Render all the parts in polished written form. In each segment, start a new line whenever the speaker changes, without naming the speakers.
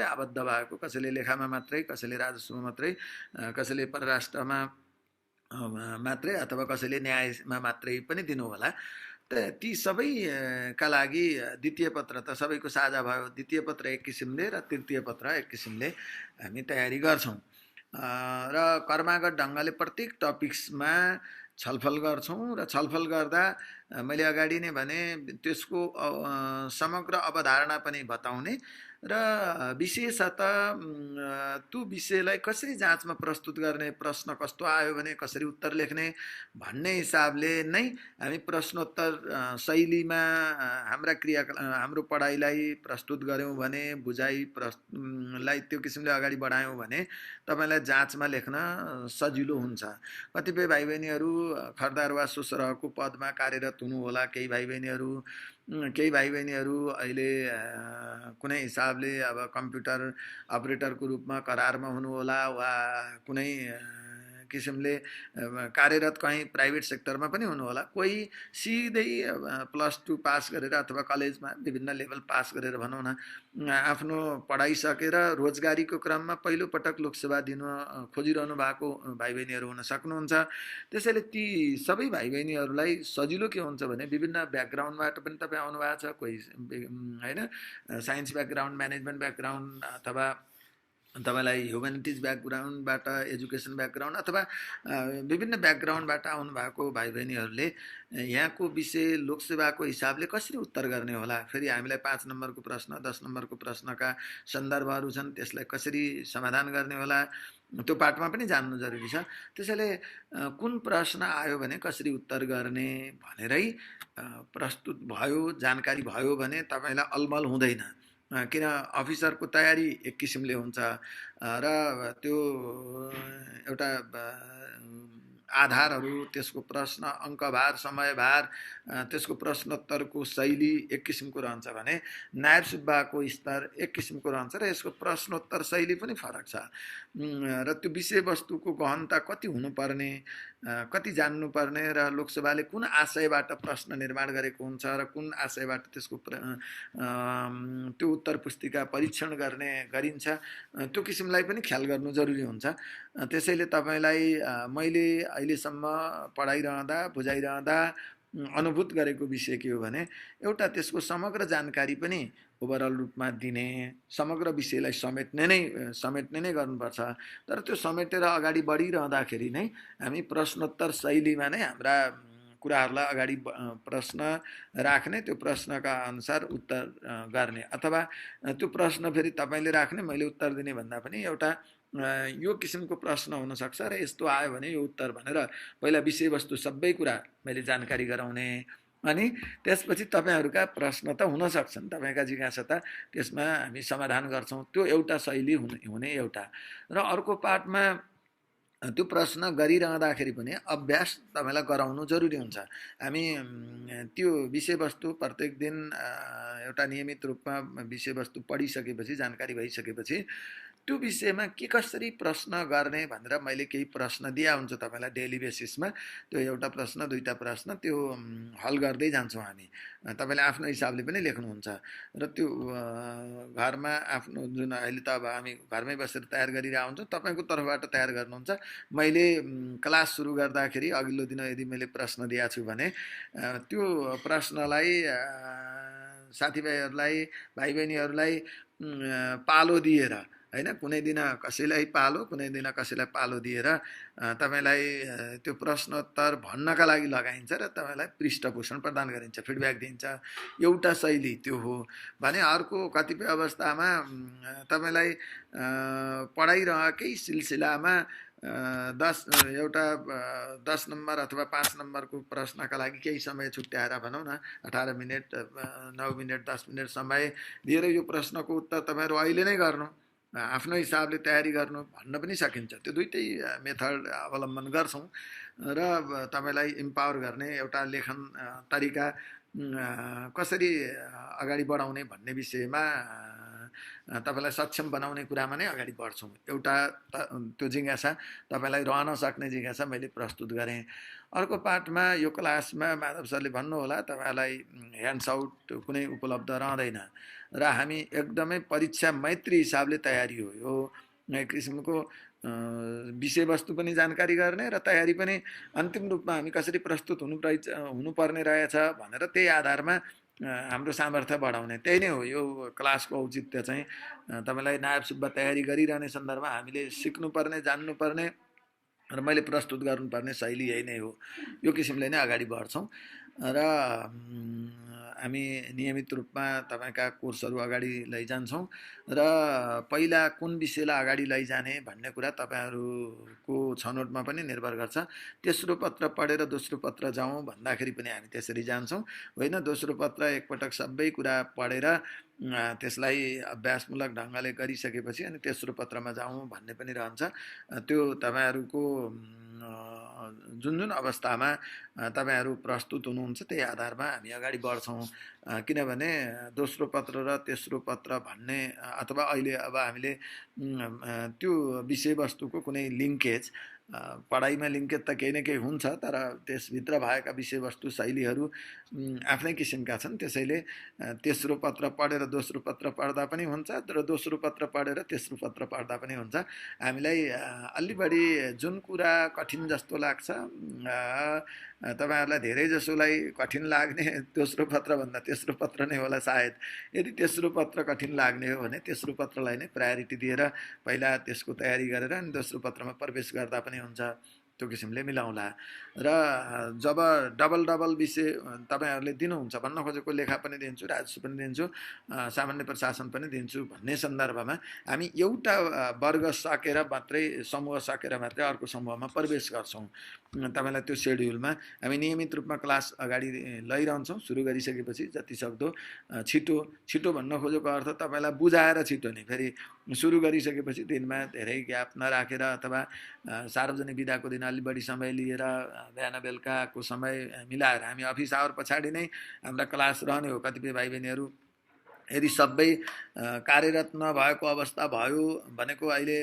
आबद्ध भएको, कसैले लेखामा मात्रै, कसैले राजस्वमा मात्रै, कसैले परराष्ट्रमा मात्रै अथवा कसैले न्यायमा मात्रै पनि दिनु होला। ती सबैका लागि द्वितीय पत्र त सबैको साझा भयो। द्वितीय पत्र एक किसिमले र तृतीय पत्र एक किसिमले हामी तयारी गर्छौँ र कर्मागत ढङ्गले प्रत्येक टपिक्समा छलफल गर्छौँ र छलफल गर्दा मैले अगाडि नै भने त्यसको समग्र अवधारणा पनि बताउने र विशेषतः त्यो विषयलाई कसरी जाँचमा प्रस्तुत गर्ने, प्रश्न कस्तो आयो भने कसरी उत्तर लेख्ने भन्ने हिसाबले नै हामी प्रश्नोत्तर शैलीमा हाम्रो पढाइलाई प्रस्तुत गऱ्यौँ भने, बुझाइ लाई त्यो किसिमले अगाडि बढायौँ भने तपाईँलाई जाँचमा लेख्न सजिलो हुन्छ। कतिपय भाइ बहिनीहरू खरदार वा सोसरहको पदमा कार्यरत हुनु होला, केही भाइ बहिनीहरू अहिले कुनै हिसाबले अब कम्प्युटर अपरेटरको रूपमा करारमा हुनुहोला वा कुनै किसिमले कार्यरत कहीँ प्राइभेट सेक्टरमा पनि हुनुहोला। कोही सिधै +2 पास गरेर अथवा कलेजमा विभिन्न लेभल पास गरेर भनौँ न आफ्नो पढाइ सकेर रोजगारीको क्रममा पहिलो पटक लोकसेवा दिन खोजिरहनु भएको भाइ बहिनीहरू हुन सक्नुहुन्छ। त्यसैले ती सबै भाइ बहिनीहरूलाई सजिलो के हुन्छ भने विभिन्न ब्याकग्राउन्डबाट पनि तपाईँ आउनु भएको छ, कोही होइन साइन्स ब्याकग्राउन्ड, म्यानेजमेन्ट ब्याकग्राउन्ड अथवा तपाईँलाई ह्युमेनिटिज ब्याकग्राउन्डबाट, एजुकेसन ब्याकग्राउन्ड अथवा विभिन्न ब्याकग्राउन्डबाट आउनु भएको भाइ बहिनीहरूले यहाँको विषय लोकसेवाको हिसाबले कसरी उत्तर गर्ने होला, फेरि हामीलाई 5 नम्बरको प्रश्न 10 नम्बरको प्रश्नका सन्दर्भहरू छन्, त्यसलाई कसरी समाधान गर्ने होला त्यो पाठमा पनि जान्नु जरुरी छ। त्यसैले कुन प्रश्न आयो भने कसरी उत्तर गर्ने भनेरै प्रस्तुत भयो, जानकारी भयो भने तपाईँलाई अलमल हुँदैन। किन अफिसरको तयारी एक किसिमले हुन्छ र त्यो एउटा आधारहरू, त्यसको प्रश्न अङ्कभार, समयभार, त्यसको प्रश्नोत्तरको शैली एक किसिमको रहन्छ भने नायब सुब्बाको स्तर एक किसिमको रहन्छ र यसको प्रश्नोत्तर शैली पनि फरक छ र त्यो विषयवस्तुको गहनता कति हुनुपर्ने, कति जान्नुपर्ने र लोकसेवाले कुन आशयबाट प्रश्न निर्माण गरेको हुन्छ र कुन आशयबाट त्यसको त्यो उत्तर पुस्तिका परीक्षण गरिन्छ त्यो किसिमलाई पनि ख्याल गर्नु जरुरी हुन्छ। त्यसैले तपाईँलाई मैले अहिलेसम्म पढाइरहँदा बुझाइरहँदा अनुभूत गरेको विषय के हो भने एउटा त्यसको समग्र जानकारी पनि ओभरअल रूपमा दिने, समग्र विषयलाई समेट्ने नै गर्नुपर्छ। तर त्यो समेटेर अगाडि बढिरहँदाखेरि नै हामी प्रश्नोत्तर शैलीमा नै हाम्रा कुराहरूलाई अगाडि प्रश्न राख्ने, त्यो प्रश्नका अनुसार उत्तर गर्ने अथवा त्यो प्रश्न फेरि तपाईँले राख्ने मैले उत्तर दिने भन्दा पनि एउटा यो किसिमको प्रश्न हुनसक्छ र यस्तो आयो भने यो उत्तर भनेर पहिला विषयवस्तु सबै कुरा मैले जानकारी गराउने, अनि त्यसपछि तपाईँहरूका प्रश्न त हुन सक्छन्, तपाईँका जिज्ञासा त त्यसमा हामी समाधान गर्छौँ। त्यो एउटा शैली हुने एउटा र अर्को पाठमा त्यो प्रश्न गरिरहँदाखेरि पनि अभ्यास तपाईँलाई गराउनु जरुरी हुन्छ। हामी त्यो विषयवस्तु प्रत्येक दिन एउटा नियमित रूपमा विषयवस्तु पढिसकेपछि, जानकारी भइसकेपछि त्यो विषयमा के कसरी प्रश्न गर्ने भनेर मैले केही प्रश्न दिया हुन्छ तपाईँलाई डेली बेसिसमा। त्यो एउटा प्रश्न, दुईटा प्रश्न त्यो हल गर्दै जान्छौँ हामी। तपाईँले आफ्नो हिसाबले पनि लेख्नुहुन्छ र त्यो घरमा आफ्नो जुन अहिले त अब हामी घरमै बसेर तयार गरिरहेको हुन्छौँ, तपाईँको तर्फबाट तयार गर्नुहुन्छ। मैले क्लास सुरु गर्दाखेरि अघिल्लो दिन यदि मैले प्रश्न दिएको छु भने त्यो प्रश्नलाई साथीभाइहरूलाई, भाइ बहिनीहरूलाई पालो दिएर, होइन कुनै दिन कसैलाई पालो, कुनै दिन कसैलाई पालो दिएर तपाईँलाई त्यो प्रश्नोत्तर भन्नका लागि लगाइन्छ र तपाईँलाई पृष्ठपोषण प्रदान गरिन्छ, फिडब्याक दिन्छ। एउटा शैली त्यो हो भने अर्को कतिपय अवस्थामा तपाईँलाई पढाइरहेकै सिलसिलामा 10 नम्बर अथवा 5 नम्बरको प्रश्नका लागि केही समय छुट्याएर भनौँ न 18 मिनट, 9 मिनट, 10 मिनट समय दिएर यो प्रश्नको उत्तर तपाईँहरू अहिले नै गर्नु, आफ्नो हिसाबले तयारी गर्नु भन्न पनि सकिन्छ। त्यो दुईटै मेथड अवलम्बन गर्छौँ र तपाईँलाई इम्पावर गर्ने एउटा लेखन तरिका कसरी अगाडि बढाउने भन्ने विषयमा तपाईँलाई सक्षम बनाउने कुरामा नै अगाडि बढ्छौँ। एउटा त्यो जिज्ञासा तपाईँलाई रहन सक्ने जिज्ञासा मैले प्रस्तुत गरेँ। अर्को पाठमा यो क्लासमा माधव सरले भन्नुहोला तपाईँलाई ह्यान्ड्स आउट कुनै उपलब्ध रहँदैन र हामी एकदमै परीक्षा मैत्री हिसाबले तयारी हो। यो एक किसिमको विषयवस्तु पनि जानकारी गर्ने र तयारी पनि अन्तिम रूपमा हामी कसरी प्रस्तुत हुनुपर्ने रहेछ भनेर त्यही आधारमा हाम्रो सामर्थ्य बढाउने, त्यही नै हो यो क्लासको औचित्य चाहिँ। तपाईँलाई नायब सुब्बा तयारी गरिरहने सन्दर्भमा हामीले सिक्नुपर्ने, जान्नुपर्ने र मैले प्रस्तुत गर्नुपर्ने शैली यही नै हो। यो किसिमले नै अगाडि बढ्छौँ र हामी नियमित रूपमा तपाईँका कोर्सहरू अगाडि लैजान्छौँ र पहिला कुन विषयलाई अगाडि लैजाने भन्ने कुरा तपाईँहरूको छनौटमा पनि निर्भर गर्छ। तेस्रो पत्र पढेर दोस्रो पत्र जाउँ भन्दाखेरि पनि हामी त्यसरी जान्छौँ, होइन? दोस्रो पत्र एकपटक सबै कुरा पढेर त्यसलाई अभ्यासमूलक ढङ्गले गरिसकेपछि अनि तेस्रो पत्रमा जाउँ भन्ने पनि रहन्छ। त्यो तपाईँहरूको जुन जुन अवस्थामा तपाईँहरू प्रस्तुत हुनुहुन्छ त्यही आधारमा हामी अगाडि बढ्छौँ। किनभने दोस्रो पत्र र तेस्रो पत्र भन्ने अथवा अहिले अब हामीले त्यो विषयवस्तुको कुनै लिङ्केज, पढाइमा लिङ्केज त केही न केही हुन्छ, तर त्यसभित्र भएका विषयवस्तु शैलीहरू आफ्नै किसिमका छन्। त्यसैले तेस्रो पत्र पढेर दोस्रो पत्र पढ्दा पनि हुन्छ र दोस्रो पत्र पढेर तेस्रो पत्र पढ्दा पनि हुन्छ। हामीलाई अलि बढी जुन कुरा कठिन जस्तो लाग्छ, तपाईँहरूलाई धेरै जसोलाई कठिन लाग्ने दोस्रो पत्रभन्दा तेस्रो पत्र नै होला सायद। यदि तेस्रो पत्र कठिन लाग्ने हो भने तेस्रो पत्रलाई नै प्रायोरिटी दिएर पहिला त्यसको तयारी गरेर अनि दोस्रो पत्रमा प्रवेश गर्दा पनि हुन्छ। त्यो किसिमले मिलाउँला। र जब डबल विषय तपाईँहरूले दिनुहुन्छ, भन्न खोजेको लेखा पनि दिन्छु, राजस्व पनि दिन्छु, सामान्य प्रशासन पनि दिन्छु भन्ने सन्दर्भमा हामी एउटा वर्ग सकेर मात्रै, समूह सकेर मात्रै अर्को समूहमा प्रवेश गर्छौँ। तपाईँलाई त्यो सेड्युलमा हामी नियमित रूपमा क्लास अगाडि लैरहन्छौँ। सुरु गरिसकेपछि जतिसक्दो छिटो भन्न खोजेको अर्थ तपाईँलाई बुझाएर छिटो नि, फेरि सुरु गरिसकेपछि दिनमा धेरै ग्याप नराखेर अथवा सार्वजनिक बिदाको दिन अलि बढी समय लिएर बिहान बेलुकाको समय मिलाएर हामी अफिस आवर पछाडि नै हाम्रा क्लास रहने हो। कतिपय भाइ बहिनीहरू यदि सबै कार्यरत नभएको अवस्था भयो भनेको, अहिले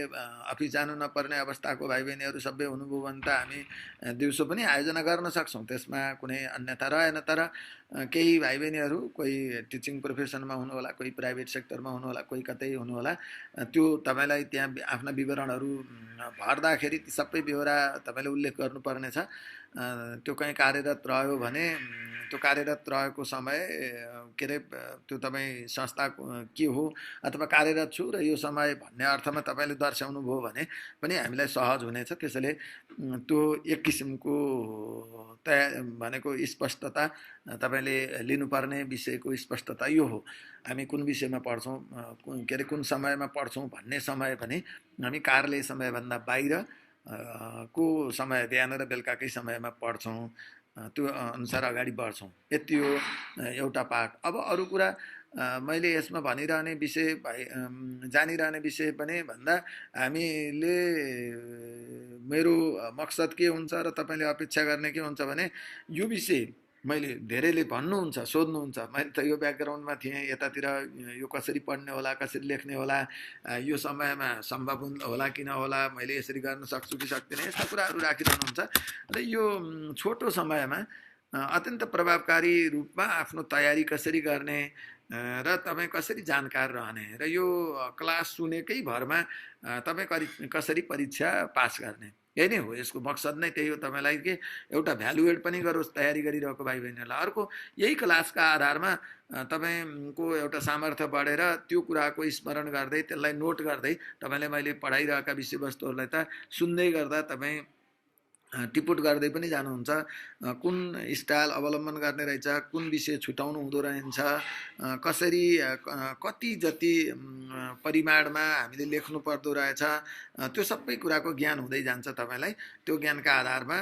अफिस जानु नपर्ने अवस्थाको भाइ बहिनीहरू सबै हुनुभयो भने त हामी दिउँसो पनि आयोजना गर्न सक्छौँ, त्यसमा कुनै अन्यथा रहेन। तर केही भाइ बहिनीहरू कोही टिचिङ प्रोफेसनमा हुनुहोला, कोही प्राइभेट सेक्टरमा हुनुहोला, कोही कतै हुनुहोला, त्यो तपाईँलाई त्यहाँ आफ्ना विवरणहरू भर्दाखेरि ती सबै बेहोरा तपाईँले उल्लेख गर्नुपर्नेछ। त्यो कहीँ कार्यरत रह्यो भने त्यो कार्यरत रहेको समय के अरे त्यो तपाईँ संस्था के हो अथवा कार्यरत छु र यो समय भन्ने अर्थमा तपाईँले दर्शाउनु भयो भने पनि हामीलाई सहज हुनेछ। त्यसैले त्यो एक किसिमको भनेको स्पष्टता, तपाईँले लिनुपर्ने विषयको स्पष्टता यो हो। हामी कुन विषयमा पढ्छौँ, के अरे कुन समयमा पढ्छौँ भन्ने समय पनि हामी कार्यालय समयभन्दा बाहिर को समय, बिहान र बेलुकाकै समयमा पढ्छौँ, त्यो अनुसार अगाडि बढ्छौँ। यति हो एउटा पाठ। अब अरू कुरा मैले यसमा भनिरहने विषय जानिरहने विषय पनि भन्दा हामीले मेरो मकसद के हुन्छ र तपाईँले अपेक्षा गर्ने के हुन्छ भने यो विषय मैले धेरैले भन्नुहुन्छ, सोध्नुहुन्छ, मैले त यो ब्याकग्राउन्डमा थिएँ, यतातिर यो कसरी पढ्ने होला, कसरी लेख्ने होला, यो समयमा सम्भव होला कि नहोला, मैले यसरी गर्न सक्छु कि सक्दिनँ, यस्ता कुराहरू राखिरहनुहुन्छ। र यो छोटो समयमा अत्यन्त प्रभावकारी रूपमा आफ्नो तयारी कसरी गर्ने र तपाईँ कसरी जानकार रहने र यो क्लास सुनेकै भरमा तपाईँ कसरी परीक्षा पास गर्ने, यही नै हो। यसको मकसद नै त्यही हो, तपाईँलाई के एउटा भ्यालुएड पनि गरोस् तयारी गरिरहेको भाइ बहिनीहरूलाई। अर्को, यही क्लासका आधारमा तपाईँको एउटा सामर्थ्य बढेर त्यो कुराको स्मरण गर्दै त्यसलाई नोट गर्दै तपाईँले मैले पढाइरहेका विषयवस्तुहरूलाई त सुन्दै गर्दा तपाईँ टिपुट गर्दै पनि जानुहुन्छ, कुन स्टाइल अवलम्बन गर्ने रहेछ, कुन विषय छुटाउनु हुँदो रहेछ, कसरी कति जति परिमाणमा हामीले लेख्नु पर्दो रहेछ, त्यो सबै कुराको ज्ञान हुँदै जान्छ तपाईँलाई। त्यो ज्ञानका आधारमा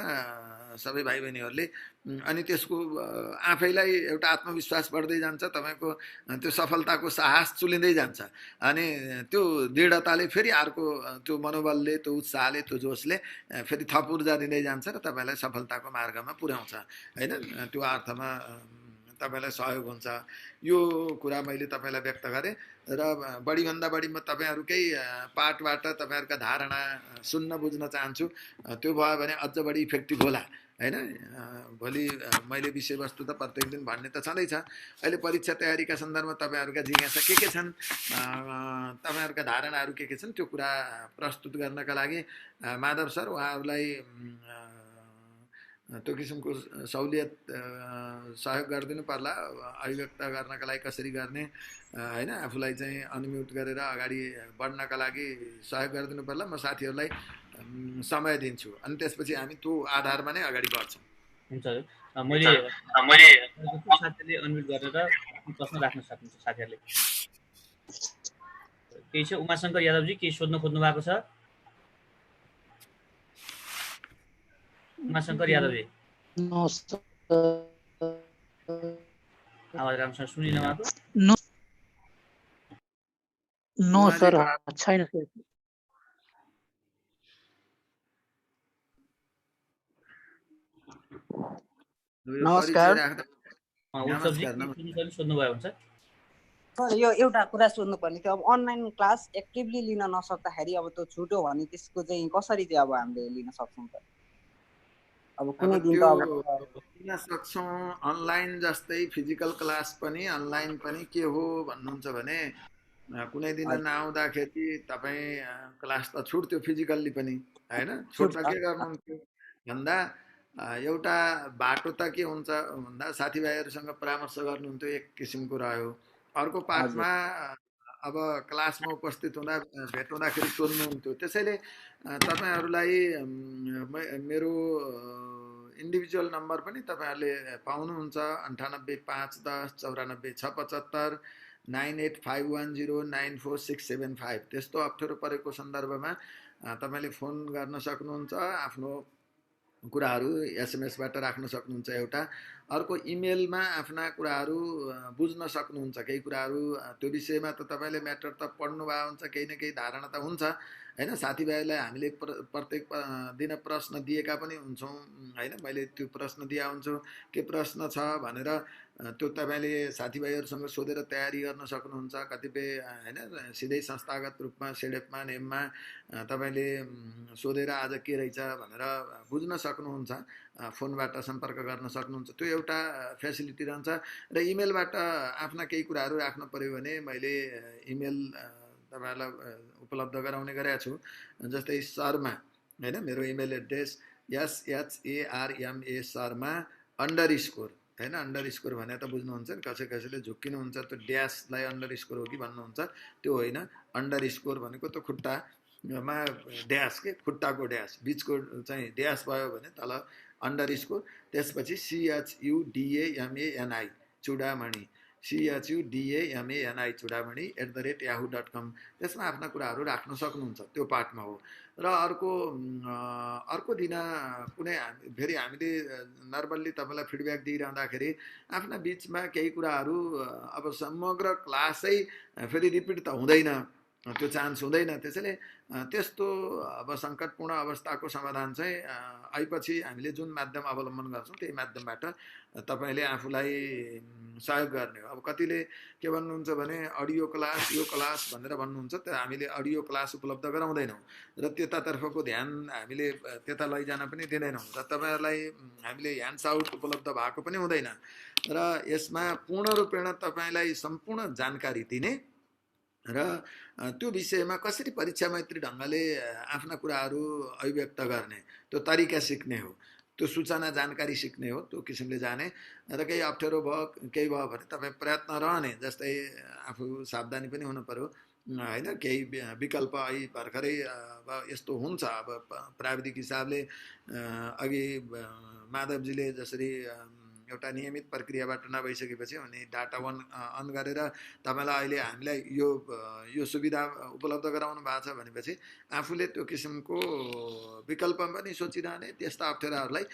सबै भाइ बहिनीहरूले अनि त्यसको आफैलाई एउटा आत्मविश्वास बढ्दै जान्छ, तपाईँको त्यो सफलताको साहस चुलिँदै जान्छ अनि त्यो दृढताले फेरि अर्को त्यो मनोबलले, त्यो उत्साहले, त्यो जोसले फेरि थप ऊर्जा दिँदै जान्छ र तपाईँलाई सफलताको मार्गमा पुर्याउँछ, होइन? त्यो अर्थमा तपाईँलाई सहयोग हुन्छ। यो कुरा मैले तपाईँलाई व्यक्त गरेँ र बढीभन्दा बढी म तपाईँहरूकै पाठबाट तपाईँहरूका धारणा सुन्न बुझ्न चाहन्छु। त्यो भयो भने अझ बढी इफेक्टिभ होला हैन। भोलि मैले विषयवस्तु त प्रत्येक दिन भन्ने त छँदैछ। अहिले परीक्षा तयारीका सन्दर्भमा तपाईँहरूका जिज्ञासा के छन्, तपाईँहरूका धारणाहरू के छन्, त्यो कुरा प्रस्तुत गर्नका लागि माधव सर उहाँहरूलाई त्यो किसिमको सहुलियत सहयोग गरिदिनु पर्ला। अभिव्यक्त गर्नका लागि कसरी गर्ने हैन, आफूलाई चाहिँ अनम्युट गरेर अगाडि बढ्नका लागि सहयोग गरिदिनु पर्ला। म साथीहरूलाई समय दिन्छु अनि त्यसपछि हामी त्यो आधारमा नै अगाडि बढ्छौँ।
हुन्छ। मैले साथीले अनम्युट गरेर प्रश्न राख्न सक्नुहुन्छ साथीहरूले। केही छ उमाशङ्कर यादवजी, केही सोध्न खोज्नु भएको छ? उमाशङ्कर यादवजी आवाज राम्रोसँग सुनिन भएको?
नो सर, छैन सर।
नमस्कार।
सोध्नु भयो हुन्छ।
सर यो एउटा कुरा सोध्नुपर्ने थियो, अब अनलाइन क्लास एक्टिभली लिन नसक्दाखेरि अब त्यो छुट्यो भने त्यसको चाहिँ कसरी चाहिँ अब हामीले लिन सक्छौँ त? अब कुनै दिन त
लिन सक्छौँ। अनलाइन जस्तै फिजिकल क्लास पनि अनलाइन पनि के हो भन्नुहुन्छ भने कुनै दिन नआउँदाखेरि तपाईँ क्लास त छुट्थ्यो फिजिकल्ली पनि हैन। छुट्न के गर्नुहुन्थ्यो भन्दा एउटा बाटो त के हुन्छ भन्दा साथीभाइहरूसँग परामर्श गर्नुहुन्थ्यो, एक किसिमको रह्यो। अर्को पाठमा अब क्लासमा उपस्थित हुँदा भेट हुँदाखेरि सोध्नुहुन्थ्यो। त्यसैले तपाईँहरूलाई मेरो इन्डिभिजुअल नम्बर पनि तपाईँहरूले पाउनुहुन्छ 985110949675 9851094675। त्यस्तो अप्ठ्यारो परेको सन्दर्भमा तपाईँले फोन गर्न सक्नुहुन्छ, आफ्नो कुराहरू एसएमएसबाट राख्न सक्नुहुन्छ एउटा। अर्को इमेलमा आफ्ना कुराहरू बुझ्न सक्नुहुन्छ। केही कुराहरू त्यो विषयमा त तपाईँले म्याटर त पढ्नु भएको हुन्छ, केही न केही धारणा त हुन्छ हैन। साथीभाइहरूलाई हामीले प्रत्येक दिन प्रश्न दिएका पनि हुन्छौँ हैन। मैले त्यो प्रश्न दिए हुन्छु, के प्रश्न छ भनेर त्यो तपाईँले साथीभाइहरूसँग सोधेर तयारी गर्न सक्नुहुन्छ। कतिपय हैन सिधै संस्थागत रूपमा सेडेपमा नेममा तपाईँले सोधेर आज के रहेछ भनेर बुझ्न सक्नुहुन्छ, फोनबाट सम्पर्क गर्न सक्नुहुन्छ। त्यो एउटा फेसिलिटी रहन्छ। र इमेलबाट आफ्ना केही कुराहरू राख्नु पर्यो भने मैले इमेल तपाईँहरूलाई उपलब्ध गराउने गरेको छु। जस्तै शर्मा हैन, मेरो इमेल एड्रेस SHARMA शर्मा _ हैन। _ भने त बुझ्नुहुन्छ नि, कसैले झुक्किनुहुन्छ त्यो ड्यासलाई _ हो कि भन्नुहुन्छ, त्यो होइन। _ भनेको त खुट्टामा ड्यास के, खुट्टाको ड्यास, बिचको चाहिँ ड्यास भयो भने तल _ त्यसपछि CHUDAMANI Chudamani, CHUDAMANI Chudamani @yahoo.com। त्यसमा आफ्ना कुराहरू राख्न सक्नुहुन्छ, त्यो पाठमा हो। र अर्को दिन कुनै फेरि हामीले नर्मल्ली तपाईँलाई फिडब्याक दिइरहँदाखेरि आफ्ना बिचमा केही कुराहरू अब समग्र क्लासै फेरि रिपिट त हुँदैन, त्यो चान्स हुँदैन। त्यसैले त्यस्तो अब सङ्कटपूर्ण अवस्थाको समाधान चाहिँ आएपछि हामीले जुन माध्यम अवलम्बन गर्छौँ त्यही माध्यमबाट तपाईँले आफूलाई सहयोग गर्ने हो। अब कतिले के भन्नुहुन्छ भने अडियो क्लास यो क्लास भनेर भन्नुहुन्छ, त हामीले अडियो क्लास उपलब्ध गराउँदैनौँ र त्यतातर्फको ध्यान हामीले त्यता लैजान पनि दिँदैनौँ र तपाईँहरूलाई हामीले ह्यान्ड्स आउट उपलब्ध भएको पनि हुँदैन। र यसमा पूर्ण रूपेण तपाईँलाई सम्पूर्ण जानकारी दिने र त्यो विषयमा कसरी परीक्षा मैत्री ढङ्गले आफ्ना कुराहरू अभिव्यक्त गर्ने त्यो तरिका सिक्ने हो, त्यो सूचना जानकारी सिक्ने हो, त्यो किसिमले जाने। र केही अप्ठ्यारो भयो केही भयो भने तपाईँ प्रयत्न रहने, जस्तै आफू सावधानी पनि हुनु पर्यो हैन। केही विकल्प अहिले भर्खरै अब यस्तो हुन्छ, अब प्राविधिक हिसाबले अघि माधवजीले जसरी एउटा नियमित प्रक्रियाबाट नभइसकेपछि अनि डाटा अन गरेर तपाईँलाई अहिले हामीलाई यो सुविधा उपलब्ध गराउनु भएको छ भनेपछि आफूले त्यो किसिमको विकल्प पनि सोचिरहने, त्यस्ता अप्ठ्याराहरूलाई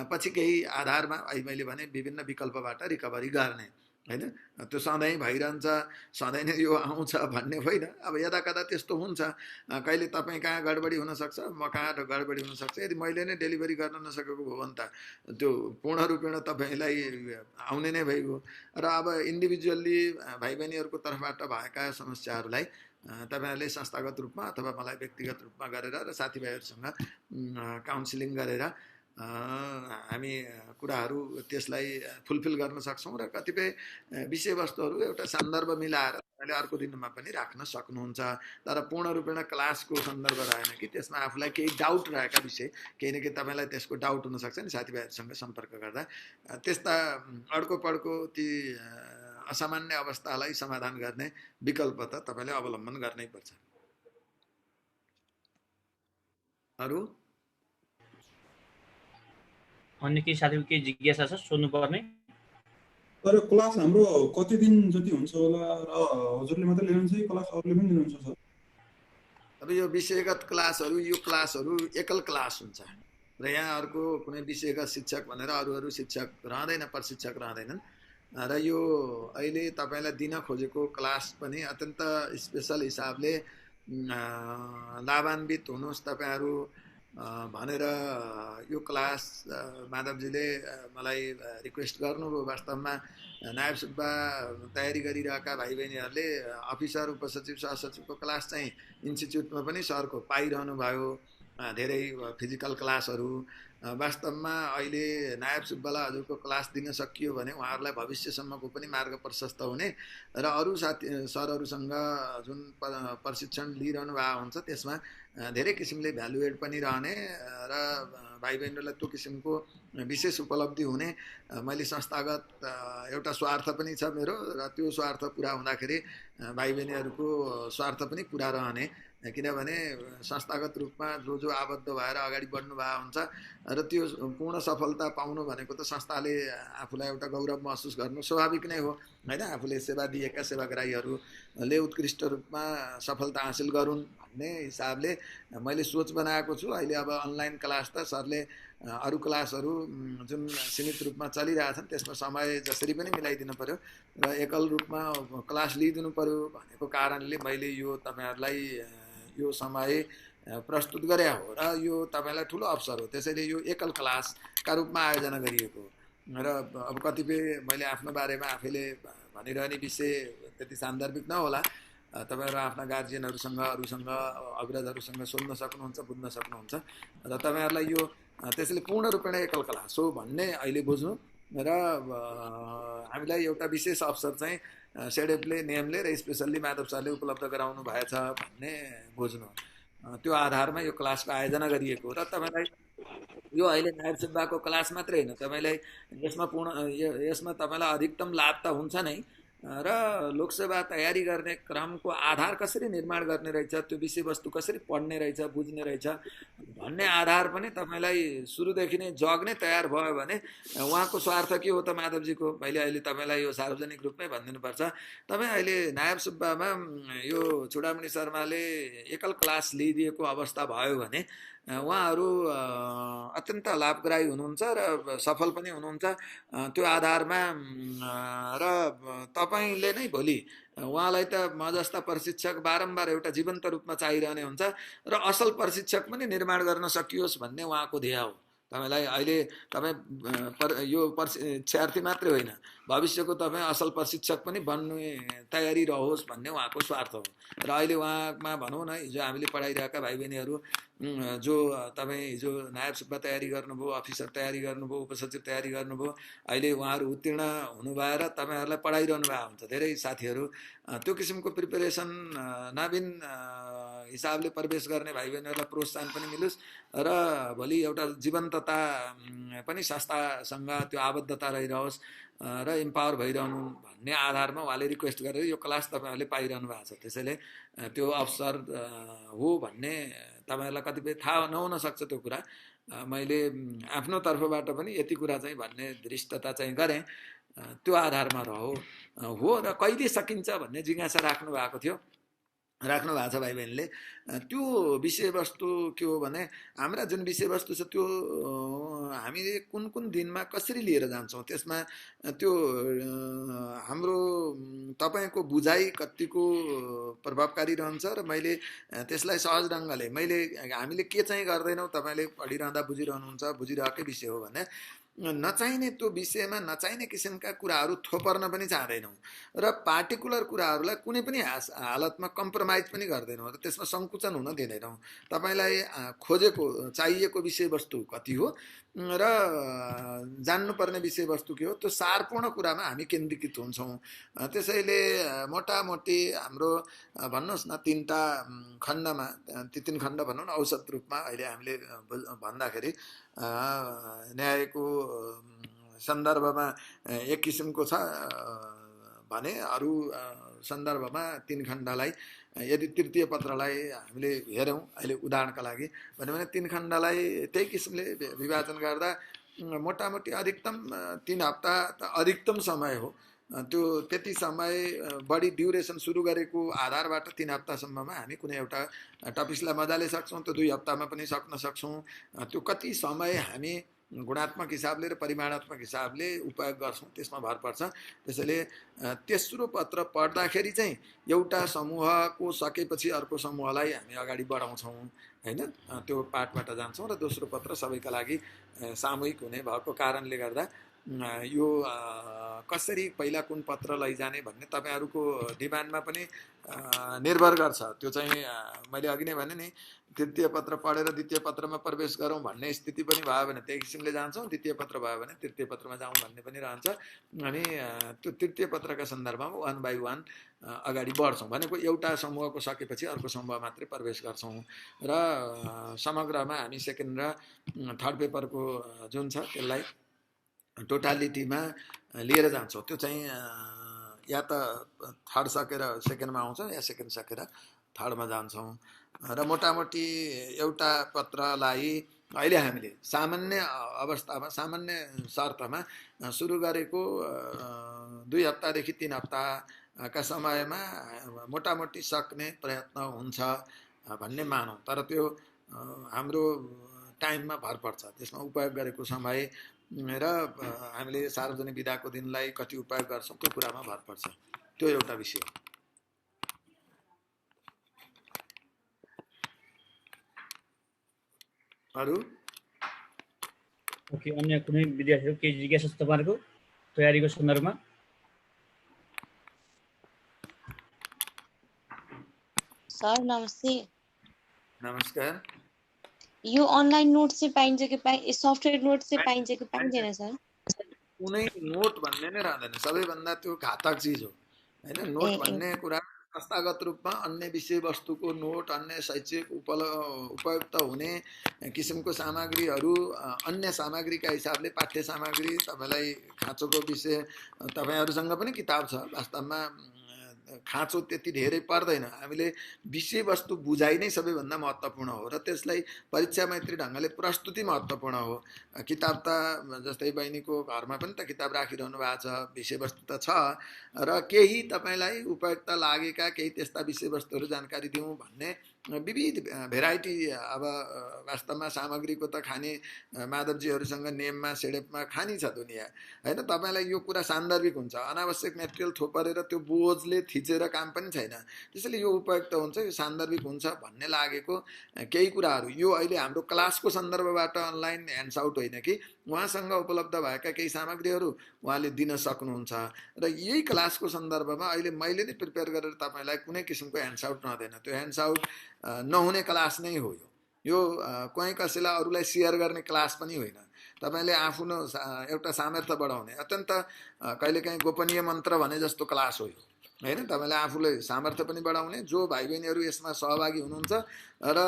पछि केही आधारमा अहिले मैले भने विभिन्न विकल्पबाट रिकभरी गर्ने हैन। त्यो सधैँ भइरहन्छ, सधैँ नै यो आउँछ भन्ने होइन। अब यदा कदा त्यस्तो हुन्छ, कहिले तपाईँ कहाँ गडबडी हुनसक्छ, म कहाँ गडबडी हुनसक्छ। यदि मैले नै डेलिभरी गर्न नसकेको भयो भने त त्यो पूर्ण रूपेण तपाईँलाई आउने नै भइगयो। र अब इन्डिभिजुअल्ली भाइ बहिनीहरूको तर्फबाट भएका समस्याहरूलाई तपाईँहरूले संस्थागत रूपमा अथवा मलाई व्यक्तिगत रूपमा गरेर र साथीभाइहरूसँग काउन्सिलिङ गरेर हामी कुराहरू त्यसलाई फुलफिल गर्न सक्छौँ र कतिपय विषयवस्तुहरू एउटा सन्दर्भ मिलाएर तपाईँले अर्को दिनमा पनि राख्न सक्नुहुन्छ। तर पूर्ण रूपेण क्लासको सन्दर्भ रहेन कि त्यसमा आफूलाई केही डाउट रहेका विषय केही न केही तपाईँलाई त्यसको डाउट हुनसक्छ नि साथीभाइहरूसँग सम्पर्क गर्दा। त्यस्ता अड्को पड्को ती असामान्य अवस्थालाई समाधान गर्ने विकल्प त तपाईँले अवलम्बन गर्नै पर्छ। अरू
अन्य केही साथीको केही जिज्ञासा छ सोध्नु पर्ने?
तर क्लास हाम्रो कति दिन जति हुन्छ होला र हजुरले मात्रै लिनुहुन्छ कि क्लास अरूले पनि लिनुहुन्छ सर?
अब यो विषयगत क्लासहरू, यो क्लासहरू एकल क्लास हुन्छ र यहाँ अर्को कुनै विषयगत शिक्षक भनेर अरू शिक्षक रहँदैन, प्रशिक्षक रहँदैनन्। र यो अहिले तपाईँलाई दिन खोजेको क्लास पनि अत्यन्त स्पेसल हिसाबले लाभान्वित हुनुहोस् तपाईँहरू भनेर यो क्लास माधवजीले मलाई रिक्वेस्ट गर्नुभयो। वास्तवमा नायब सुब्बा तयारी गरिरहेका भाइ बहिनीहरूले अफिसर, उपसचिव, सहसचिवको क्लास चाहिँ इन्स्टिच्युटमा पनि सरको पाइरहनु भयो, धेरै फिजिकल क्लासहरू। वास्तवमा अहिले नायब सुब्बालाई हजुरको क्लास दिन सकियो भने उहाँहरूलाई भविष्यसम्मको पनि मार्ग प्रशस्त हुने र अरू साथी सरहरूसँग जुन प्रशिक्षण लिइरहनु भएको हुन्छ त्यसमा धेरै किसिमले भ्यालु एड पनि रहने र भाइ बहिनीहरूलाई त्यो किसिमको विशेष उपलब्धि हुने। मैले संस्थागत एउटा स्वार्थ पनि छ मेरो र त्यो स्वार्थ पुरा हुँदाखेरि भाइ बहिनीहरूको स्वार्थ पनि पुरा रहने। किनभने संस्थागत रूपमा जो आबद्ध भएर अगाडि बढ्नु भएको हुन्छ र त्यो पूर्ण सफलता पाउनु भनेको त संस्थाले आफूलाई एउटा गौरव महसुस गर्नु स्वाभाविक नै हो हैन। आफूले सेवा दिएका सेवाग्राहीहरूले उत्कृष्ट रूपमा सफलता हासिल गरून् भन्ने हिसाबले मैले सोच बनाएको छु। अहिले अब अनलाइन क्लास त सरले अरू क्लासहरू जुन सीमित रूपमा चलिरहेछन् त्यसमा समय जसरी पनि मिलाइदिनु पर्यो र एकल रूपमा क्लास लिइदिनु पर्यो भनेको कारणले मैले यो तपाईहरुलाई यो समय प्रस्तुत गरे हो र यो तपाईलाई ठूलो अवसर हो। त्यसैले यो एकल क्लासका रूपमा आयोजना गरिएको र अब कतिपय मैले आफ्नो बारेमा आफैले भनिरहने विषय त्यति सान्दर्भिक नहोला, तपाईहरु आफ्ना गार्जियनहरुसँग अरूसँग अग्रजहरुसँग सोध्न सक्नुहुन्छ, बुझ्न सक्नुहुन्छ र तपाईहरुलाई यो त्यसैले पूर्ण रूपमा एकल क्लास हो भन्ने अहिले बुझ्नु र हामीलाई एउटा विशेष अवसर चाहिँ सेडेपले नियमले र स्पेशल्ली माधव सरले उपलब्ध गराउनु भएछ भन्ने बुझ्नु। त्यो आधारमा यो क्लासको आयोजना गरिएको र तपाईलाई यो अहिले नायब सुब्बाको क्लास मात्रै हैन, तपाईलाई यसमा तपाईलाई अधिकतम लाभ त हुन्छ नै र लोकसेवा तयारी गर्ने क्रमको आधार कसरी निर्माण गर्ने रहेछ, त्यो विषयवस्तु कसरी पढ्ने रहेछ, बुझ्ने रहेछ भन्ने आधार पनि तपाईलाई सुरुदेखि नै जग्ने तयार भयो भने उहाँको स्वार्थ के हो त माधवजीको, मैले अहिले तपाईलाई यो सार्वजनिक रूपमै भनिदिनु पर्छ। तपाई अहिले नायब सुब्बामा यो चुडामणि शर्माले एकल क्लास लिइदिएको अवस्था भयो भने उहाँहरू अत्यन्त लाभग्राही हुनुहुन्छ र सफल पनि हुनुहुन्छ। त्यो आधारमा र तपाईले नै भोलि उहाँलाई त म जस्ता प्रशिक्षक बारम्बार एउटा जीवन्त रूपमा चाहिरहने हुन्छ र असल प्रशिक्षक पनि निर्माण गर्न सकियोस् भन्ने उहाँको ध्येय हो। तपाईलाई अहिले तपाई यो शिक्षार्थी मात्रै होइन, भविष्यको तपाई असल प्रशिक्षक पनि बन्ने तयारी रहोस् भन्ने उहाँको स्वार्थ हो। र अहिले उहाँमा भनौँ न हिजो हामीले पढाइरहेका भाइ बहिनीहरू जो तपाई हिजो नायब सुब्बा तयारी गर्नुभयो, अफिसर तयारी गर्नुभयो, उपसचिव तयारी गर्नुभयो, अहिले उहाँहरू उत्तीर्ण हुनु भएर तपाईहरुलाई पढाइरहनु भएको हुन्छ। धेरै साथीहरू त्यो किसिमको प्रिपरेसन नवीन हिसाबले प्रवेश गर्ने भाइ बहिनीहरूलाई प्रोत्साहन पनि मिलोस् र भोलि एउटा जीवन्तता पनि संस्थासँग त्यो आबद्धता रहिरहोस् र इम्पावर भइरहनु भन्ने आधारमा उहाँले रिक्वेस्ट गरेर यो क्लास तपाईहरुले पाइरहनु भएको छ। त्यसैले त्यो अवसर हो भन्ने तपाईहरुलाई कतिपय थाहा नहुन सक्छ त्यो कुरा। मैले आफ्नो तर्फबाट पनि यति कुरा चाहिँ भन्ने दृष्टता चाहिँ गरे, त्यो आधारमा रहो हो र कहिले सकिन्छ भन्ने जिज्ञासा राख्नु भएको थियो। राख्नु भएको छ भाइ बहिनीले। त्यो विषयवस्तु के हो भने हाम्रा जुन विषयवस्तु छ त्यो हामीले कुन कुन दिनमा कसरी लिएर जान्छौँ त्यसमा त्यो हाम्रो तपाईँको बुझाइ कतिको प्रभावकारी रहन्छ र मैले त्यसलाई सहज ढङ्गले हामीले के चाहिँ गर्दैनौँ, तपाईँले पढिरहँदा बुझिरहनुहुन्छ, बुझिरहेकै विषय हो भने नचाहिने त्यो विषयमा नचाहिने किसिमका कुराहरू थोपर्न पनि चाहँदैनौँ र पार्टिकुलर कुराहरूलाई कुनै पनि हालतमा कम्प्रोमाइज पनि गर्दैनौँ र त्यसमा सङ्कुचन हुन दिँदैनौँ। तपाईँलाई चाहिएको विषयवस्तु कति हो र जान्नुपर्ने विषयवस्तु के हो त्यो सारपूर्ण कुरामा हामी केन्द्रीकृत हुन्छौँ। त्यसैले मोटामोटी हाम्रो भन्नुहोस् न 3टा खण्डमा, ती 3 खण्ड भनौँ न औसत रूपमा अहिले हामीले भन्दाखेरि न्यायको सन्दर्भमा एक किसिमको छ भने अरू सन्दर्भमा 3 खण्डलाई यदि तृतीय पत्रलाई हामीले हेरौँ अहिले उदाहरणका लागि भन्यो भने 3 खण्डलाई त्यही किसिमले विभाजन गर्दा मोटामोटी अधिकतम 3 हप्ता अधिकतम समय हो। त्यो त्यति समय बढी ड्युरेसन सुरु गरेको आधारबाट 3 हप्तासम्ममा हामी कुनै एउटा टपिक्सलाई मजाले सक्छौँ, त्यो 2 हप्तामा पनि सक्न सक्छौँ। त्यो कति समय हामी गुणात्मक हिसाबले र परिमाणात्मक हिसाबले उपयोग गर्छौँ त्यसमा भर पर्छ। त्यसैले तेस्रो पत्र पढ्दाखेरि चाहिँ एउटा समूहको सकेपछि अर्को समूहलाई हामी अगाडि बढाउँछौँ हैन, त्यो पाठबाट जान्छौँ र दोस्रो पत्र सबैका लागि सामूहिक हुने भएको कारणले गर्दा यो कसरी पहिला कुन पत्र लैजाने भन्ने तपाईँहरूको डिमान्डमा पनि निर्भर गर्छ। त्यो चाहिँ मैले अघि नै भने नि तृतीय पत्र पढेर द्वितीय पत्रमा प्रवेश गरौँ भन्ने स्थिति पनि भयो भने त्यही किसिमले जान्छौँ, द्वितीय पत्र भयो भने तृतीय पत्रमा जाउँ भन्ने पनि रहन्छ। हामी त्यो तृतीय पत्रका सन्दर्भमा 1 by 1 अगाडि बढ्छौँ भनेको एउटा समूहको सकेपछि अर्को समूह मात्रै प्रवेश गर्छौँ र समग्रमा हामी सेकेन्ड र थर्ड पेपरको जुन छ त्यसलाई टोटालिटीमा लिएर जान्छौँ। त्यो चाहिँ या त थर्ड सकेर सेकेन्डमा आउँछौँ या सेकेन्ड सकेर थर्डमा जान्छौँ र मोटामोटी एउटा पत्रलाई अहिले हामीले सामान्य अवस्थामा सामान्य शर्तमा सुरु गरेको 2 हप्तादेखि 3 हप्ताका समयमा मोटामोटी सक्ने प्रयत्न हुन्छ भन्ने मानौँ। तर त्यो हाम्रो टाइममा भर पर्छ, त्यसमा उपयोग गरेको समय र हामीले सार्वजनिक विधाको दिनलाई कति उपयोग गर्छौँ त्यो कुरामा भर पर्छ। त्यो एउटा विषय हो। अरू
ओके, अन्य कुनै विद्यार्थीहरू केही जिज्ञासा छ तपाईँहरूको तयारीको सन्दर्भमा?
सर नमस्ते।
नमस्कार।
यो अनलाइन नोट चाहिँ पाइन्छ कि सफ्टवेयर नोट चाहिँ पाइन्छ कि पाइँदैन सर?
कुनै नोट भन्ने नै रहँदैन, सबैभन्दा त्यो घातक चिज हो हैन। नोट भन्ने कुरा संस्थागत रूपमा अन्य विषयवस्तुको नोट, अन्य शैक्षिक उपयुक्त हुने किसिमको सामग्रीहरू अन्य सामग्रीका हिसाबले पाठ्य सामग्री तपाईँलाई खाँचोको विषय तपाईँहरूसँग पनि किताब छ, वास्तवमा खाँचो त्यति धेरै पर्दैन। हामीले विषयवस्तु बुझाइ नै सबैभन्दा महत्त्वपूर्ण हो र त्यसलाई परीक्षा मैत्री ढङ्गले प्रस्तुति महत्त्वपूर्ण हो। किताब त जस्तै बहिनीको घरमा पनि त किताब राखिरहनु भएको छ, विषयवस्तु त छ र केही तपाईँलाई उपयुक्त लागेका केही त्यस्ता विषयवस्तुहरू जानकारी दिउँ भन्ने विविध भेराइटी। अब वास्तवमा सामग्रीको त खाने माधवजीहरूसँग नेममा सेडेपमा खानी छ दुनियाँ हैन। तपाईँलाई यो कुरा सान्दर्भिक हुन्छ, अनावश्यक मेटेरियल थोपरेर त्यो बोझले थिचेर काम पनि छैन। त्यसैले यो उपयुक्त हुन्छ, यो सान्दर्भिक हुन्छ भन्ने लागेको केही कुराहरू यो अहिले हाम्रो क्लासको सन्दर्भबाट अनलाइन ह्यान्ड्स आउट होइन कि उहाँसँग उपलब्ध भएका केही सामग्रीहरू उहाँले दिन सक्नुहुन्छ र यही क्लासको सन्दर्भमा अहिले मैले नै प्रिपेयर गरेर तपाईँलाई कुनै किसिमको ह्यान्ड्स आउट नदिएन। त्यो ह्यान्ड्स आउट नहुने क्लास नै हो यो कहीँ कसैलाई अरूलाई सेयर गर्ने क्लास पनि होइन। तपाईँले आफ्नो एउटा सामर्थ्य बढाउने अत्यन्त कहिलेकाहीँ गोपनीय मन्त्र भने जस्तो क्लास हो यो हैन। तपाईँले आफूले सामर्थ्य पनि बढाउने, जो भाइ बहिनीहरू यसमा सहभागी हुनुहुन्छ र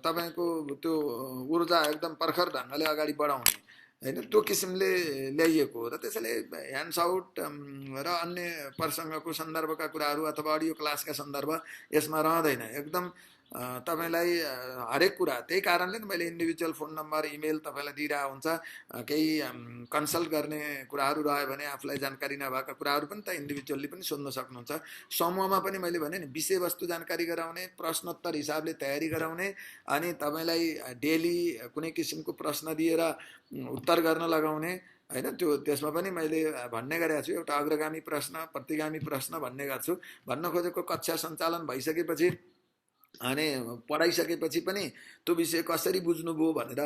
तपाईँको त्यो ऊर्जा एकदम प्रखर ढङ्गले अगाडि बढाउने हैन, त्यो किसिमले ल्याइएको हो र त्यसैले ह्यान्ड्स आउट र अन्य प्रसङ्गको सन्दर्भका कुराहरू अथवा अडियो क्लासका सन्दर्भ यसमा रहँदैन। एकदम तपाईलाई हरेक कुरा त्यही कारणले मैले इन्डिभिजुअल फोन नम्बर इमेल तपाईलाई दिइरहेको हुन्छ केही कन्सल्ट गर्ने कुराहरू रह्यो भने आफूलाई जानकारी नभएका कुराहरू पनि त इन्डिभिजुअली पनि सोध्न सक्नुहुन्छ समूहमा पनि मैले भने नि विषयवस्तु जानकारी गराउने प्रश्नोत्तर हिसाबले तयारी गराउने अनि तपाईलाई डेली कुनै किसिमको प्रश्न दिएर उत्तर गर्न लगाउने हैन त्यो त्यसमा पनि मैले भन्ने गरेको छु एउटा अग्रगामी प्रश्न प्रतिगामी प्रश्न भन्ने गर्छु भन्न खोजेको कक्षा सञ्चालन भइसकेपछि अनि पढाइसकेपछि पनि त्यो विषय कसरी बुझ्नुभयो भनेर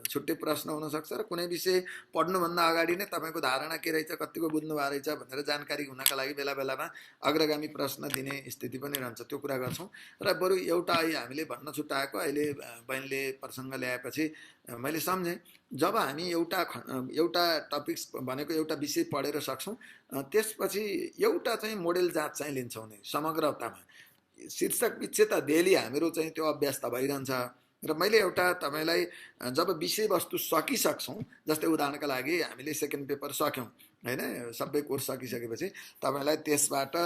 छुट्टै प्रश्न हुन सक्छ र कुनै विषय पढ्नुभन्दा अगाडि नै तपाईको धारणा के रहेछ कतिको बुझ्नु भएको रहेछ भनेर जानकारी हुनका लागि बेला बेलामा अग्रगामी प्रश्न दिने स्थिति पनि रहन्छ त्यो कुरा गर्छौं र बरु एउटा हामीले भन्न छुटाएको अहिले बहिनीले प्रसङ्ग ल्याएपछि मैले सम्झे जब हामी एउटा टपिक्स भनेको एउटा विषय पढेर सक्छौं त्यसपछि एउटा चाहिँ मोडेल जाँच चाहिँ लिन्छौं नि समग्रतामा शीर्षक पछि त डेली हाम्रो चाहिँ त्यो अभ्यास त भइरहन्छ र मैले एउटा तपाईलाई जब विषयवस्तु सकिसक्छौं जस्तै उदाहरणका लागि हामीले सेकेन्ड पेपर सक्यौं हैन सबै कोर्स सकिसकेपछि तपाईलाई त्यसबाट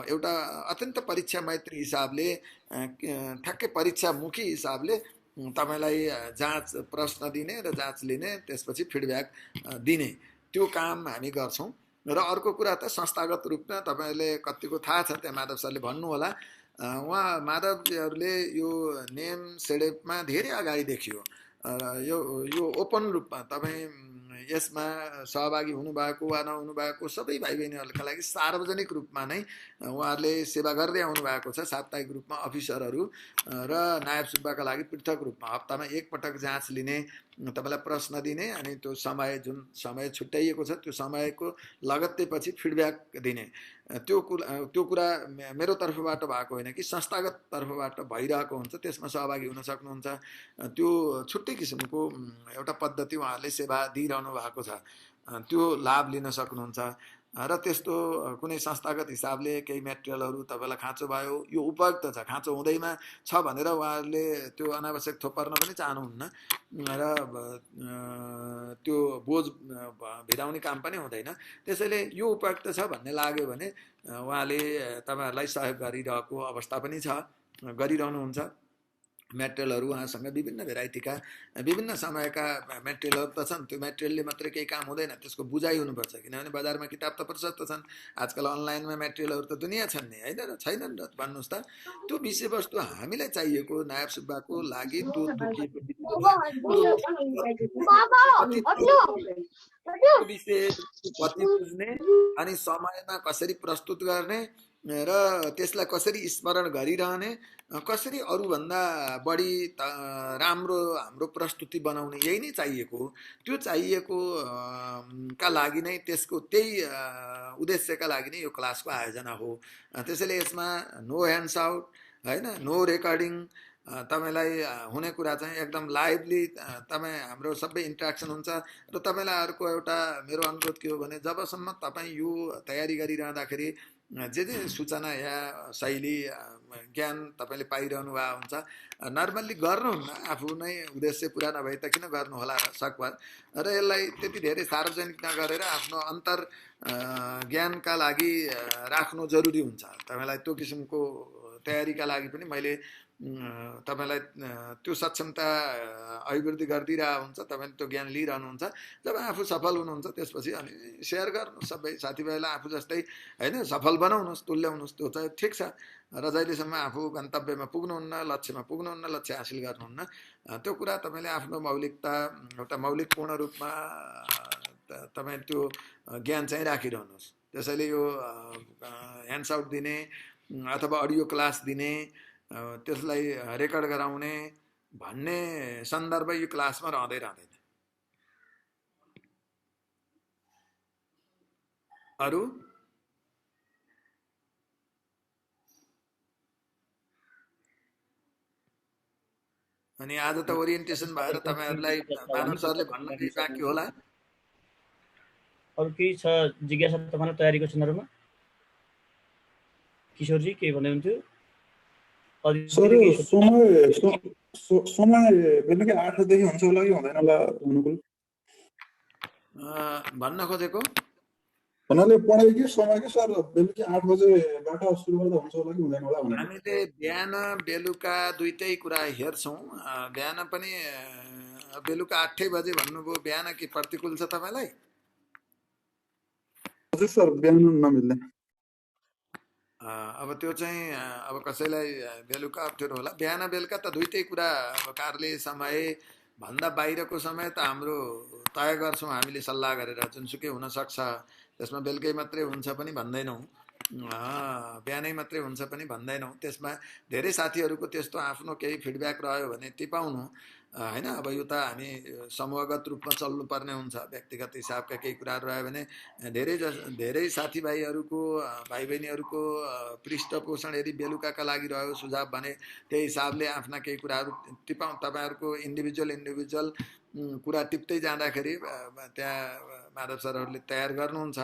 एउटा अत्यन्त परीक्षा मैत्री हिसाबले ठ्याक्कै परीक्षामुखी हिसाबले तपाईलाई जाँच प्रश्न दिने र जाँच लिने त्यसपछि फिडब्याक दिने त्यो काम हामी गर्छौं र अर्को कुरा त संस्थागत रूपमा तपाईले कतिको थाहा छ त्यहाँ माधव सरले भन्नु होला उहाँ माधवजीहरूले यो नेम सेडेपमा धेरै अगाडि देखियो यो ओपन रूपमा तपाईँ यसमा सहभागी हुनुभएको वा नहुनु भएको सबै भाइ बहिनीहरूका लागि सार्वजनिक रूपमा नै उहाँहरूले सेवा गर्दै आउनु भएको छ साप्ताहिक रूपमा अफिसरहरू र नायब सुब्बाका लागि पृथक रूपमा हप्तामा एक पटक जाँच लिने तपाईलाई प्रश्न दिने अनि त्यो समय जुन समय छुट्याइएको छ त्यो समयको लगत्तै पछि फिडब्याक दिने त्यो कुरा मेरो तर्फबाट भएको होइन कि संस्थागत तर्फबाट भइरहेको हुन्छ त्यसमा सहभागी हुन सक्नुहुन्छ त्यो छुट्टै किसिमको एउटा पद्धति उहाँहरूले सेवा दिइरहनु भएको छ त्यो लाभ लिन सक्नुहुन्छ र त्यस्तो कुनै संस्थागत हिसाबले केही मेटेरियलहरू तपाईलाई खाँचो भयो यो उपयुक्त छ खाँचो हुँदैमा छ भनेर उहाँहरूले त्यो अनावश्यक थोपर्न पनि चाहनुहुन्न र त्यो बोझ भिराउने काम पनि हुँदैन त्यसैले यो उपयुक्त छ भन्ने लाग्यो भने उहाँले तपाईहरुलाई सहयोग गरिरहेको अवस्था पनि छ गरिरहनुहुन्छ मेटेरियलहरू उहाँसँग विभिन्न भेराइटीका विभिन्न समयका मेटेरियलहरू त छन् त्यो मेटेरियलले मात्रै केही काम हुँदैन त्यसको बुझाइ हुनुपर्छ किनभने बजारमा किताब त प्रशस्त छन् आजकल अनलाइनमा मेटेरियलहरू त दुनिया छन् नि हैन र छैनन् र भन्नुस् त त्यो विषयवस्तु हामीलाई चाहिएको नायब सुब्बाको लागि विषय कति बुझ्ने अनि समयमा कसरी प्रस्तुत गर्ने र त्यसलाई कसरी स्मरण गरिरहने कसरी अरूभन्दा बढी राम्रो हाम्रो प्रस्तुति बनाउने यही नै चाहिएको त्यो चाहिएको का लागि नै त्यसको त्यही उद्देश्यका लागि नै यो क्लासको आयोजना हो त्यसैले यसमा नो ह्यान्ड्स आउट हैन नो रेकर्डिङ तपाईलाई हुने कुरा चाहिँ एकदम लाइभली तपाई हाम्रो सबै इन्टरेक्सन हुन्छ र तपाईलाई अर्को एउटा मेरो अनुरोध के हो भने जबसम्म तपाई यो तयारी गरिरहँदाखेरि जे सूचना या शैली ज्ञान तपाईले पाइरहनु भएको हुन्छ नर्मल्ली गर्नुहुन्न आफू नै उद्देश्य पुरा नभए त किन गर्नु होला सकभर र यसलाई त्यति धेरै सार्वजनिक नगरेर आफ्नो अन्तर ज्ञानका लागि राख्नु जरुरी हुन्छ तपाईलाई त्यो किसिमको तयारीका लागि पनि मैले तपाईलाई त्यो सक्षमता अभिवृद्धि गरिदिरहेको हुन्छ तपाईले त्यो ज्ञान लिइरहनुहुन्छ जब आफू सफल हुनुहुन्छ त्यसपछि अनि शेयर गर्नु सबै साथीभाइलाई आफू जस्तै हैन सफल बनाउनुस् तुल्याउनुस् त्यो चाहिँ ठीक छ र जहिलेसम्म आफू गन्तव्यमा पुग्नुहुन्न लक्ष्यमा पुग्नुहुन्न लक्ष्य हासिल गर्नुहुन्न त्यो कुरा तपाईले आफ्नो मौलिकता एउटा मौलिकपूर्ण रूपमा तपाई त्यो ज्ञान चाहिँ राखिरहनुस् त्यसैले यो ह्यान्ड्स आउट दिने अथवा अडियो क्लास दिने त्यसलाई रेकर्ड गराउने भन्ने सन्दर्भ यो क्लासमा रहँदैन अरु अनि आज त ओरिएन्टेसन भएर तपाईहरुलाई मानव सरले भन्न केही बाँकी होला
अरु केही छ जिज्ञासा तपाईहरुको तयारीको सन्दर्भमा किशोरजी के भन्दै हुन्थ्यो
सर समय बेलुका 8 देखि हुन्छ होला कि हुँदैन होला अनुकूल
भन्न खोजेको
भन्नाले पढाइ कि समय कि सर बेलुकी 8 बजेबाट सुरु गर्दा हुन्छ होला कि हुँदैन होला भनेर।
हामीले बिहान बेलुका दुईटै कुरा हेर्छौँ। बिहान पनि बेलुका 8 बजे भन्नुभयो, बिहान के प्रतिकूल छ तपाईँलाई?
हजुर सर, बिहान नमिल्ने।
अब त्यो चाहिँ अब कसैलाई बेलुका अप्ठ्यारो होला। बिहान बेलुका त दुईटै कुरा, अब कार्यालय समय भन्दा बाहिरको समय त हाम्रो तय गर्छौँ हामीले सल्लाह गरेर, जुनसुकै हुनसक्छ। त्यसमा बेलुकै मात्रै हुन्छ पनि भन्दैनौँ, बिहानै मात्रै हुन्छ पनि भन्दैनौँ। त्यसमा धेरै साथीहरूको त्यस्तो आफ्नो केही फिडब्याक रह्यो भने टिपाउनु होइन। अब यो त हामी समूहगत रूपमा चल्नुपर्ने हुन्छ। व्यक्तिगत हिसाबका केही कुराहरू रह्यो भने धेरै साथीभाइहरूको भाइ बहिनीहरूको पृष्ठपोषण यदि बेलुकाका लागि रह्यो सुझाव भने त्यही हिसाबले आफ्ना केही कुराहरू टिपाउँ। तपाईँहरूको इन्डिभिजुअल कुरा टिप्दै जाँदाखेरि त्यहाँ माधव सरहरूले तयार गर्नुहुन्छ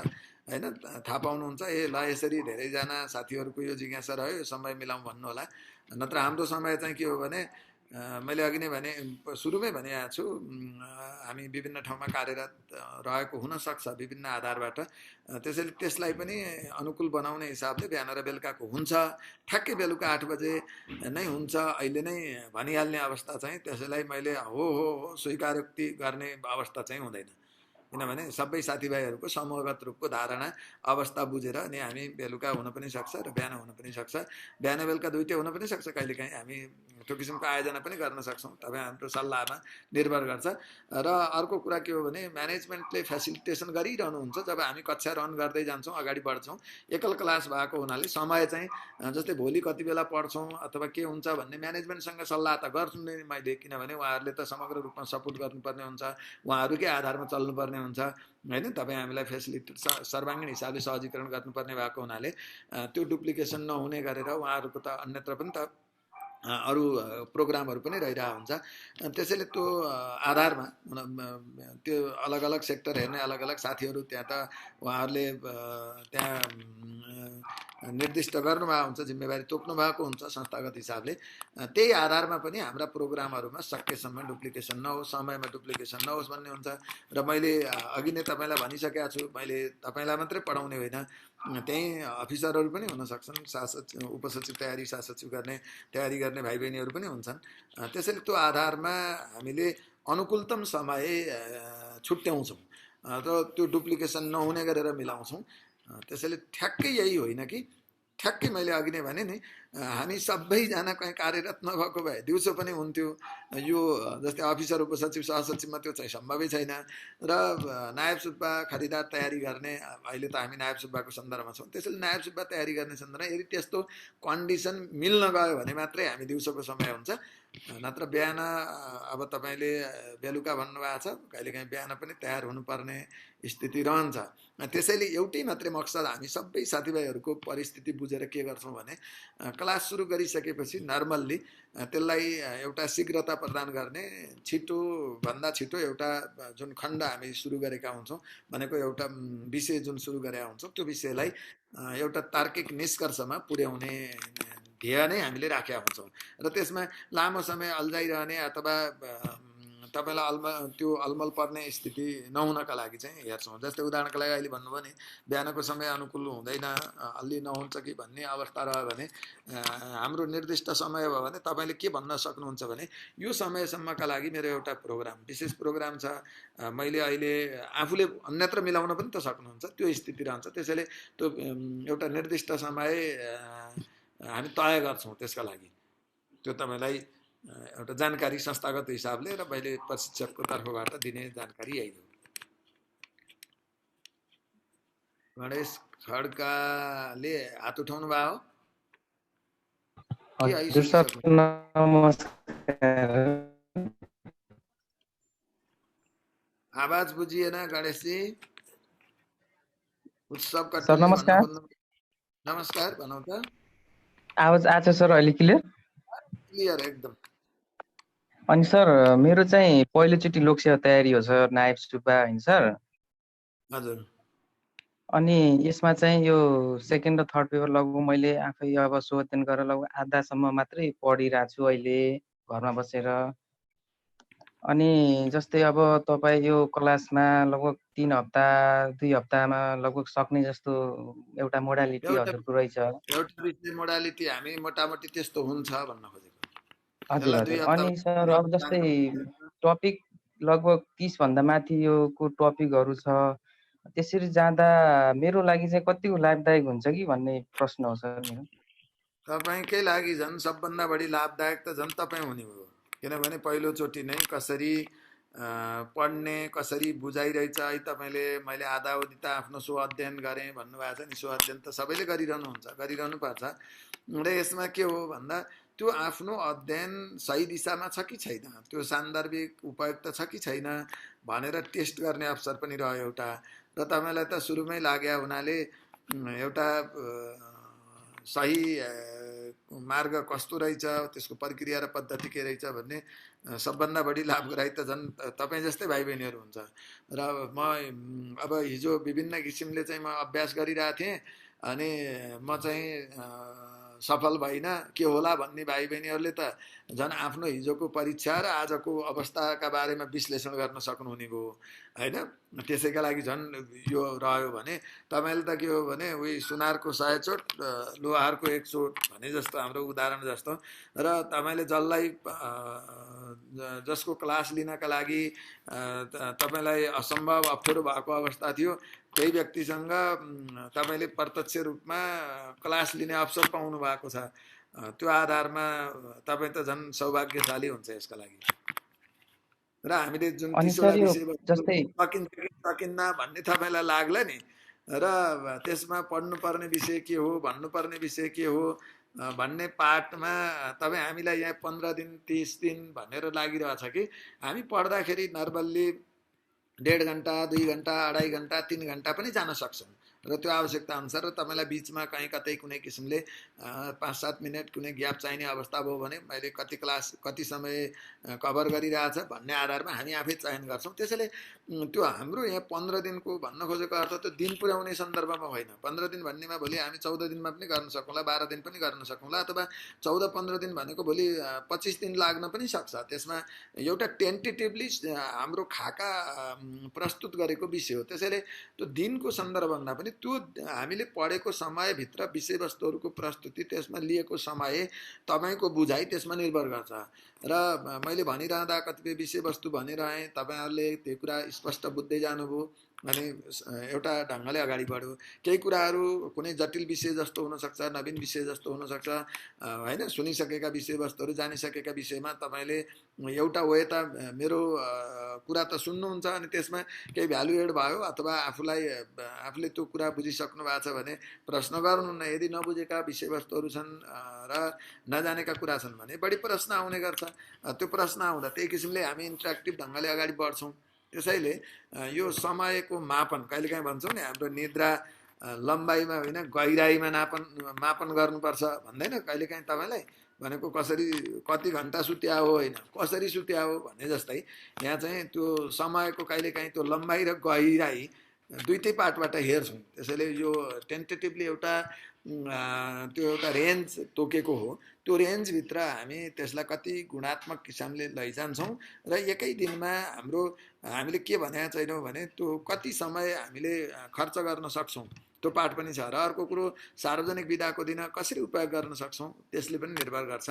होइन, थाहा पाउनुहुन्छ ल यसरी धेरैजना साथीहरूको यो जिज्ञासा रह्यो, यो समय मिलाउँ भन्नु होला। नत्र हाम्रो समय चाहिँ के हो भने मैले अघि नै भने, सुरुमै भनेको छु, हामी विभिन्न ठाउँमा कार्यरत रहेको हुनसक्छ विभिन्न आधारबाट। त्यसैले त्यसलाई पनि अनुकूल बनाउने हिसाबले बिहान र बेलुकाको हुन्छ। ठ्याक्कै बेलुका 8 बजे नै हुन्छ अहिले नै भनिहाल्ने अवस्था चाहिँ त्यसैलाई मैले हो स्वीकारोक्ति गर्ने अवस्था चाहिँ हुँदैन। किनभने सबै साथीभाइहरूको समूहगत रूपको धारणा अवस्था बुझेर अनि हामी बेलुका हुन पनि सक्छ र बिहान हुन पनि सक्छ, बिहान बेलुका दुइटै हुन पनि सक्छ। कहिलेकाहीँ हामी त्यो किसिमको आयोजना पनि गर्न सक्छौँ, तपाईँ हाम्रो सल्लाहमा निर्भर गर्छ। र अर्को कुरा के हो भने म्यानेजमेन्टले फेसिलिटेसन गरिरहनुहुन्छ। जब हामी कक्षा रन गर्दै जान्छौँ, अगाडि बढ्छौँ, एकल क्लास भएको हुनाले समय चाहिँ जस्तै भोलि कति बेला पढ्छौँ अथवा के हुन्छ भन्ने म्यानेजमेन्टसँग सल्लाह त गर्छु नै मैले, किनभने उहाँहरूले त समग्र रूपमा सपोर्ट गर्नुपर्ने हुन्छ, उहाँहरूकै आधारमा चल्नुपर्ने हुन्छ होइन। तपाईँ हामीलाई फेसिलिटी सर्वाङ्गीण हिसाबले सहजीकरण गर्नुपर्ने भएको हुनाले त्यो डुप्लिकेसन नहुने गरेर उहाँहरूको त अन्यत्र पनि त अरू प्रोग्रामहरू पनि रहिरहेको हुन्छ। त्यसैले त्यो आधारमा त्यो अलग अलग सेक्टर हेर्ने अलग अलग साथीहरू त्यहाँ त उहाँहरूले त्यहाँ निर्दिष्ट गर्नुभएको हुन्छ, जिम्मेवारी तोक्नु भएको हुन्छ संस्थागत हिसाबले। त्यही आधारमा पनि हाम्रा प्रोग्रामहरूमा सकेसम्म डुप्लिकेसन नहोस्, समयमा डुप्लिकेसन नहोस् भन्ने हुन्छ। र मैले अघि नै तपाईँलाई भनिसकेको छु, मैले तपाईँलाई मात्रै पढाउने होइन, त्यही अफिसरहरू पनि हुन सक्छन्, शासक उपसचिव तयारी शासचिव तयारी गर्ने भाइ बहिनीहरू पनि हुन्छन्। त्यसैले त्यो आधारमा हामीले अनुकूलतम समय छुट्याउँछौँ र त्यो डुप्लिकेसन नहुने गरेर मिलाउँछौँ। त्यसैले ठ्याक्कै यही होइन कि ठ्याक्कै मैले अघि नै भने नि, हामी सबैजना कहीँ कार्यरत नभएको भए दिउँसो पनि हुन्थ्यो। यो जस्तै अफिसर उपसचिव सहसचिवमा त्यो चाहिँ सम्भवै छैन। र नायब सुब्बा खरिदार तयारी गर्ने, अहिले त हामी नायब सुब्बाको सन्दर्भमा छौँ, त्यसैले नायब सुब्बा तयारी गर्ने सन्दर्भमा यदि त्यस्तो कन्डिसन मिल्न गयो भने मात्रै हामी दिउँसोको समय हुन्छ। नत्र बिहान अब तपाईँले बेलुका भन्नुभएको छ, कहिलेकाहीँ बिहान पनि तयार हुनुपर्ने स्थिति रहन्छ। त्यसैले एउटै मात्रै मकसद हामी सबै साथीभाइहरूको परिस्थिति बुझेर के गर्छौँ भने क्लास सुरु गरिसकेपछि नर्मल्ली त्यसलाई एउटा शीघ्रता प्रदान गर्ने, छिटोभन्दा छिटो एउटा जुन खण्ड हामी सुरु गरेका हुन्छौँ भनेको एउटा विषय जुन सुरु गरेका हुन्छौँ त्यो विषयलाई एउटा तार्किक निष्कर्षमा पुर्याउने ध्येय नै हामीले राखेका हुन्छौँ। र त्यसमा लामो समय अल्झाइरहने अथवा तपाईँलाई त्यो अलमल पर्ने स्थिति नहुनका लागि चाहिँ हेर्छौँ। जस्तै उदाहरणको लागि अहिले भन्नुभयो नि बिहानको समय अनुकूल हुँदैन, अलि नहुन्छ कि भन्ने अवस्था रह्यो भने हाम्रो निर्दिष्ट समय भयो भने तपाईँले के भन्न सक्नुहुन्छ भने यो समयसम्मका लागि मेरो एउटा प्रोग्राम, विशेष प्रोग्राम छ, मैले अहिले आफूले अन्यत्र मिलाउन पनि त सक्नुहुन्छ, त्यो स्थिति रहन्छ। त्यसैले त्यो एउटा निर्दिष्ट समय हामी तय गर्छौँ त्यसका लागि। त्यो तपाईँलाई एउटा जानकारी संस्थागत हिसाबले र मैले प्रशिक्षकको तर्फबाट दिने जानकारी यही हो। गणेश खड्काले हात उठाउनु भयो आवाज बुझिएन गणेशजी। उत्सव
सर नमस्कार।
नमस्कार, भनौँ त।
आवाज आछ सर अहिले क्लियर?
क्लियर एकदम।
अनि सर मेरो चाहिँ पहिलोचोटि लोकसेवा तयारी हो सर, नायब सुब्बा होइन सर।
हजुर।
अनि यसमा चाहिँ यो सेकेन्ड र थर्ड पेपर लगभग मैले आफै अब सोधन गरेर लगभग आधासम्म मात्रै पढिरहेको छु अहिले घरमा बसेर। अनि जस्तै अब तपाईँ यो क्लासमा लगभग 3 हप्ता 2 हप्तामा लगभग सक्ने जस्तो एउटा मोडालिटी
एउटा
हजुरको रहेछ।
एउटा विषय मोडालिटी हामी मोटामोटी त्यस्तो हुन्छ भन्न खोजेको।
हजुर
यसलाई 2
हजुर।
हप्ता
अनि सर अब जस्तै टपिक लगभग 30 भन्दा माथि योको टपिकहरू छ, त्यसरी जाँदा मेरो लागि चाहिँ कतिको लाभदायक हुन्छ कि भन्ने प्रश्न हो सर मेरो।
तपाईँकै लागि झन् सबभन्दा बढी लाभदायक त झन् तपाईँ हुने हो, किनभने पहिलोचोटि नै कसरी पढ्ने कसरी बुझाइरहेछ है। तपाईँले मैले आधा अवधि त आफ्नो स्व अध्ययन गरेँ भन्नुभएको छ नि, स्व अध्ययन त सबैले गरिरहनु पर्छ। र यसमा के हो भन्दा त्यो आफ्नो अध्ययन सही दिशामा छ कि छैन, त्यो सान्दर्भिक उपयुक्त छ कि छैन भनेर टेस्ट गर्ने अवसर पनि रह्यो एउटा। र तपाईँलाई त सुरुमै लाग्यो हुनाले एउटा सही मार्ग कस्तो रहेछ, त्यसको प्रक्रिया र पद्धति के रहेछ भन्ने सबभन्दा बढी लाभदायी त झन् तपाईँ जस्तै भाइ बहिनीहरू हुन्छ। र म अब हिजो विभिन्न किसिमले चाहिँ म अभ्यास गरिरहेको थिएँ, अनि म चाहिँ सफल भइनँ के होला भन्ने भाइ बहिनीहरूले त झन् आफ्नो हिजोको परीक्षा र आजको अवस्थाका बारेमा विश्लेषण गर्न सक्नुहुने भयो होइन। त्यसैका लागि झन् यो रह्यो भने तपाईँले त के हो भने उही सुनारको 100 चोट लोहारको 1 चोट भने जस्तो हाम्रो उदाहरण जस्तो। र तपाईँले जसलाई जसको क्लास लिनका लागि तपाईँलाई असम्भव अप्ठ्यारो भएको अवस्था थियो, त्यही व्यक्तिसँग तपाईँले प्रत्यक्ष रूपमा क्लास लिने अवसर पाउनु भएको छ। त्यो आधारमा तपाईँ त झन् सौभाग्यशाली हुन्छ यसका लागि। र हामीले जुन 30वटा विषयवस्तु सकिन्छ कि सकिन्न भन्ने तपाईँलाई लाग्ला नि, र त्यसमा पढ्नुपर्ने विषय के हो, भन्नुपर्ने विषय के हो भन्ने पार्टमा तपाईँ हामीलाई यहाँ 15 दिन 30 दिन भनेर लागिरहेछ कि हामी पढ्दाखेरि नर्मल्ली 1.5 घन्टा 2 घन्टा 2.5 घन्टा 3 घन्टा पनि जान सक्छौँ। र त्यो आवश्यकता अनुसार र तपाईँलाई बिचमा कहीँ कतै कुनै किसिमले 5-7 मिनट कुनै ग्याप चाहिने अवस्था भयो भने मैले कति क्लास कति समय कभर गरिरहेछ भन्ने आधारमा हामी आफै चयन गर्छौँ। त्यसैले त्यो हाम्रो यहाँ 15 दिनको भन्न खोजेको अर्थ त दिन पुर्याउने सन्दर्भमा होइन। 15 दिन भन्नेमा भोलि हामी 14 दिनमा पनि गर्न सकौँला, 12 दिन पनि गर्न सकौँला, अथवा 14-15 दिन भनेको भोलि 25 दिन लाग्न पनि सक्छ। त्यसमा एउटा टेन्टेटिभली हाम्रो खाका प्रस्तुत गरेको विषय हो। त्यसैले त्यो दिनको सन्दर्भमा पनि त्यो हामीले पढेको समयभित्र विषयवस्तुहरूको प्रस्तुति, त्यसमा लिएको समय, तपाईँको बुझाइ त्यसमा निर्भर गर्छ। र मैले भनिरहँदा कतिपय विषयवस्तु भनिरहेँ, तपाईँहरूले त्यो कुरा स्पष्ट बुझ्दै जानुभयो भने एउटा ढङ्गले अगाडि बढ्यो। केही कुराहरू कुनै जटिल विषय जस्तो हुनसक्छ, नवीन विषय जस्तो हुनसक्छ होइन। सुनिसकेका विषयवस्तुहरू जानिसकेका विषयमा तपाईँले एउटा वे त मेरो कुरा त सुन्नुहुन्छ अनि त्यसमा केही भ्यालु एड भयो अथवा आफूले त्यो कुरा बुझिसक्नु भएको छ भने प्रश्न गर्नुहुन्न। यदि नबुझेका विषयवस्तुहरू छन् र नजानेका कुरा छन् भने बढी प्रश्न आउने गर्छ। त्यो प्रश्न आउँदा त्यही किसिमले हामी इन्टरेक्टिभ ढङ्गले अगाडि बढ्छौँ। त्यसैले यो समयको मापन कहिलेकाहीँ भन्छौँ नि, हाम्रो निद्रा लम्बाइमा होइन गहिराइमा मापन गर्नुपर्छ भन्दैन कहिलेकाहीँ तपाईँलाई भनेको कसरी कति घन्टा सुत्या हो होइन कसरी सुत्या हो भन्ने जस्तै यहाँ चाहिँ त्यो समयको कहिलेकाहीँ त्यो लम्बाइ र गहिराई दुईटै पार्टबाट हेर्छौँ। त्यसैले यो टेन्टेटिभली एउटा त्यो एउटा रेन्ज तोकेको हो। त्यो रेन्जभित्र हामी त्यसलाई कति गुणात्मक किसिमले लैजान्छौँ र एकै दिनमा हामीले के भनेको छैनौँ भने त्यो कति समय हामीले खर्च गर्न सक्छौँ त्यो पार्ट पनि छ। र अर्को कुरो सार्वजनिक विधाको दिन कसरी उपयोग गर्न सक्छौँ त्यसले पनि निर्भर गर्छ।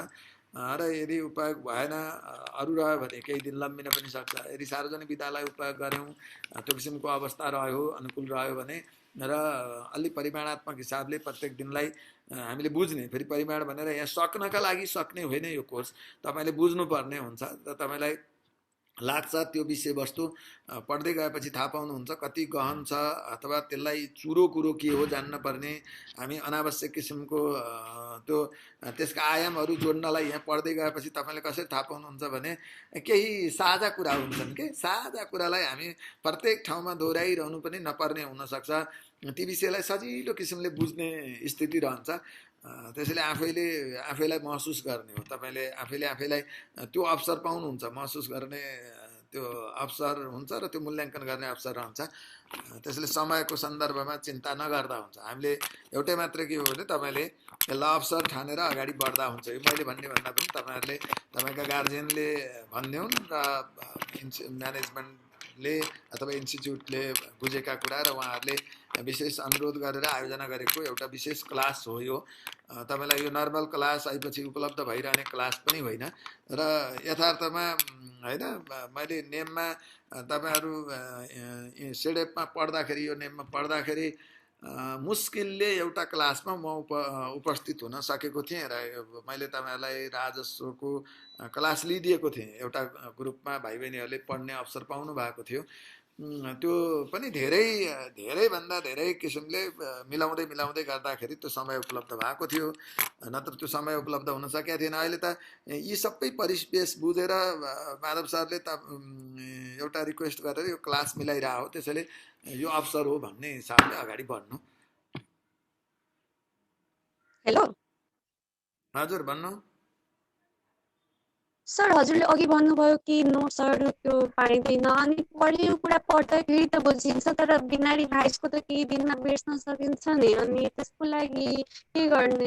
र यदि उपयोग भएन अरू रह्यो भने केही दिन लम्बिन पनि सक्छ। यदि सार्वजनिक विधालाई उपयोग गऱ्यौँ त्यो किसिमको अवस्था रह्यो अनुकूल रह्यो भने र अलि परिमाणात्मक हिसाबले प्रत्येक दिनलाई हामीले बुझ्ने, फेरि परिमाण भनेर यहाँ सक्नका लागि सक्ने होइन यो कोर्स, तपाईँले बुझ्नुपर्ने हुन्छ। र तपाईँलाई लाग्छ त्यो विषयवस्तु पढ्दै गएपछि थाहा पाउनुहुन्छ कति गहन छ अथवा त्यसलाई चुरो कुरो के हो जान्न पर्ने। हामी अनावश्यक किसिमको त्यसका आयामहरू जोड्नलाई यहाँ पढ्दै गएपछि तपाईँले कसरी थाहा पाउनुहुन्छ भने केही साझा कुरा हुन्छन् कि साझा कुरालाई हामी प्रत्येक ठाउँमा दोहोऱ्याइरहनु पनि नपर्ने हुनसक्छ। ती विषयलाई सजिलो किसिमले बुझ्ने स्थिति रहन्छ। त्यसैले आफैलाई महसुस गर्ने हो। तपाईँले आफैलाई त्यो अवसर पाउनुहुन्छ, महसुस गर्ने त्यो अवसर हुन्छ र त्यो मूल्याङ्कन गर्ने अवसर रहन्छ। त्यसैले समयको सन्दर्भमा चिन्ता नगर्दा हुन्छ। हामीले एउटै मात्र के हो भने तपाईँले यसलाई अवसर ठानेर अगाडि बढ्दा हुन्छ। यो मैले भन्ने भन्दा पनि तपाईँहरूले तपाईँका गार्जियनले भन्ने हुन् र म्यानेजमेन्टले अथवा इन्स्टिच्युटले बुझेका कुरा र उहाँहरूले विशेष अनुरोध गरेर आयोजना गरेको एउटा विशेष क्लास हो यो। तपाईलाई यो नर्मल क्लास आएपछि उपलब्ध भइरहने क्लास पनि होइन र यथार्थमा हैन मैले नेममा तपाईहरु सेडेपमा पढ्दाखेरि यो नेममा पढ्दाखेरि मुस्किलले एउटा क्लासमा म उपस्थित हुन सकेको थिएँ र मैले तपाईहरुलाई राजस्वको क्लास लिइदिएको थिएँ। एउटा ग्रुपमा भाइ बहिनीहरूले पढ्ने अवसर पाउनु भएको थियो। त्यो पनि धेरै भन्दा धेरै किसिमले मिलाउँदै गर्दाखेरि त्यो समय उपलब्ध भएको थियो, नत्र त्यो समय उपलब्ध हुन सकेको थिएन। अहिले त यी सबै परिवेश बुझेर माधव सरले त एउटा रिक्वेस्ट गरेर यो क्लास मिलाइरहा हो, त्यसैले यो अवसर हो भन्ने हिसाबले अगाडि बढ्नु।
हेलो
हजुर भन्नु
सर, हजुरले अघि भन्नुभयो कि नोट्सहरू त्यो पाइँदैन, अनि पढेको कुरा पढ्दाखेरि त बुझिन्छ, तर बिनारी भाइसको त केही दिनमा बिर्सन सकिन्छ नि, अनि त्यसको लागि के गर्ने?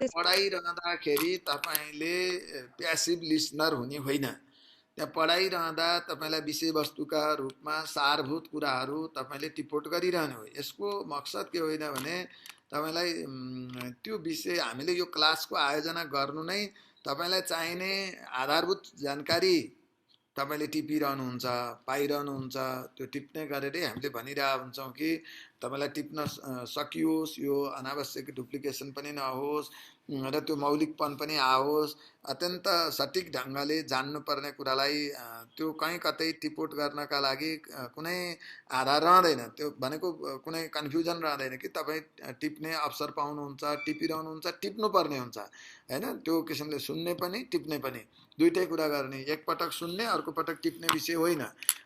पढाइरहँदाखेरि तपाईले प्यासिभ लिसनर हुने होइन। त्यहाँ पढाइरहँदा तपाईलाई विषयवस्तुका रूपमा सारभूत कुराहरू तपाईले टिपोट गरिरहनु हो। यसको मकसद के होइन भने तपाईलाई त्यो विषय हामीले यो क्लासको आयोजना गर्नु नै तपाईलाई चाहिने आधारभूत जानकारी तपाईले टिपिरहनुहुन्छ, पाइरहनुहुन्छ। त्यो टिप्ने गरेरै हामीले भनिरहेका हुन्छौँ कि तपाईलाई टिप्न सकियोस्, यो अनावश्यक डुप्लिकेसन पनि नहोस् र त्यो मौलिकपन पनि आओस्। अत्यन्त सटिक ढङ्गले जान्नुपर्ने कुरालाई त्यो कहीँ कतै टिपोट गर्नका लागि कुनै आधार रहँदैन। त्यो भनेको कुनै कन्फ्युजन रहँदैन कि तपाईँ टिप्ने अवसर पाउनुहुन्छ, टिपिरहनुहुन्छ, टिप्नुपर्ने हुन्छ हैन। त्यो किसिमले सुन्ने पनि टिप्ने पनि दुईटै कुरा गर्ने, एक पटक सुन्ने अर्को पटक टिप्ने विषय होइन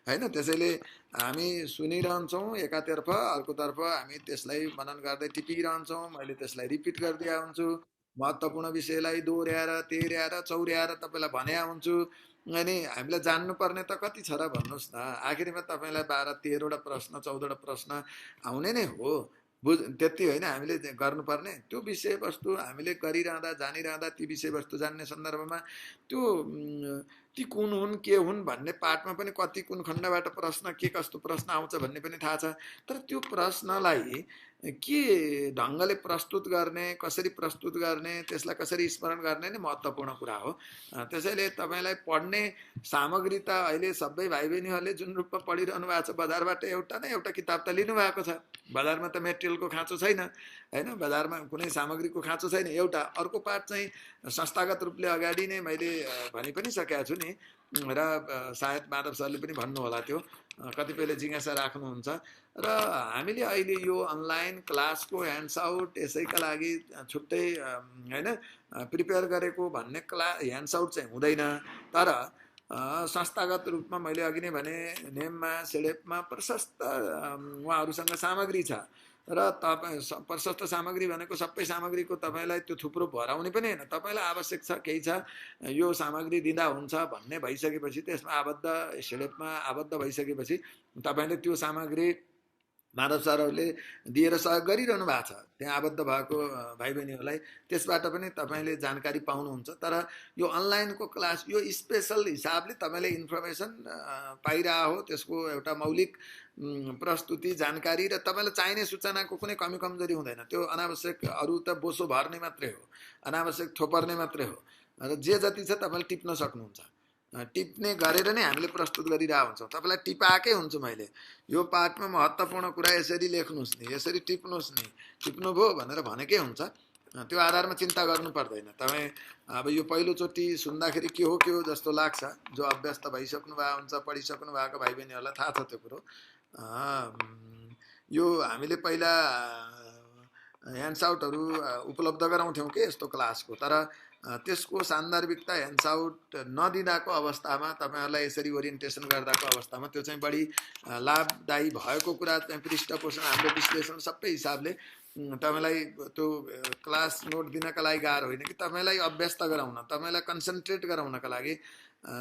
हैन। त्यसैले हामी सुनिरहन्छौँ एकातर्फ, अर्कोतर्फ हामी त्यसलाई मनन गर्दै टिपिरहन्छौँ। मैले त्यसलाई रिपिट गरिदिया हुन्छु, महत्त्वपूर्ण विषयलाई दोहोर्याएर तेर्याएर चौर्याएर तपाईलाई भनेको हुन्छु। अनि हामीलाई जान्नुपर्ने त कति छ र भन्नुहोस् न। आखिरमा तपाईलाई 12-13 वटा प्रश्न 14 वटा प्रश्न आउने नै हो, त्यति होइन हामीले गर्नुपर्ने। त्यो विषयवस्तु हामीले गरिरहँदा जानिरहँदा ती विषयवस्तु जान्ने सन्दर्भमा त्यो ती कुन हुन् के हुन् भन्ने पाठमा पनि कति कुन खण्डबाट प्रश्न के कस्तो प्रश्न आउँछ भन्ने पनि थाहा छ। तर त्यो प्रश्नलाई के ढङ्गले प्रस्तुत गर्ने, कसरी प्रस्तुत गर्ने, त्यसलाई कसरी स्मरण गर्ने नै महत्त्वपूर्ण कुरा हो। त्यसैले तपाईलाई पढ्ने सामग्री त अहिले सबै भाइ बहिनीहरूले जुन रूपमा पढिरहनु भएको छ, बजारबाट एउटा न एउटा किताब त लिनु भएको छ। बजारमा त मेटेरियलको खाँचो छैन हैन, बजारमा कुनै सामग्रीको खाँचो छैन। एउटा अर्को पाठ चाहिँ संस्थागत रूपले अगाडि नै मैले भनि पनि सकेको छु नि, र सायद माधव सरले पनि भन्नु होला, त्यो कतिपयले जिज्ञासा राख्नुहुन्छ। र हामीले अहिले यो अनलाइन क्लासको ह्यान्ड्स आउट यसैका लागि छुट्टै हैन प्रिपेयर गरेको भन्ने ह्यान्ड्स आउट चाहिँ हुँदैन। तर संस्थागत रूपमा मैले अघि नै भने नेममा सेडेपमा प्रशस्त उहाँहरूसँग सामग्री छ र तपाईँ प्रशस्त सामग्री भनेको सबै सामग्रीको तपाईँलाई त्यो थुप्रो भराउने पनि होइन। तपाईँलाई आवश्यक छ केही छ यो सामग्री दिँदा हुन्छ भन्ने भइसकेपछि, त्यसमा आबद्ध सेडेपमा आबद्ध भइसकेपछि तपाईँले त्यो सामग्री माधव सरहरूले दिएर सहयोग गरिरहनु भएको छ त्यहाँ आबद्ध भएको भाइ बहिनीहरूलाई, त्यसबाट पनि तपाईँले जानकारी पाउनुहुन्छ। तर यो अनलाइनको क्लास यो स्पेसल हिसाबले तपाईँले इन्फर्मेसन पाइरह हो, त्यसको एउटा मौलिक प्रस्तुति जानकारी र तपाईँलाई चाहिने सूचनाको कुनै कमी कमजोरी हुँदैन। त्यो अनावश्यक अरू त बोसो भर्ने मात्रै हो, अनावश्यक थोपर्ने मात्रै हो। र जे जति छ तपाईँले टिप्न सक्नुहुन्छ, टिप्ने गरेर नै हामीले प्रस्तुत गरिरहेको हुन्छौँ। तपाईँलाई टिपाएकै हुन्छु मैले, यो पाठमा महत्त्वपूर्ण कुरा यसरी लेख्नुहोस् नि, यसरी टिप्नुहोस् नि, टिप्नुभयो भनेर भनेकै हुन्छ। त्यो आधारमा चिन्ता गर्नु पर्दैन। तपाईँ अब यो पहिलोचोटि सुन्दाखेरि के हो जस्तो लाग्छ, जो अभ्यस्त भइसक्नु भएको हुन्छ, पढिसक्नु भएको भाइ बहिनीहरूलाई थाहा छ त्यो कुरो। यो हामीले पहिला ह्यान्ड्स आउटहरू उपलब्ध गराउँथ्यौँ के यस्तो क्लासको, तर त्यसको सान्दर्भिकता ह्यान्ड्स आउट नदिँदाको अवस्थामा तपाईँहरूलाई यसरी ओरिएन्टेसन गर्दाको अवस्थामा त्यो चाहिँ बढी लाभदायी भएको कुरा चाहिँ पृष्ठपोषण हाम्रो विश्लेषण सबै हिसाबले तपाईँलाई त्यो क्लास नोट दिनका लागि गाह्रो होइन कि तपाईँलाई अभ्यस्त गराउन, तपाईँलाई कन्सन्ट्रेट गराउनका लागि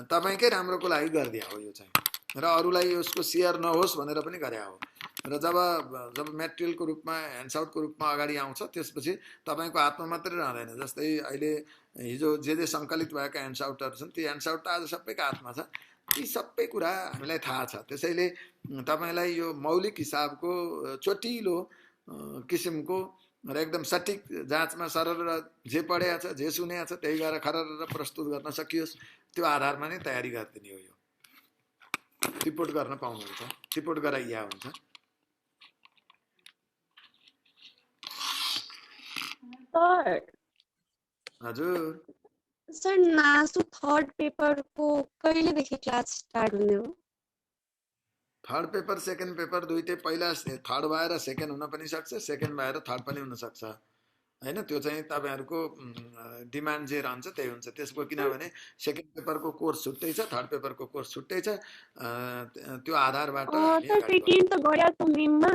तपाईँकै राम्रोको लागि गरिदिया हो यो चाहिँ, र अरूलाई यसको सेयर नहोस् भनेर पनि गरे हो। र जब मेटेरियलको रूपमा ह्यान्ड्स आउटको रूपमा अगाडि आउँछ त्यसपछि तपाईँको हातमा मात्रै रहँदैन। जस्तै अहिले हिजो जे सङ्कलित भएका ह्यान्ड्स आउटहरू छन् त्यो ह्यान्ड्स आउट त आज सबैको हातमा छ। ती सबै कुरा हामीलाई थाहा छ। त्यसैले तपाईलाई यो मौलिक हिसाबको चोटिलो किसिमको र एकदम सठिक जाँचमा सरल र जे पढेको छ जे सुनेको छ त्यही गरेर खरर प्रस्तुत गर्न सकियोस् त्यो आधारमा नै तयारी गरिदिने हो। यो रिपोर्ट गर्न पाउनुहुन्छ, रिपोर्ट गराइया हुन्छ। हजुर
सर नासु थर्ड पेपरको कहिलेदेखि क्लास स्टार्ट हुने हो?
थर्ड पेपर सेकेन्ड पेपर दुईटै, पहिला थर्ड भएर सेकेन्ड हुन पनि सक्छ, सेकेन्ड भएर थर्ड पनि हुन सक्छ हैन। त्यो चाहिँ तपाईहरुको डिमान्ड जे रहन्छ त्यही हुन्छ त्यसको, किनभने सेकेन्ड पेपरको कोर्स छुट्टै छ, थर्ड पेपरको कोर्स छुट्टै छ। त्यो आधारबाट
सर सेकेन्ड त गऱ्या छु नेममा,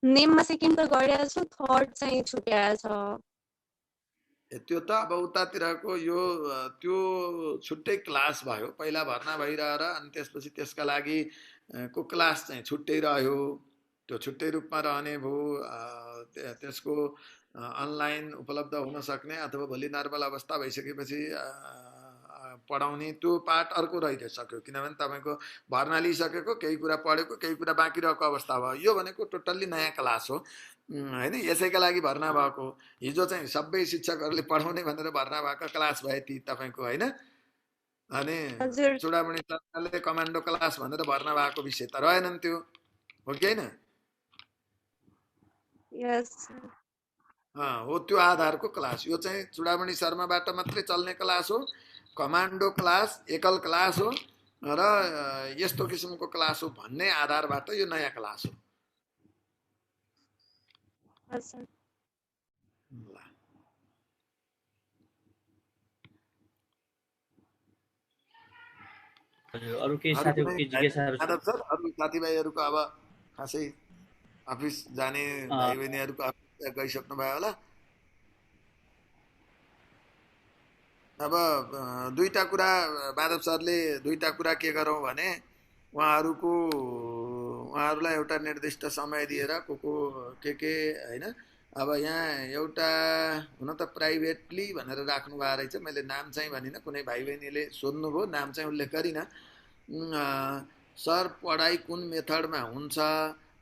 नेममा सेकेन्ड त गऱ्या छु, थर्ड चाहिँ छुट्या छ।
त्यो त अब उतातिरको यो त्यो छुट्टै क्लास भयो, पहिला भर्ना भइरहेर अनि त्यसपछि त्यसका लागि को क्लास चाहिँ छुट्टै रह्यो, त्यो छुट्टै रूपमा रहने भयो। त्यसको अनलाइन उपलब्ध हुन सक्ने अथवा भोलि नर्मल अवस्था भइसकेपछि पढाउने त्यो पार्ट अर्को रहिसक्यो, किनभने तपाईको भर्ना लिइसकेको, केही कुरा पढेको, केही कुरा बाँकी रहेको अवस्था भयो। यो भनेको टोटल्ली नयाँ क्लास हो हैन, यसैका लागि भर्ना भएको। हिजो चाहिँ सबै शिक्षकहरूले पढाउने भनेर भर्ना भएको क्लास भए ती तपाईको हैन। अनि चुडामणि सरकारले कमान्डो क्लास भनेर भर्ना भएको विषय त रहेनन्, त्यो हो कि हैन?
यस
हो, त्यो आधारको क्लास। यो चाहिँ चुडामणि शर्माबाट मात्रै चल्ने क्लास हो, कमान्डो क्लास, एकल क्लास हो र यस्तो किसिमको क्लास हो भन्ने आधारबाट यो नयाँ क्लास हो।
अरु केही साथीहरु के जिज्ञासाहरु छ?
माधव सर, अरु साथीभाइहरुको अब खासै अफिस जाने भाइबहिनीहरुको अफिस गइसक्नु भयो होला। अब दुईटा कुरा माधव सरले दुईटा कुरा के गरौँ भने उहाँहरूलाई एउटा निर्दिष्ट समय दिएर को के हैन। अब यहाँ एउटा हुन त प्राइभेटली भनेर राख्नु भएको रहेछ, मैले नाम चाहिँ भनिनँ, कुनै भाइ बहिनीले सोध्नुभयो, नाम चाहिँ उल्लेख गरिनँ। सर पढाइ कुन मेथडमा हुन्छ,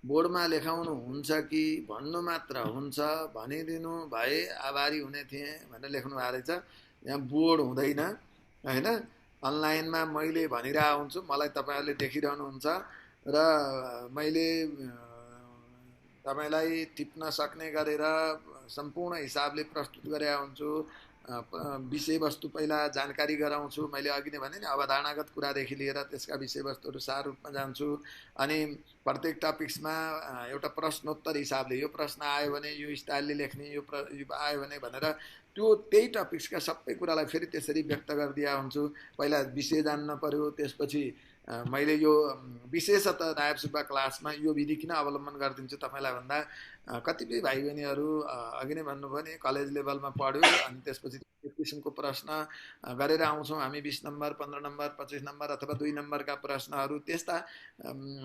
बोर्डमा लेखाउनु हुन्छ कि भन्नु मात्र हुन्छ, भनिदिनु भए आभारी हुने थिएँ भनेर लेख्नु भएको रहेछ। यहाँ बोर्ड हुँदैन हैन, अनलाइनमा मैले भनिरहेको हुन्छु, मलाई तपाईहरुले देखिरहनुहुन्छ र मैले तपाईलाई टिप्न सक्ने गरेर सम्पूर्ण हिसाबले प्रस्तुत गरेका हुन्छु। विषयवस्तु पहिला जानकारी गराउँछु, मैले अघि नै भने नि अवधारणागत कुरादेखि लिएर त्यसका विषयवस्तुहरू सार रूपमा जान्छु। अनि प्रत्येक टपिक्समा एउटा प्रश्नोत्तर हिसाबले यो प्रश्न आयो भने यो स्टाइलले लेख्ने, यो आयो भने भनेर त्यो त्यही टपिक्सका सबै कुरालाई फेरि त्यसरी व्यक्त गरिदिया हुन्छु। पहिला विषय जान्न पर्यो, त्यसपछि मैले यो विशेषतः नायब सुब्बा क्लासमा यो विधि किन अवलम्बन गरिदिन्छु तपाईलाई भन्दा कतिपय भाइ बहिनीहरू अघि नै भन्नुभयो नि कलेज लेभलमा पढ्यो अनि त्यसपछि एक किसिमको प्रश्न गरेर आउँछौँ हामी, 20 नम्बर 15 नम्बर 25 नम्बर अथवा 2 नम्बरका प्रश्नहरू, त्यस्ता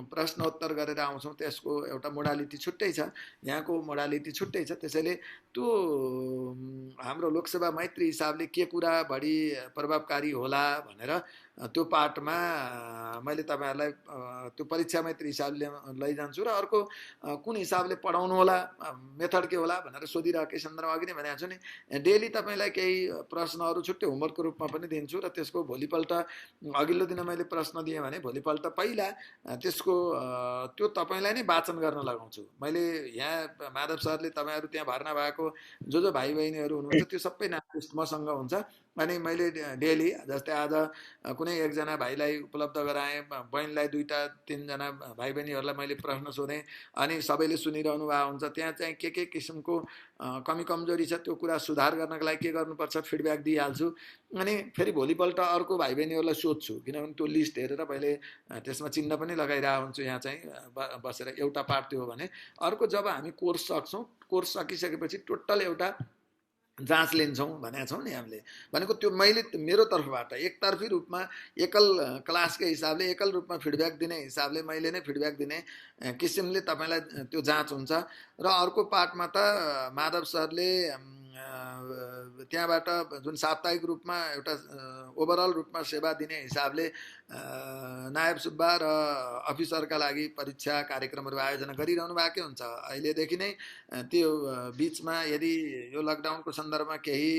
प्रश्नोत्तर गरेर आउँछौँ। त्यसको एउटा मोडालिटी छुट्टै छ, यहाँको मोडालिटी छुट्टै छ। त्यसैले त्यो हाम्रो लोकसेवा मैत्री हिसाबले के कुरा बढी प्रभावकारी होला भनेर त्यो पार्टमा मैले तपाईहरुलाई त्यो परीक्षा मैत्री हिसाबले लैजान्छु र अर्को कुन हिसाबले पढाउनु होला, मेथड के होला भनेर सोधिरहेकै सन्दर्भमा अघि नै भनेको छु नि, डेली तपाईलाई केही प्रश्नहरू छुट्टै होमवर्कको रूपमा पनि दिन्छु र त्यसको भोलिपल्ट अघिल्लो दिन मैले प्रश्न दिएँ भने भोलिपल्ट पहिला त्यसको त्यो तपाईलाई नै वाचन गर्न लगाउँछु। मैले यहाँ माधव सरले तपाईहरु त्यहाँ भर्ना भएको जो भाइ बहिनीहरू हुनुहुन्छ त्यो सबै नाम मसँग हुन्छ। अनि मैले डेली जस्तै आज कुनै एकजना भाइलाई उपलब्ध गराएँ, बहिनीलाई 2-3 जना भाइ बहिनीहरूलाई मैले प्रश्न सोधेँ अनि सबैले सुनिरहनु भएको हुन्छ। त्यहाँ चाहिँ के किसिमको कमी कमजोरी छ त्यो कुरा सुधार गर्नको लागि के गर्नुपर्छ फिडब्याक दिइहाल्छु। अनि फेरि भोलिपल्ट अर्को भाइ बहिनीहरूलाई सोध्छु, किनभने त्यो लिस्ट हेरेर मैले त्यसमा चिन्ह पनि लगाइरहेको हुन्छु। यहाँ चाहिँ बसेर एउटा पार्ट त्यो हो भने अर्को जब हामी कोर्स सक्छौँ, कोर्स सकिसकेपछि टोटल एउटा जाँच लिन्छौँ भनेका छौँ नि हामीले, भनेको त्यो मैले मेरो तर्फबाट एकतर्फी रूपमा एकल क्लासकै हिसाबले एकल रूपमा फिडब्याक दिने हिसाबले मैले नै फिडब्याक दिने किसिमले तपाईलाई त्यो जाँच हुन्छ। र अर्को पार्टमा त माधव सरले त्यहाँबाट जुन साप्ताहिक रूपमा एउटा ओभरअल रूपमा सेवा दिने हिसाबले नायब सुब्बा र अफिसरका लागि परीक्षा कार्यक्रमहरू आयोजना गरिरहनु भएकै हुन्छ। अहिलेदेखि नै त्यो बिचमा यदि यो लकडाउनको सन्दर्भमा केही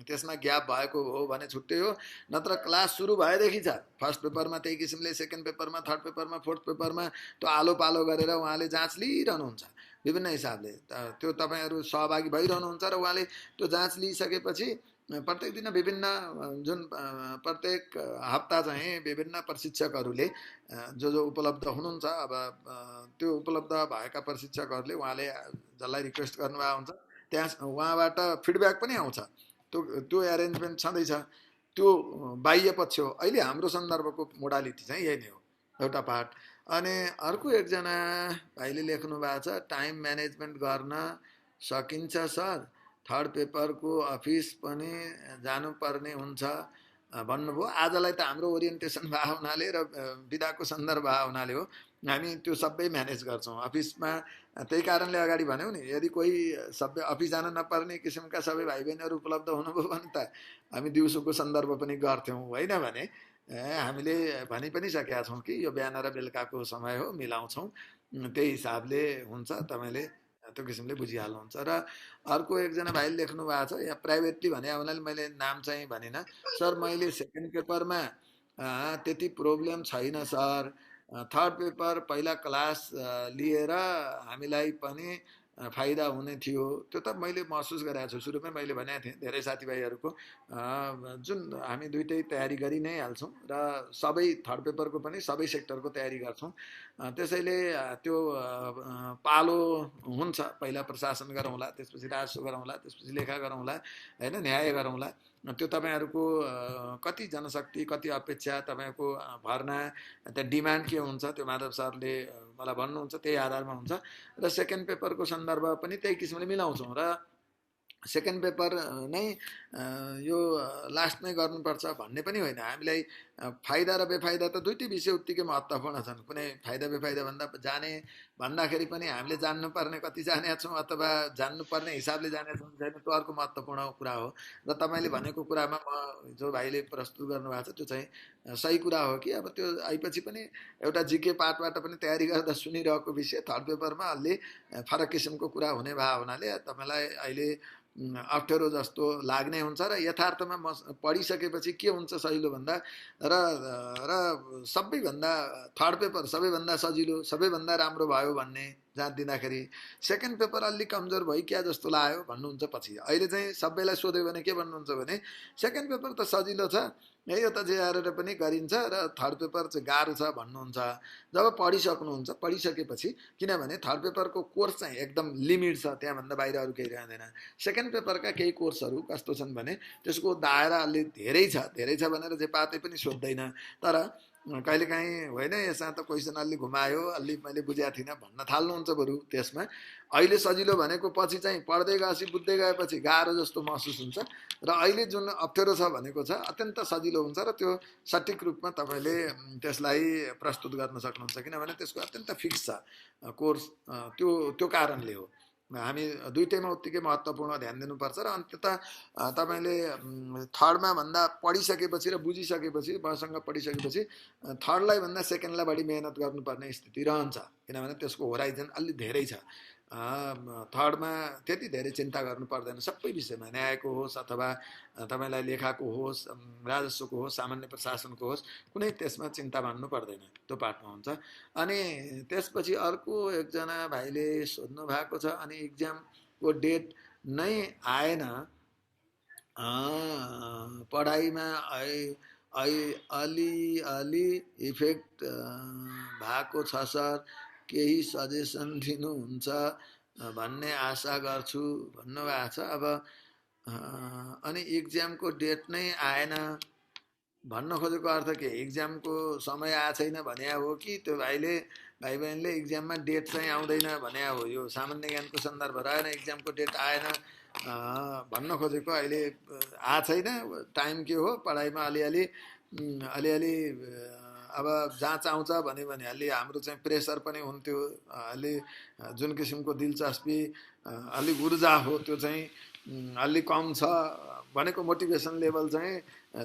त्यसमा ग्याप भएको हो भने छुट्टै हो, नत्र क्लास सुरु भएदेखि छ। फर्स्ट पेपरमा त्यही किसिमले, सेकेन्ड पेपरमा, थर्ड पेपरमा, फोर्थ पेपरमा त्यो आलो पालो गरेर उहाँले जाँच लिइरहनुहुन्छ विभिन्न हिसाबले। त्यो तपाईँहरू सहभागी भइरहनुहुन्छ र उहाँले त्यो जाँच लिइसकेपछि प्रत्येक दिन विभिन्न जुन प्रत्येक हप्ता चाहिँ विभिन्न प्रशिक्षकहरूले जो उपलब्ध हुनुहुन्छ, अब त्यो उपलब्ध भएका प्रशिक्षकहरूले उहाँले जसलाई रिक्वेस्ट गर्नुभएको हुन्छ त्यहाँ उहाँबाट फिडब्याक पनि आउँछ। त्यो एरेन्जमेन्ट छँदैछ। त्यो बाह्य पक्ष हो। अहिले हाम्रो सन्दर्भको मोडालिटी चाहिँ यही नै हो, एउटा पार्ट। अनि अर्को एकजना भाइले लेख्नु भएको छ, टाइम म्यानेजमेन्ट गर्न सकिन्छ सर, थर्ड पेपरको अफिस पनि जानुपर्ने हुन्छ भन्नुभयो। आजलाई त हाम्रो ओरिएन्टेसन भएको हुनाले र बिदाको सन्दर्भ भएको हुनाले हो, हामी त्यो सबै म्यानेज गर्छौँ अफिसमा। त्यही कारणले अगाडि भन्यौँ नि, यदि कोही सबै अफिस जान नपर्ने किसिमका सबै भाइ बहिनीहरू उपलब्ध हुनुभयो भने त हामी दिउँसोको सन्दर्भ पनि गर्थ्यौँ, होइन भने हामीले भनि पनि सकेका छौँ कि यो बिहान र बेलुकाको समय हो, मिलाउँछौँ। त्यही हिसाबले हुन्छ, तपाईँले त्यो किसिमले बुझिहाल्नुहुन्छ। र अर्को एकजना भाइले लेख्नु भएको छ, यहाँ प्राइभेटली भने हुनाले मैले नाम चाहिँ भनिनँ। सर मैले सेकेन्ड पेपरमा त्यति प्रब्लम छैन सर, थर्ड पेपर पहिला क्लास लिएर हामीलाई पनि फाइदा हुने थियो। त्यो त मैले महसुस गरेको छु, सुरुमै मैले भनेको थिएँ धेरै साथीभाइहरूको जुन हामी दुइटै तयारी गरि नै हाल्छौँ र सबै थर्ड पेपरको पनि सबै सेक्टरको तयारी गर्छौँ। त्यसैले त्यो पालो हुन्छ, पहिला प्रशासन गरौँला, त्यसपछि राजस्व गरौँला, त्यसपछि लेखा गरौँला, होइन, न्याय गरौँला। त्यो तपाईँहरूको कति जनशक्ति, कति अपेक्षा, तपाईँको भर्ना, त्यहाँ डिमान्ड के हुन्छ, त्यो माधव सरले मलाई भन्नुहुन्छ, त्यही आधारमा हुन्छ। र सेकेन्ड पेपरको सन्दर्भ पनि त्यही किसिमले मिलाउँछौँ। र सेकेन्ड पेपर नै यो लास्टमै गर्नुपर्छ भन्ने पनि होइन। हामीलाई फाइदा र बेफाइदा त दुइटै विषय उत्तिकै महत्त्वपूर्ण छन्। कुनै फाइदा बेफाइदा भन्दाखेरि पनि हामीले जान्नुपर्ने कति जानेका छौँ अथवा जान्नुपर्ने हिसाबले जानेका छौँ छैन, त्यो अर्को महत्त्वपूर्ण कुरा हो। र तपाईँले भनेको कुरामा जो भाइले प्रस्तुत गर्नुभएको छ त्यो चाहिँ सही कुरा हो कि अब त्यो आएपछि पनि एउटा जिके पार्टबाट पनि तयारी गर्दा सुनिरहेको विषय थर्ड पेपरमा अलि फरक किसिमको कुरा हुने भए हुनाले तपाईँलाई अहिले अप्ठ्यारो जस्तो लाग्ने हुन्छ। र यथार्थमा पढिसकेपछि के हुन्छ सजिलो भन्दा र सबैभन्दा थर्ड पेपर सबैभन्दा सजिलो, सबैभन्दा राम्रो भयो भन्ने जाँच दिँदाखेरि सेकेन्ड पेपर अलि कमजोर भयो क्या जस्तो लाग्यो भन्नुहुन्छ। पछि अहिले चाहिँ सबैलाई सोध्यो भने के भन्नुहुन्छ भने सेकेन्ड पेपर त सजिलो छ, यो त जे गरेर पनि गरिन्छ, र थर्ड पेपर चाहिँ गाह्रो छ भन्नुहुन्छ। जब पढिसकेपछि, किनभने थर्ड पेपरको कोर्स चाहिँ एकदम लिमिट छ, त्यहाँभन्दा बाहिर अरू केही रहँदैन। सेकेन्ड पेपरका केही कोर्सहरू कस्तो छन् भने त्यसको दायरा अलि धेरै छ भनेर जे पाते पनि सोध्दैन। तर कहिलेकाहीँ होइन यसमा त क्वेसन अलि घुमायो, अलि मैले बुझेको थिइनँ भन्न थाल्नुहुन्छ बरु त्यसमा। अहिले सजिलो भनेको पछि चाहिँ पढ्दै गएपछि बुझ्दै गएपछि गाह्रो जस्तो महसुस हुन्छ। र अहिले जुन अप्ठ्यारो छ भनेको छ अत्यन्त सजिलो हुन्छ र त्यो सठिक रूपमा तपाईँले त्यसलाई प्रस्तुत गर्न सक्नुहुन्छ, किनभने त्यसको अत्यन्त फिक्स छ कोर्स। त्यो कारणले हो हामी दुइटैमा उत्तिकै महत्त्वपूर्ण ध्यान दिनुपर्छ। र अन्ततः तपाईँले थर्डमा भन्दा पढिसकेपछि र बुझिसकेपछि, मसँग पढिसकेपछि थर्डलाई भन्दा सेकेन्डलाई बढी मेहनत गर्नुपर्ने स्थिति रहन्छ, किनभने त्यसको होराइजन अलि धेरै छ। थर्डमा त्यति धेरै चिन्ता गर्नु पर्दैन सबै विषयमा, न्यायको होस् अथवा तपाईँलाई लेखाको होस्, राजस्वको होस्, सामान्य प्रशासनको होस्, कुनै त्यसमा चिन्ता मान्नु पर्दैन, त्यो पार्टमा हुन्छ। अनि त्यसपछि अर्को एकजना भाइले सोध्नु भएको छ, अनि इक्जामको डेट नै आएन, पढाइमा अलि इफेक्ट भएको छ सर, केही सजेसन दिनुहुन्छ भन्ने आशा गर्छु भन्नुभएको छ। अब अनि इक्जामको डेट नै आएन भन्न खोजेको अर्थ के, इक्जामको समय आएको छैन भने हो कि त्यो भाइ बहिनीले इक्जाममा डेट चाहिँ आउँदैन भने हो? यो सामान्य ज्ञानको सन्दर्भ रहेन, इक्जामको डेट आएन भन्न खोजेको अहिले आएको छैन, टाइम के हो, पढाइमा अलिअलि अब जाँच आउँछ भन्यो भने अलि हाम्रो चाहिँ प्रेसर पनि हुन्थ्यो, अलि जुन किसिमको दिलचस्पी अलि ऊर्जा हो त्यो चाहिँ अलि कम छ भनेको मोटिभेसन लेभल चाहिँ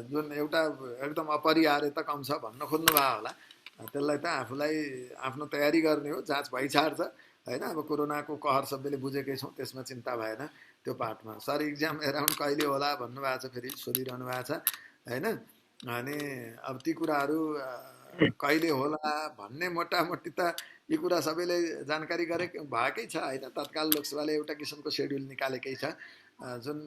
जुन एउटा एकदम अपरिहार्यता कम छ भन्न खोज्नु भयो होला। त्यसलाई त आफूलाई आफ्नो तयारी गर्ने हो, जाँच भइछाड्छ हैन। अब कोरोनाको कहर सबैले बुझेकै छौँ, त्यसमा चिन्ता भएन त्यो पार्टमा। सर इक्जाम एराउन्ड कहिले होला भन्नुभएको छ, फेरि सोधिरहनु भएको छ हैन। अनि अब ती कुराहरू कहिले होला भन्ने मोटामोटी त यी कुरा सबैले जानकारी गरे भएकै छ हैन। तत्काल लोकसभाले एउटा किसिमको सेड्युल निकालेकै छ, जुन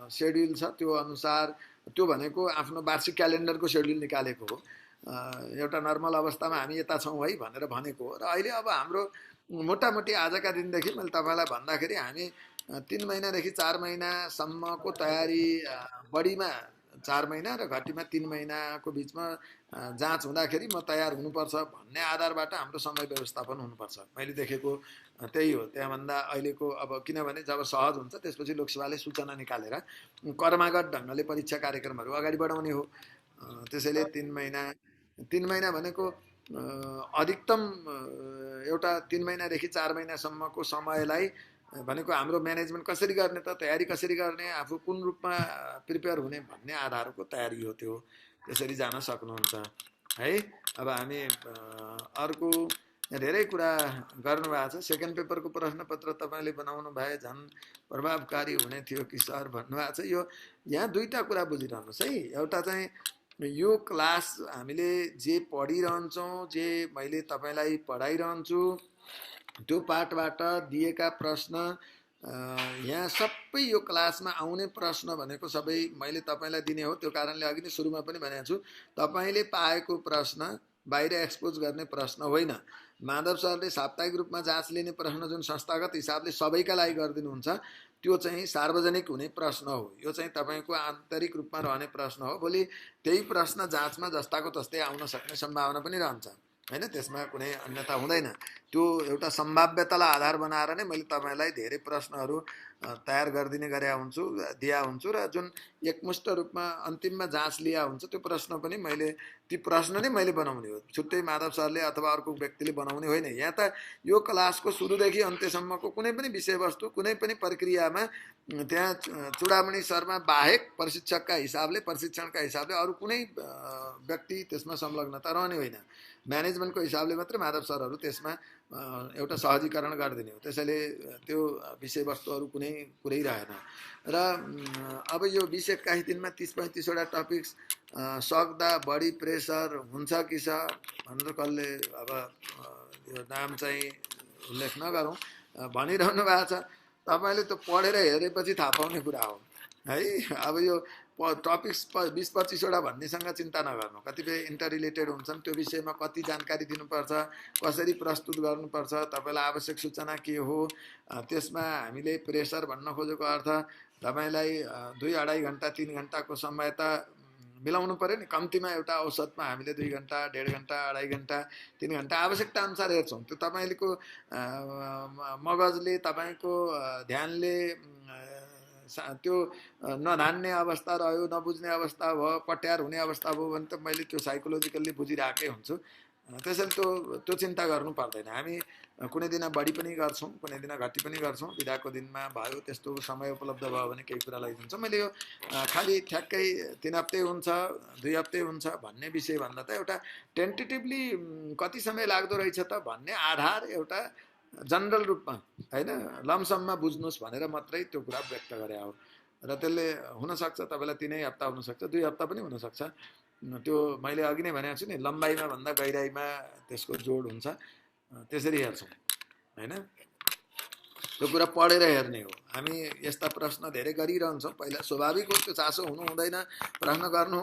सेड्युल छ त्यो अनुसार, त्यो भनेको आफ्नो वार्षिक क्यालेन्डरको सेड्युल निकालेको हो। एउटा नर्मल अवस्थामा हामी यता छौँ है भनेर भनेको हो। र अहिले अब हाम्रो मोटामोटी आजका दिनदेखि मैले तपाईँलाई भन्दाखेरि हामी 3 महिनादेखि 4 महिनासम्मको तयारी, बढीमा 4 महिना र घटीमा 3 महिनाको बिचमा जाँच हुँदाखेरि म तयार हुनुपर्छ भन्ने आधारबाट हाम्रो समय व्यवस्थापन हुनुपर्छ। मैले देखेको त्यही हो। त्यहाँभन्दा अहिलेको अब किनभने जब सहज हुन्छ त्यसपछि लोकसभाले सूचना निकालेर कर्मागत ढङ्गले परीक्षा कार्यक्रमहरू अगाडि बढाउने हो। त्यसैले 3 महिना भनेको अधिकतम एउटा 3 महिनादेखि 4 महिनासम्मको समयलाई भनेको हाम्रो म्यानेजमेन्ट कसरी गर्ने त, तयारी कसरी गर्ने, आफू कुन रूपमा प्रिपेयर हुने भन्ने आधारको तयारी हो त्यो। त्यसरी जान सक्नुहुन्छ है। अब हामी अर्को धेरै कुरा गर्नुभएको छ। सेकेन्ड पेपरको प्रश्नपत्र तपाईँले बनाउनु भए झन् प्रभावकारी हुने थियो कि सर भन्नुभएको छ। यो यहाँ दुईटा कुरा बुझिरहनुहोस् है। एउटा चाहिँ यो क्लास हामीले जे पढिरहन्छौँ, जे मैले तपाईँलाई पढाइरहन्छु, त्यो पाठबाट दिएका प्रश्न यहाँ सबै यो क्लासमा आउने प्रश्न भनेको सबै मैले तपाईँलाई दिने हो। त्यो कारणले अघि नै सुरुमा पनि भनेको छु, तपाईँले पाएको प्रश्न बाहिर एक्सपोज गर्ने प्रश्न होइन। माधव सरले साप्ताहिक रूपमा जाँच लिने प्रश्न जुन संस्थागत हिसाबले सबैका लागि गरिदिनुहुन्छ त्यो चाहिँ सार्वजनिक हुने प्रश्न हो। यो चाहिँ तपाईँको आन्तरिक रूपमा रहने प्रश्न हो। भोलि त्यही प्रश्न जाँचमा जस्ताको तस्तै आउन सक्ने सम्भावना पनि रहन्छ हैन। त्यसमा कुनै अन्यथा हुँदैन। त्यो एउटा सम्भाव्यतालाई आधार बनाएर नै मैले तपाईँलाई धेरै प्रश्नहरू तयार गरिदिने दिया हुन्छु र जुन एकमुष्ट रूपमा अन्तिममा जाँच लिया हुन्छ त्यो प्रश्न पनि ती प्रश्न नै मैले बनाउने हो। छुट्टै माधव सरले अथवा अर्को व्यक्तिले बनाउने होइन। यहाँ त यो क्लासको सुरुदेखि अन्त्यसम्मको कुनै पनि विषयवस्तु, कुनै पनि प्रक्रियामा त्यहाँ चुडामणि शर्मा बाहेक प्रशिक्षणका हिसाबले अरू कुनै व्यक्ति त्यसमा संलग्नता रहने होइन। म्यानेजमेन्टको हिसाबले मात्रै माधव सरहरू त्यसमा एउटा सहजीकरण गरिदिने हो। त्यसैले त्यो विषयवस्तुहरू कुरै रहेन। र अब यो 20-21 दिनमा 30-35 वटा टपिक्स सक्दा बढी प्रेसर हुन्छ कि छ भनेर कसले अब यो नाम चाहिँ उल्लेख नगरौँ भनिरहनु भएको छ। तपाईँले त्यो पढेर हेरेपछि थाहा पाउने कुरा हो है। अब यो टपिक्स 20-25 वटा भन्नेसँग चिन्ता नगर्नु। कतिपय इन्टररिलेटेड हुन्छन्, त्यो विषयमा कति जानकारी दिनुपर्छ, कसरी प्रस्तुत गर्नुपर्छ, तपाईँलाई आवश्यक सूचना के हो, त्यसमा हामीले प्रेसर भन्न खोजेको अर्थ तपाईँलाई 2-2.5 घन्टा 3 घन्टाको समय त मिलाउनु पर्यो नि। कम्तीमा एउटा औसतमा हामीले 2 घन्टा 1.5 घन्टा 2.5 घन्टा 3 घन्टा आवश्यकता अनुसार हेर्छौँ। त्यो तपाईँको मगजले, तपाईँको ध्यानले त्यो नधान्ने अवस्था रह्यो, नबुझ्ने अवस्था भयो, पट्यार हुने अवस्था भयो भने त मैले त्यो साइकोलोजिकल्ली बुझिरहेकै हुन्छु। त्यसैले त्यो चिन्ता गर्नु पर्दैन। हामी कुनै दिन बढी पनि गर्छौँ, कुनै दिन घटी पनि गर्छौँ। बिदाको दिनमा भयो त्यस्तो समय उपलब्ध भयो भने केही कुरा लगाइदिन्छौँ। मैले यो खालि ठ्याक्कै 3 हप्ते हुन्छ 2 हप्ते हुन्छ भन्ने विषयभन्दा त एउटा टेन्टेटिभली कति समय लाग्दो रहेछ त भन्ने आधार एउटा जनरल रूपमा हैन लमसममा बुझ्नुहोस् भनेर मात्रै त्यो कुरा व्यक्त गरे हो। र त्यसले हुनसक्छ तपाईँलाई 3 हप्ता हुनसक्छ, 2 हप्ता पनि हुनसक्छ। त्यो मैले अघि नै भनेको छु नि, लम्बाइमा भन्दा गहिराइमा त्यसको जोड हुन्छ। त्यसरी हेर्छौँ हैन। त्यो कुरा पढेर हेर्ने हो। हामी यस्ता प्रश्न धेरै गरिरहन्छौँ। पहिला स्वाभाविक हो, त्यो चासो हुनु हुँदैन, प्रश्न गर्नु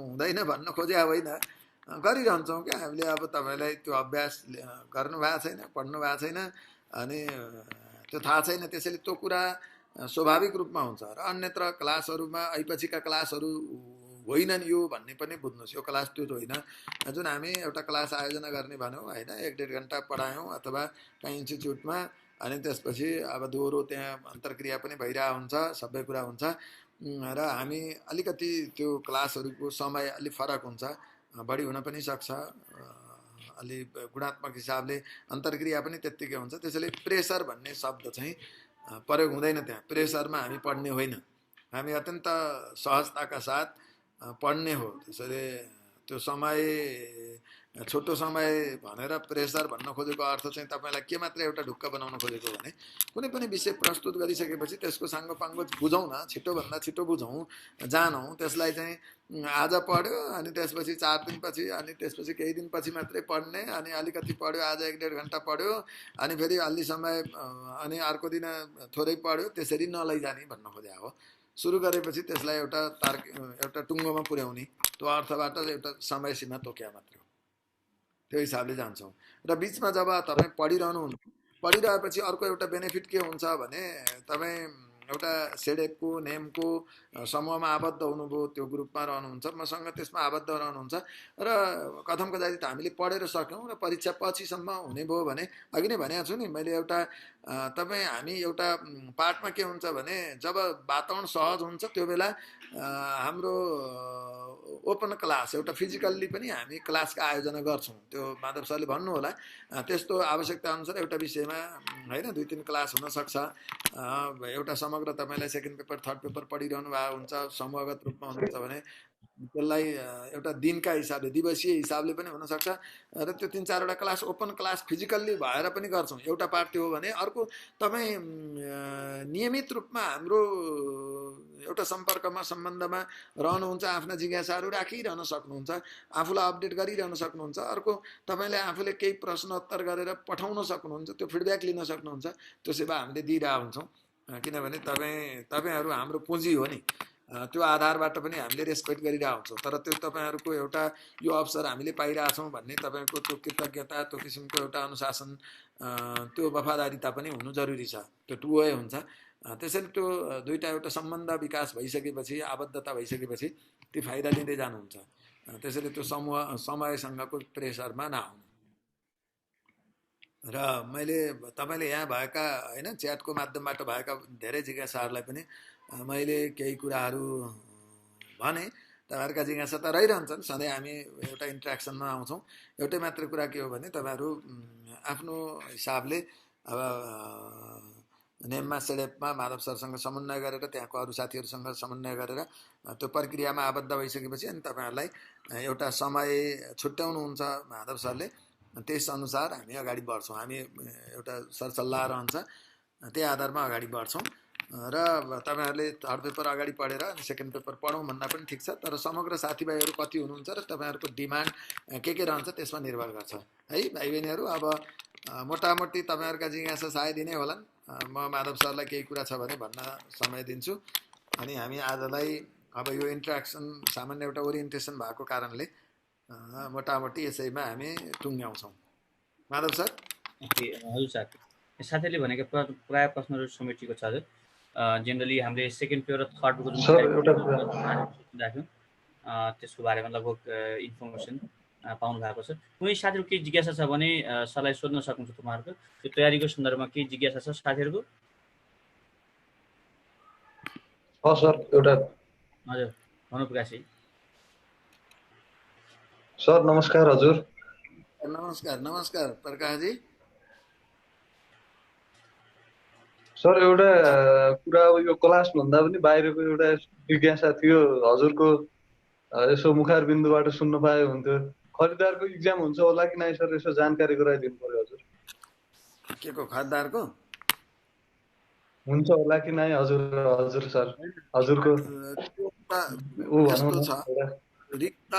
हुँदैन भन्न खोजे होइन, गरिरहन्छौँ क्या हामीले। अब तपाईँलाई त्यो अभ्यास गर्नु भएको छैन, पढ्नु भएको छैन, अनि त्यो थाहा छैन। त्यसैले त्यो कुरा स्वाभाविक रूपमा हुन्छ। र अन्यत्र क्लासहरूमा आइपछिका क्लासहरू होइनन् यो भन्ने पनि बुझ्नुहोस्। यो क्लास त्यो होइन जुन हामी एउटा क्लास आयोजना गर्ने भन्यौँ होइन, 1-1.5 घन्टा पढायौँ अथवा कहीँ इन्स्टिच्युटमा, अनि त्यसपछि अब दोहोरो त्यहाँ अन्तर्क्रिया पनि भइरहेको हुन्छ, सबै कुरा हुन्छ। र हामी अलिकति त्यो क्लासहरूको समय अलिक फरक हुन्छ। बढी हुन पनि सक्छ, अलि गुणात्मक हिसाबले अन्तर्क्रिया पनि त्यत्तिकै हुन्छ। त्यसैले प्रेसर भन्ने शब्द चाहिँ प्रयोग हुँदैन त्यहाँ। प्रेसरमा हामी पढ्ने होइन, हामी अत्यन्त सहजताका साथ पढ्ने हो। त्यसैले त्यो समय छोटो समय भनेर प्रेसर भन्न खोजेको अर्थ चाहिँ तपाईलाई के मात्र एउटा ढुक्क बनाउन खोजेको भने कुनै पनि विषय प्रस्तुत गरिसकेपछि त्यसको साङ्गोपाङ्गो बुझौँ न, छिटोभन्दा छिटो बुझौँ, जानौँ। त्यसलाई चाहिँ आज पढ्यो अनि त्यसपछि 4 दिनपछि अनि त्यसपछि केही दिनपछि मात्रै पढ्ने, अनि अलिकति पढ्यो, आज 1-1.5 घण्टा पढ्यो, अनि फेरि अलि समय अनि अर्को दिन थोरै पढ्यो, त्यसरी नलैजाने भन्न खोजे हो। सुरु गरेपछि त्यसलाई एउटा टुङ्गोमा पुर्याउने, त्यो अर्थबाट एउटा समय सीमा तोक्या मात्र हो। त्यो हिसाबले जान्छौँ। र बिचमा जब तपाईँ पढिरहेपछि अर्को एउटा बेनिफिट के हुन्छ भने तपाईँ एउटा सेडेपको नेमको समूहमा आबद्ध हुनुभयो, त्यो ग्रुपमा रहनुहुन्छ, मसँग त्यसमा आबद्ध रहनुहुन्छ र कथम कदाचित हामीले पढेर सक्यौँ र परीक्षा पछिसम्म हुने भयो भने अघि नै भनेको छु नि मैले एउटा हामी एउटा पाठमा के हुन्छ भने जब वातावरण सहज हुन्छ त्यो बेला हाम्रो ओपन क्लास एउटा फिजिकल्ली पनि हामी क्लासका आयोजना गर्छौँ। त्यो माधव सरले भन्नु होला, त्यस्तो आवश्यकता अनुसार एउटा विषयमा हैन 2-3 क्लास हुन सक्छ। एउटा समग्र तपाईलाई सेकेन्ड पेपर थर्ड पेपर पढिरहनु भएको हुन्छ, समूहगत रूपमा हुनुहुन्छ भने त्यसलाई एउटा दिनका हिसाबले दिवसीय हिसाबले पनि हुन सक्छ र त्यो 3-4 वटा क्लास ओपन क्लास फिजिकल्ली भएर पनि गर्छौँ। एउटा पार्ट त्यो हो भने अर्को तपाईँ नियमित रूपमा हाम्रो एउटा सम्पर्कमा सम्बन्धमा रहनुहुन्छ, आफ्ना जिज्ञासाहरू राखिरहन सक्नुहुन्छ, आफूलाई अपडेट गरिरहन सक्नुहुन्छ। अर्को तपाईले आफूले केही प्रश्न उत्तर गरेर पठाउन सक्नुहुन्छ, त्यो फिडब्याक लिन सक्नुहुन्छ। त्यो सेवा हामीले दिइरहेका हुन्छौँ, किनभने तपाईहरू हाम्रो पुँजी हो नि। त्यो आधारबाट पनि हामीले रेस्पेक्ट गरिरहेका हुन्छौँ। तर त्यो तपाईहरूको एउटा यो अवसर हामीले पाइरहेछौँ भन्ने तपाईको त्यो कृतज्ञता, त्यो किसिमको एउटा अनुशासन, त्यो वफादारीता पनि हुनु जरुरी छ। त्यो टु वे हुन्छ। त्यसैले त्यो दुईटा एउटा सम्बन्ध विकास भइसकेपछि, आबद्धता भइसकेपछि ती फाइदा लिँदै जानुहुन्छ। त्यसैले त्यो समयसँगको प्रेसरमा नआउनु। र मैले तपाईले यहाँ भएका हैन च्याटको माध्यमबाट भएका धेरै जिज्ञासाहरूलाई पनि मैले केही कुराहरू भने। तपाईहरुका जिज्ञासा त रहिरहन्छन्, सधैँ हामी एउटा इन्ट्र्याक्सनमा आउँछौँ। एउटै मात्र कुरा के हो भने तपाईहरु आफ्नो हिसाबले अब नेममा सेडेपमा माधव सरसँग समन्वय गरेर त्यहाँको अरू साथीहरूसँग समन्वय गरेर त्यो प्रक्रियामा आबद्ध भइसकेपछि अनि तपाईहरुलाई एउटा समय छुट्याउनुहुन्छ माधव सरले, त्यस अनुसार हामी अगाडि बढ्छौँ। हामी एउटा सरसल्लाह रहन्छ, त्यही आधारमा अगाडि बढ्छौँ। र तपाईहरुले थर्ड पेपर अगाडि पढेर अनि सेकेन्ड पेपर पढौँ भन्दा पनि ठिक छ, तर समग्र साथीभाइहरू कति हुनुहुन्छ र तपाईहरुको डिमान्ड के रहन्छ त्यसमा निर्भर गर्छ है भाइ बहिनीहरू। अब मोटामोटी तपाईहरुका जिज्ञासा सायद नै होलान्। म माधव सरलाई केही कुरा छ भने भन्न समय दिन्छु, अनि हामी आजलाई अब यो इन्ट्र्याक्सन सामान्य एउटा ओरिएन्टेसन भएको कारणले मोटामोटी यसैमा हामी टुङ्ग्याउँछौँ। माधव सर।
हजुर सर, साथीले भनेको प्राय प्रश्नहरू समेटिएको छ हजुर। जेनरली हामीले सेकेन्ड पेपर र थर्ड पेपर राख्यौँ, त्यसको बारेमा लगभग इन्फर्मेसन पाउनु भएको छ। कुनै साथीहरू केही जिज्ञासा छ भने सरलाई सोध्न सक्नुहुन्छ। तपाईँहरूको त्यो तयारीको सन्दर्भमा केही जिज्ञासा छ साथीहरूको?
सर एउटा
हजुर भन्नु प्रकाशजी।
सर नमस्कार। हजुर
नमस्कार प्रकाशजी।
सर एउटा कुरा अब यो क्लास भन्दा पनि बाहिरको एउटा जिज्ञासा थियो हजुरको, यसो मुखार बिन्दुबाट सुन्न पाए हुन्थ्यो। खरिदारको इक्जाम हुन्छ होला कि नै सर, यसो जानकारी गराइदिनु पर्यो हजुर।
के को खरिदारको
हुन्छ होला कि नै हजुर? हजुर सर, हजुरको
यस्तो छ, रिक्त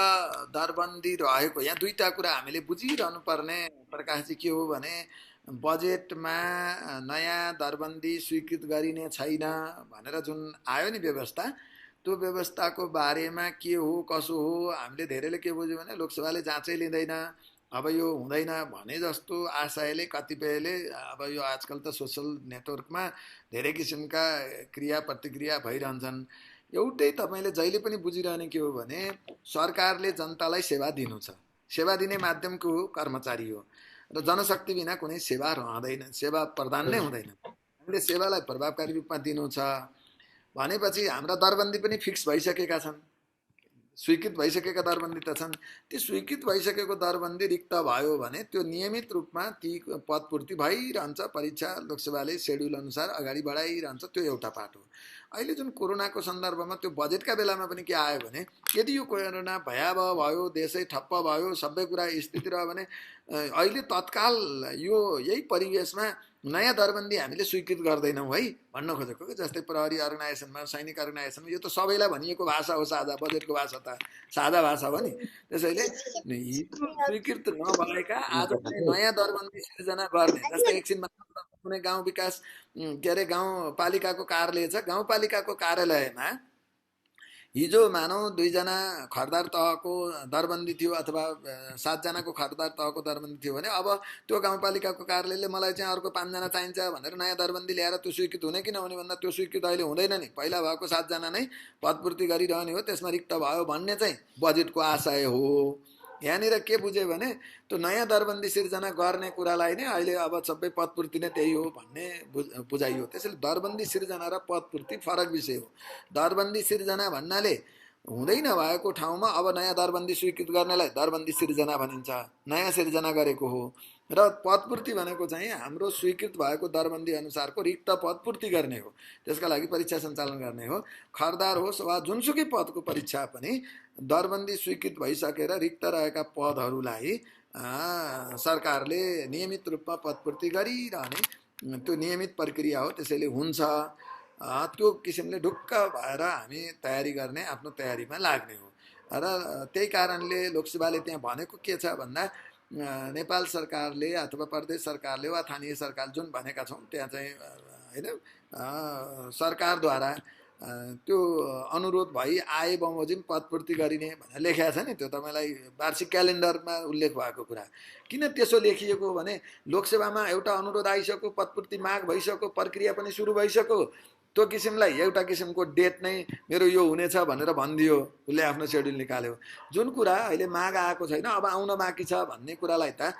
दरबन्दी रहेको यहाँ दुईटा कुरा हामीले बुझिरहनु पर्ने प्रकाशजी के हो भने बजेटमा नयाँ दरबन्दी स्वीकृत गरिने छैन भनेर जुन आयो नि व्यवस्था, त्यो व्यवस्थाको बारेमा के हो कसो हो हामीले धेरैले के बुझ्यो भने लोकसभाले जाँचै लिँदैन, अब यो हुँदैन भने जस्तो आशयले कतिपयले अब यो आजकल त सोसल नेटवर्कमा धेरै किसिमका क्रिया प्रतिक्रिया भइरहन्छन्। एउटै तपाईले जहिले पनि बुझिरहने के हो भने सरकारले जनतालाई सेवा दिनु छ, सेवा दिने माध्यमको कर्मचारी हो र जनशक्ति बिना कुनै सेवा रहँदैन, सेवा प्रदान नै हुँदैन। हामीले सेवालाई प्रभावकारी रूपमा दिनु छ भनेपछि हाम्रा दरबन्दी पनि फिक्स भइसकेका छन्। स्वीकृत भइसकेका दरबन्दी त छन्। ती स्वीकृत भइसकेको दरबन्दी रिक्त भयो भने त्यो नियमित रूपमा ती पदपूर्ति भइरहन्छ। परीक्षा लोकसेवाले सेड्युल अनुसार अगाडि बढाइरहन्छ। त्यो एउटा पाटो। अहिले जुन कोरोनाको सन्दर्भमा त्यो बजेटका बेलामा पनि के आयो भने यदि यो कोरोना भयावह भयो, देशै ठप्प भयो, सबै कुरा स्थिति रह्यो भने अहिले तत्काल यही परिवेशमा नयाँ दरबन्दी हामीले स्वीकृत गर्दैनौँ है भन्न खोजेको कि जस्तै प्रहरी अर्गनाइजेसनमा, सैनिक अर्गनाइजेसनमा यो त सबैलाई भनिएको भाषा हो, साझा बजेटको भाषा त साझा भाषा हो नि। त्यसैले स्वीकृत नभएका आज नयाँ दरबन्दी सिर्जना गर्ने, जस्तै एकछिनमा कुनै गाउँ विकास के अरे गाउँपालिकाको कार्यालय छ, गाउँपालिकाको कार्यालयमा हिजो मानौ 2 जना खरदार तहको दरबन्दी थियो अथवा 7 जनाको खरदार तहको दरबन्दी थियो भने अब त्यो गाउँपालिकाको कार्यालयले मलाई चाहिँ अर्को 5 जना चाहिन्छ भनेर नयाँ दरबन्दी ल्याएर त्यो स्वीकृत हुने कि नहुने भन्दा त्यो स्वीकृत अहिले हुँदैन नि। पहिला भएको 7 जना नै पदपूर्ति गरिरहने हो, त्यसमा रिक्त भयो भन्ने चाहिँ बजेटको आशय हो। यहाँनिर के बुझ्यो भने त्यो नयाँ दरबन्दी सिर्जना गर्ने कुरालाई नै अहिले अब सबै पदपूर्ति नै त्यही हो भन्ने बुझाइयो। त्यसैले दरबन्दी सिर्जना र पदपूर्ति फरक विषय हो। दरबन्दी सिर्जना भन्नाले हुँदै नभएको ठाउँमा अब नयाँ दरबन्दी स्वीकृत गर्नेलाई दरबन्दी सिर्जना भनिन्छ, नयाँ सिर्जना गरेको हो। र पदपूर्ति भनेको चाहिँ हाम्रो स्वीकृत भएको दरबन्दी अनुसारको रिक्त पदपूर्ति गर्ने हो, त्यसका लागि परीक्षा सञ्चालन गर्ने हो। खरदार होस् वा जुनसुकै पदको परीक्षा पनि दरबन्दी स्वीकृत भइसकेर रिक्त रहेका पदहरूलाई सरकारले नियमित रूपमा पदपूर्ति गरिरहने त्यो नियमित प्रक्रिया हो। त्यसैले हुन्छ त्यो किसिमले ढुक्क भएर हामी तयारी गर्ने, आफ्नो तयारीमा लाग्ने हो। र त्यही कारणले लोकसेवाले त्यहाँ भनेको के छ भन्दा नेपाल सरकारले अथवा प्रदेश सरकारले वा स्थानीय सरकार जुन भनेका छौँ त्यहाँ चाहिँ हैन सरकारद्वारा त्यो अनुरोध भई आए बमोजिम पदपूर्ति गरिने भनेर लेखेको छ नि। त्यो तपाईँलाई वार्षिक क्यालेन्डरमा उल्लेख भएको कुरा। किन त्यसो लेखिएको भने लोकसेवामा एउटा अनुरोध आइसक्यो, पदपूर्ति माग भइसक्यो, प्रक्रिया पनि सुरु भइसक्यो, त्यो किसिमलाई एउटा किसिमको डेट नै मेरो यो हुनेछ भनेर भनिदियो, उसले आफ्नो सेड्युल निकाल्यो। जुन कुरा अहिले माग आएको छैन, अब आउन बाँकी छ भन्ने कुरालाई त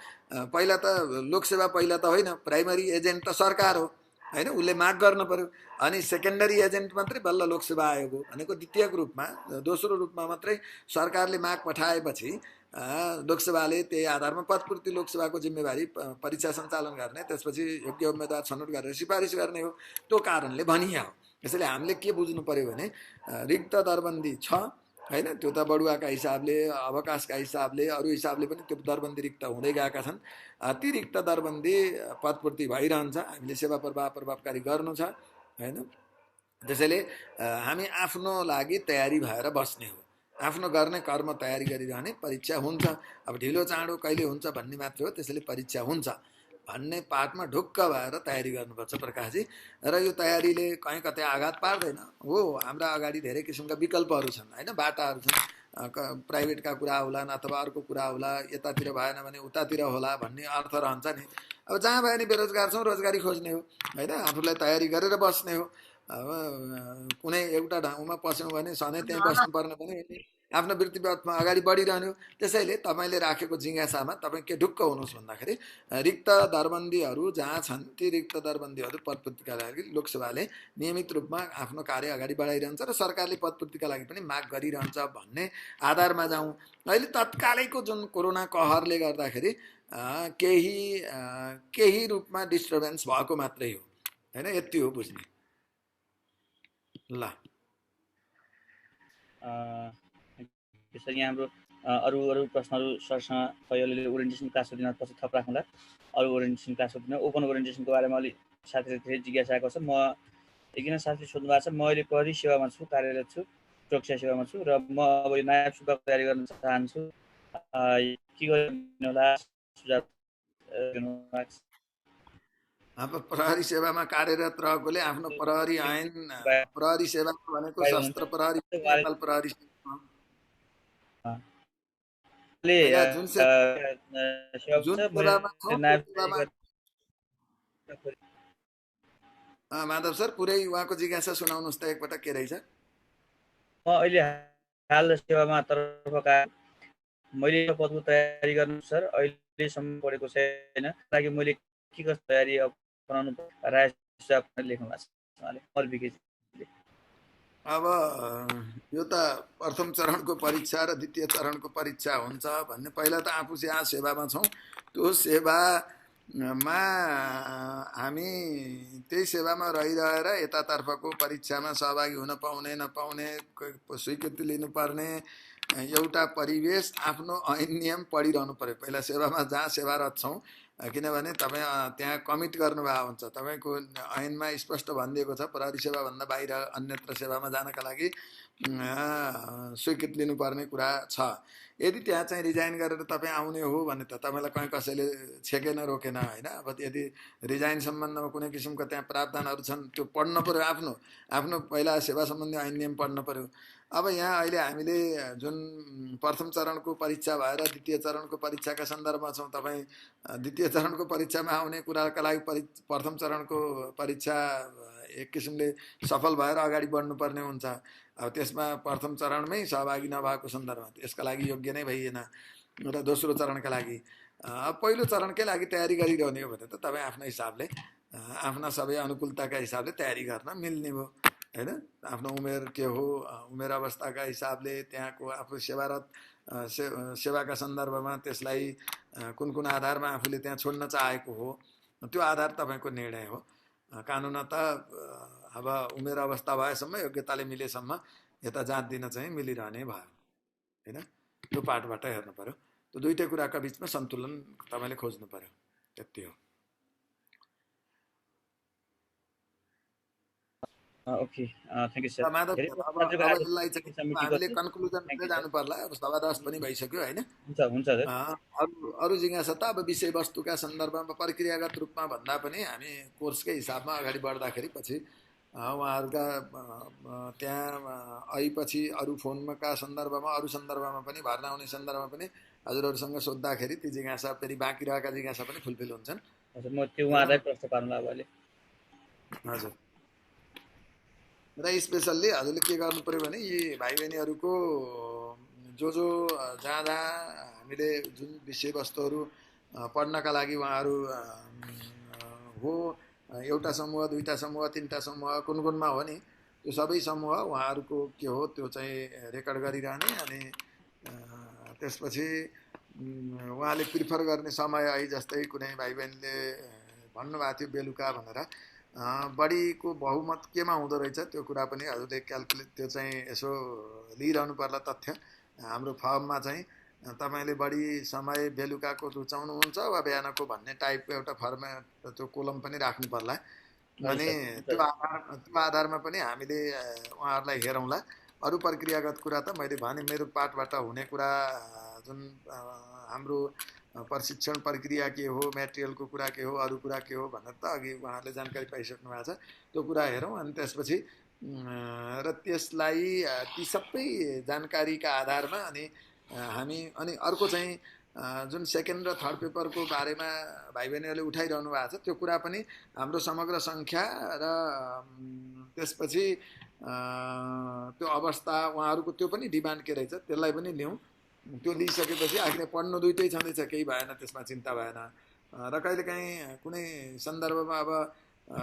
पहिला त लोकसेवा पहिला त होइन, प्राइमरी एजेन्ट त सरकार हो हैन, उसले माग गर्न पर्यो। अनि सेकेन्डरी एजेन्ट मात्रै बल्ल लोकसेवा आयोग हो भनेको द्वितीयक रूपमा, दोस्रो रूपमा मात्रै सरकारले माग पठाएपछि लोकसेवाले त्यही आधारमा पदपूर्ति लोकसेवाको जिम्मेवारी परीक्षा सञ्चालन गर्ने, त्यसपछि योग्य उम्मेदवार छनौट गरेर सिफारिस गर्ने हो। त्यो कारणले भनिया हो। यसैले हामीले के बुझ्नु पर्यो भने रिक्त दरबन्दी छ हैन, त्यो त बढुवाका हिसाबले, अवकाशका हिसाबले, अरू हिसाबले पनि त्यो दरबन्दी रिक्त हुँदै गएका छन्। ती रिक्त दरबन्दी पदपूर्ति भइरहन्छ। हामीले सेवा प्रभावकारी गर्नु छ हैन। त्यसैले हामी आफ्नो लागि तयारी भएर बस्ने हो, आफ्नो गर्ने कर्म तयारी गरिरहने। परीक्षा हुन्छ, अब ढिलो चाँडो कहिले हुन्छ भन्ने मात्र हो। त्यसैले परीक्षा हुन्छ भन्ने पाठमा ढुक्क भएर तयारी गर्नुपर्छ प्रकाशजी। र यो तयारीले कहीँ कतै आघात पार्दैन हो। हाम्रा अगाडि धेरै किसिमका विकल्पहरू छन् हैन, बाटाहरू छन्। प्राइभेटका कुरा होलान् अथवा अर्को कुरा होला, यतातिर भएन भने उतातिर होला भन्ने अर्थ रहन्छ नि। अब जहाँ भए नि बेरोजगार छौँ, रोजगारी खोज्ने हो हैन, आफूलाई तयारी गरेर बस्ने हो। अब कुनै एउटा ठाउँमा पस्यौँ भने सधैँ त्यहीँ बस्नुपर्ने पनि आफ्नो वृत्तिपथमा अगाडि बढिरहने हो। त्यसैले तपाईँले राखेको जिज्ञासामा तपाईँ के ढुक्क हुनुहोस् भन्दाखेरि रिक्त दरबन्दीहरू जहाँ छन् ती रिक्त दरबन्दीहरू पदपूर्तिका लागि लोकसेवाले नियमित रूपमा आफ्नो कार्य अगाडि बढाइरहन्छ र सरकारले पदपूर्तिका लागि पनि माग गरिरहन्छ भन्ने आधारमा जाउँ। अहिले तत्कालैको जुन कोरोना कहरले गर्दाखेरि केही रूपमा डिस्टर्बेन्स भएको मात्रै हो हैन, यति हो बुझ्ने। ल
त्यसरी हाम्रो अरू प्रश्नहरू सरसँग अहिले ओरिएन्टेसन क्लास दिन पछि थप राखौँला। अरू ओरिएन्टेसन क्लास दिन ओपन ओरिएन्टेसनको बारेमा अलिक साथीले धेरै जिज्ञासा आएको छ। म एकजना साथीले सोध्नु भएको छ, म अहिले प्रहरी सेवामा छु, कार्यरत छु, सुरक्षा सेवामा छु र म अब यो नायब सुब्बाको तयारी गर्न चाहन्छु, के गर्नु होला सुझाव दिनुहोस्।
अब प्रहरी सेवामा कार्यरत रहेकोले आफ्नो प्रहरी ऐन, प्रहरी सेवा भनेको शस्त्र प्रहरी, नेपाल प्रहरी माधव सर पुरै उहाँको जिज्ञासा सुनाउनुहोस् त एकपटक के रहेछ।
म अहिले हाल सेवामा तर्फका मैले पदको तयारी गर्नु सर, अहिलेसम्म पढेको छैन, लागि मैले के कस्तो तयारी अपनाउनु राय सुझाव लेख्नु भएको छ।
अब यो त प्रथम चरणको परीक्षा र द्वितीय चरणको परीक्षा हुन्छ भन्ने पहिला त आफू यहाँ सेवामा छौँ, त्यो सेवामा हामी त्यही सेवामा रहिरहेर यतातर्फको परीक्षामा सहभागी हुन पाउने नपाउने, स्वीकृति लिनुपर्ने एउटा परिवेश, आफ्नो ऐन नियम पढिरहनु पर्यो पहिला सेवामा जहाँ सेवारत छौँ। किनभने तपाईँ त्यहाँ कमिट गर्नुभएको हुन्छ, तपाईँको ऐनमा स्पष्ट भनिदिएको छ प्रहरी सेवाभन्दा बाहिर अन्यत्र सेवामा जानका लागि स्वीकृति लिनुपर्ने कुरा छ। यदि त्यहाँ चाहिँ रिजाइन गरेर तपाईँ आउने हो भने त तपाईँलाई कहीँ कसैले छेकेन रोकेन होइन। अब यदि रिजाइन सम्बन्धमा कुनै किसिमको त्यहाँ प्रावधानहरू छन् त्यो पढ्नु पर्यो, आफ्नो पहिला सेवा सम्बन्धी ऐन नियम पढ्नु पर्यो। अब यहाँ अहिले हामीले जुन प्रथम चरणको परीक्षा भएर द्वितीय चरणको परीक्षाका सन्दर्भमा छौँ। तपाईँ द्वितीय चरणको परीक्षामा आउने कुराका लागि प्रथम चरणको परीक्षा एक किसिमले सफल भएर अगाडि बढ्नुपर्ने हुन्छ। अब त्यसमा प्रथम चरणमै सहभागी नभएको सन्दर्भमा यसका लागि योग्य नै भइएन र दोस्रो चरणका लागि पहिलो चरणकै लागि तयारी गरिरहने हो भने त तपाईँ आफ्नो हिसाबले आफ्ना सबै अनुकूलताका हिसाबले तयारी गर्न मिल्ने भयो होइन। आफ्नो उमेर के हो, उमेर अवस्थाका हिसाबले त्यहाँको आफू सेवारत सेवाका सन्दर्भमा त्यसलाई कुन कुन आधारमा आफूले त्यहाँ छोड्न चाहेको हो त्यो आधार तपाईँको निर्णय हो। कानुन त अब उमेर अवस्था भएसम्म योग्यताले मिलेसम्म यता जाँच दिन चाहिँ मिलिरहने भयो होइन। त्यो पार्टबाट हेर्नु पर्यो, त्यो दुईटै कुराका बिचमा सन्तुलन तपाईँले खोज्नु पर्यो, त्यति हो।
Okay thank you sir.
Madhav यसलाई चाहिँ हामीले कन्क्लुजनतिर जानु पर्ला, अब 10:15 पनि भइसक्यो होइन।
हुन्छ
अरू जिज्ञासा त अब विषयवस्तुका सन्दर्भमा प्रक्रियागत रूपमा भन्दा पनि हामी कोर्सकै हिसाबमा अगाडि बढ्दाखेरि पछि उहाँहरूका त्यहाँ आएपछि अरू फोनका सन्दर्भमा अरू सन्दर्भमा पनि भर्ना हुने सन्दर्भमा पनि हजुरहरूसँग सोद्धाखेरि ती जिज्ञासा फेरि बाँकी रहेका जिज्ञासा पनि फुलफिल हुन्छन्।
हजुर म त्यो उहाँलाई प्रश्न पार्नु अब अहिले।
हजुर र स्पेसल्ली हजुरले के गर्नु पर्यो भने यी भाइ बहिनीहरूको जो जहाँ हामीले जुन विषयवस्तुहरू पढ्नका लागि उहाँहरू हो, एउटा समूह, दुईटा समूह, तीनटा समूह, कुनमा हो नि, त्यो सबै समूह उहाँहरूको के हो त्यो चाहिँ रेकर्ड गरिरहने। अनि त्यसपछि उहाँले प्रिफर गर्ने समय आई जस्तै कुनै भाइ बहिनीले भन्नुभएको थियो बेलुका भनेर, बढीको बहुमत केमा हुँदो रहेछ त्यो कुरा पनि हजुरले क्यालकुलेट त्यो चाहिँ यसो लिइरहनु पर्ला तथ्य। हाम्रो फर्ममा चाहिँ तपाईँले बढी समय बेलुकाको रुचाउनुहुन्छ वा बिहानको भन्ने टाइपको एउटा फर्ममा त्यो कोलम पनि राख्नु पर्ला। अनि त्यो आधारमा पनि हामीले उहाँहरूलाई हेरौँला। अरू प्रक्रियागत कुरा त मैले भने मेरो पार्टबाट हुने कुरा जुन हाम्रो प्रशिक्षण प्रक्रिया के हो, मेटेरियलको कुरा के हो, अरू कुरा के हो भनेर त अघि उहाँहरूले जानकारी पाइसक्नु भएको छ। त्यो कुरा हेरौँ अनि त्यसपछि र त्यसलाई ती सबै जानकारीका आधारमा अनि हामी अनि अर्को चाहिँ जुन सेकेन्ड र थर्ड पेपरको बारेमा भाइ बहिनीहरूले उठाइरहनु भएको छ त्यो कुरा पनि हाम्रो समग्र सङ्ख्या र त्यसपछि त्यो अवस्था उहाँहरूको त्यो पनि डिमान्ड के रहेछ त्यसलाई पनि ल्याउँ। त्यो लिइसकेपछि आखिर पढ्नु दुइटै छँदैछ, केही भएन, त्यसमा चिन्ता भएन। र कहिलेकाहीँ कुनै सन्दर्भमा अब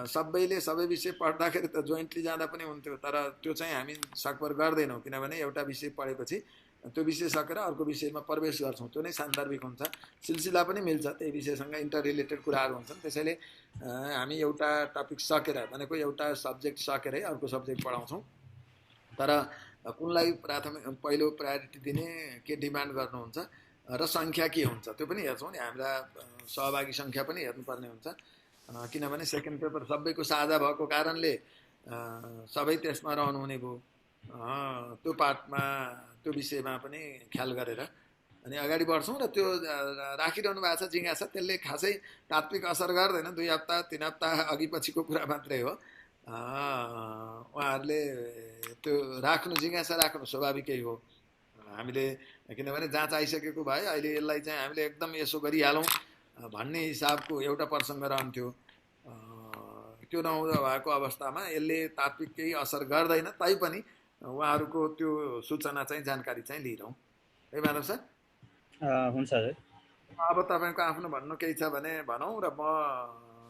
सबैले सबै विषय पढ्दाखेरि त जोइन्टली जाँदा पनि हुन्थ्यो, तर त्यो चाहिँ हामी सकभर गर्दैनौँ किनभने एउटा विषय पढेपछि त्यो विषय सकेर अर्को विषयमा प्रवेश गर्छौँ, त्यो नै सान्दर्भिक हुन्छ। सिलसिला पनि मिल्छ, त्यही विषयसँग इन्टर रिलेटेड कुराहरू हुन्छन्। त्यसैले हामी एउटा टपिक सकेर भनेको एउटा सब्जेक्ट सकेरै अर्को सब्जेक्ट पढाउँछौँ। तर कुनलाई पहिलो प्रायोरिटी दिने, के डिमान्ड गर्नुहुन्छ र सङ्ख्या के हुन्छ त्यो पनि हेर्छौँ नि। हाम्रा सहभागी सङ्ख्या पनि हेर्नुपर्ने हुन्छ किनभने सेकेन्ड पेपर सबैको साझा भएको कारणले सबै त्यसमा रहनुहुने भयो। त्यो पार्टमा त्यो विषयमा पनि ख्याल गरेर अनि अगाडि बढ्छौँ र त्यो राखिरहनु भएको छ जिज्ञासा, त्यसले खासै तात्विक असर गर्दैन। 2 हप्ता 3 हप्ता अघि पछिको कुरा मात्रै हो। उहाँहरूले त्यो राख्नु, जिज्ञासा राख्नु स्वाभाविकै हो। हामीले किनभने जाँच आइसकेको भए अहिले यसलाई चाहिँ हामीले एकदम यसो गरिहालौँ भन्ने हिसाबको एउटा प्रसङ्ग रहन्थ्यो। त्यो नहुँदा भएको अवस्थामा यसले तात्विक केही असर गर्दैन, तैपनि उहाँहरूको त्यो सूचना चाहिँ जानकारी चाहिँ लिइरहँ है माधव सर।
हुन्छ सर।
अब तपाईँको आफ्नो भन्नु केही छ भने भनौँ र म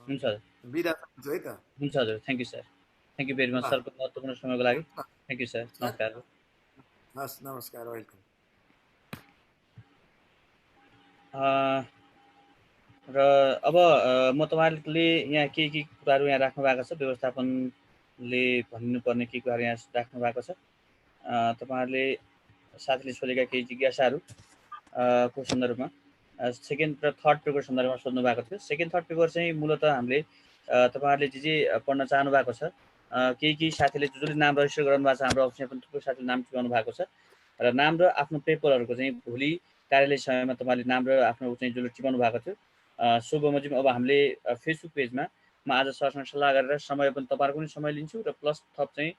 हुन्छ
बिदा चाहन्छु है त।
हुन्छ हजुर, thank you sir. Thank you very much सरको महत्त्वपूर्ण समयको लागि। थ्याङ्क यू सर, नमस्कार।
हस्, नमस्कार, वेलकम।
र अब म तपाईँहरूले यहाँ के कुराहरू यहाँ राख्नु भएको छ, व्यवस्थापनले भन्नुपर्ने के कुराहरू यहाँ राख्नु भएको छ, तपाईँहरूले साथीले सोधेका केही जिज्ञासाहरू को सन्दर्भमा सेकेन्ड र थर्ड पेपर सन्दर्भमा सोध्नु भएको थियो। सेकेन्ड थर्ड पेपर चाहिँ मूलतः हामीले तपाईँहरूले जे पढ्न चाहनु भएको छ, केही साथीले जसले नाम रजिस्टर गराउनु भएको छ, हाम्रो अफिसमा पनि थुप्रो साथीले नाम चुकाउनु भएको छ र नाम र आफ्नो पेपरहरूको चाहिँ भोलि कार्यालय समयमा तपाईँले नाम र आफ्नो चाहिँ जसले टिपाउनु भएको थियो सो बमोजिम अब हामीले फेसबुक पेजमा म आज सरसँग सल्लाह गरेर समय पनि तपाईँहरूको पनि समय लिन्छु र प्लस थप चाहिँ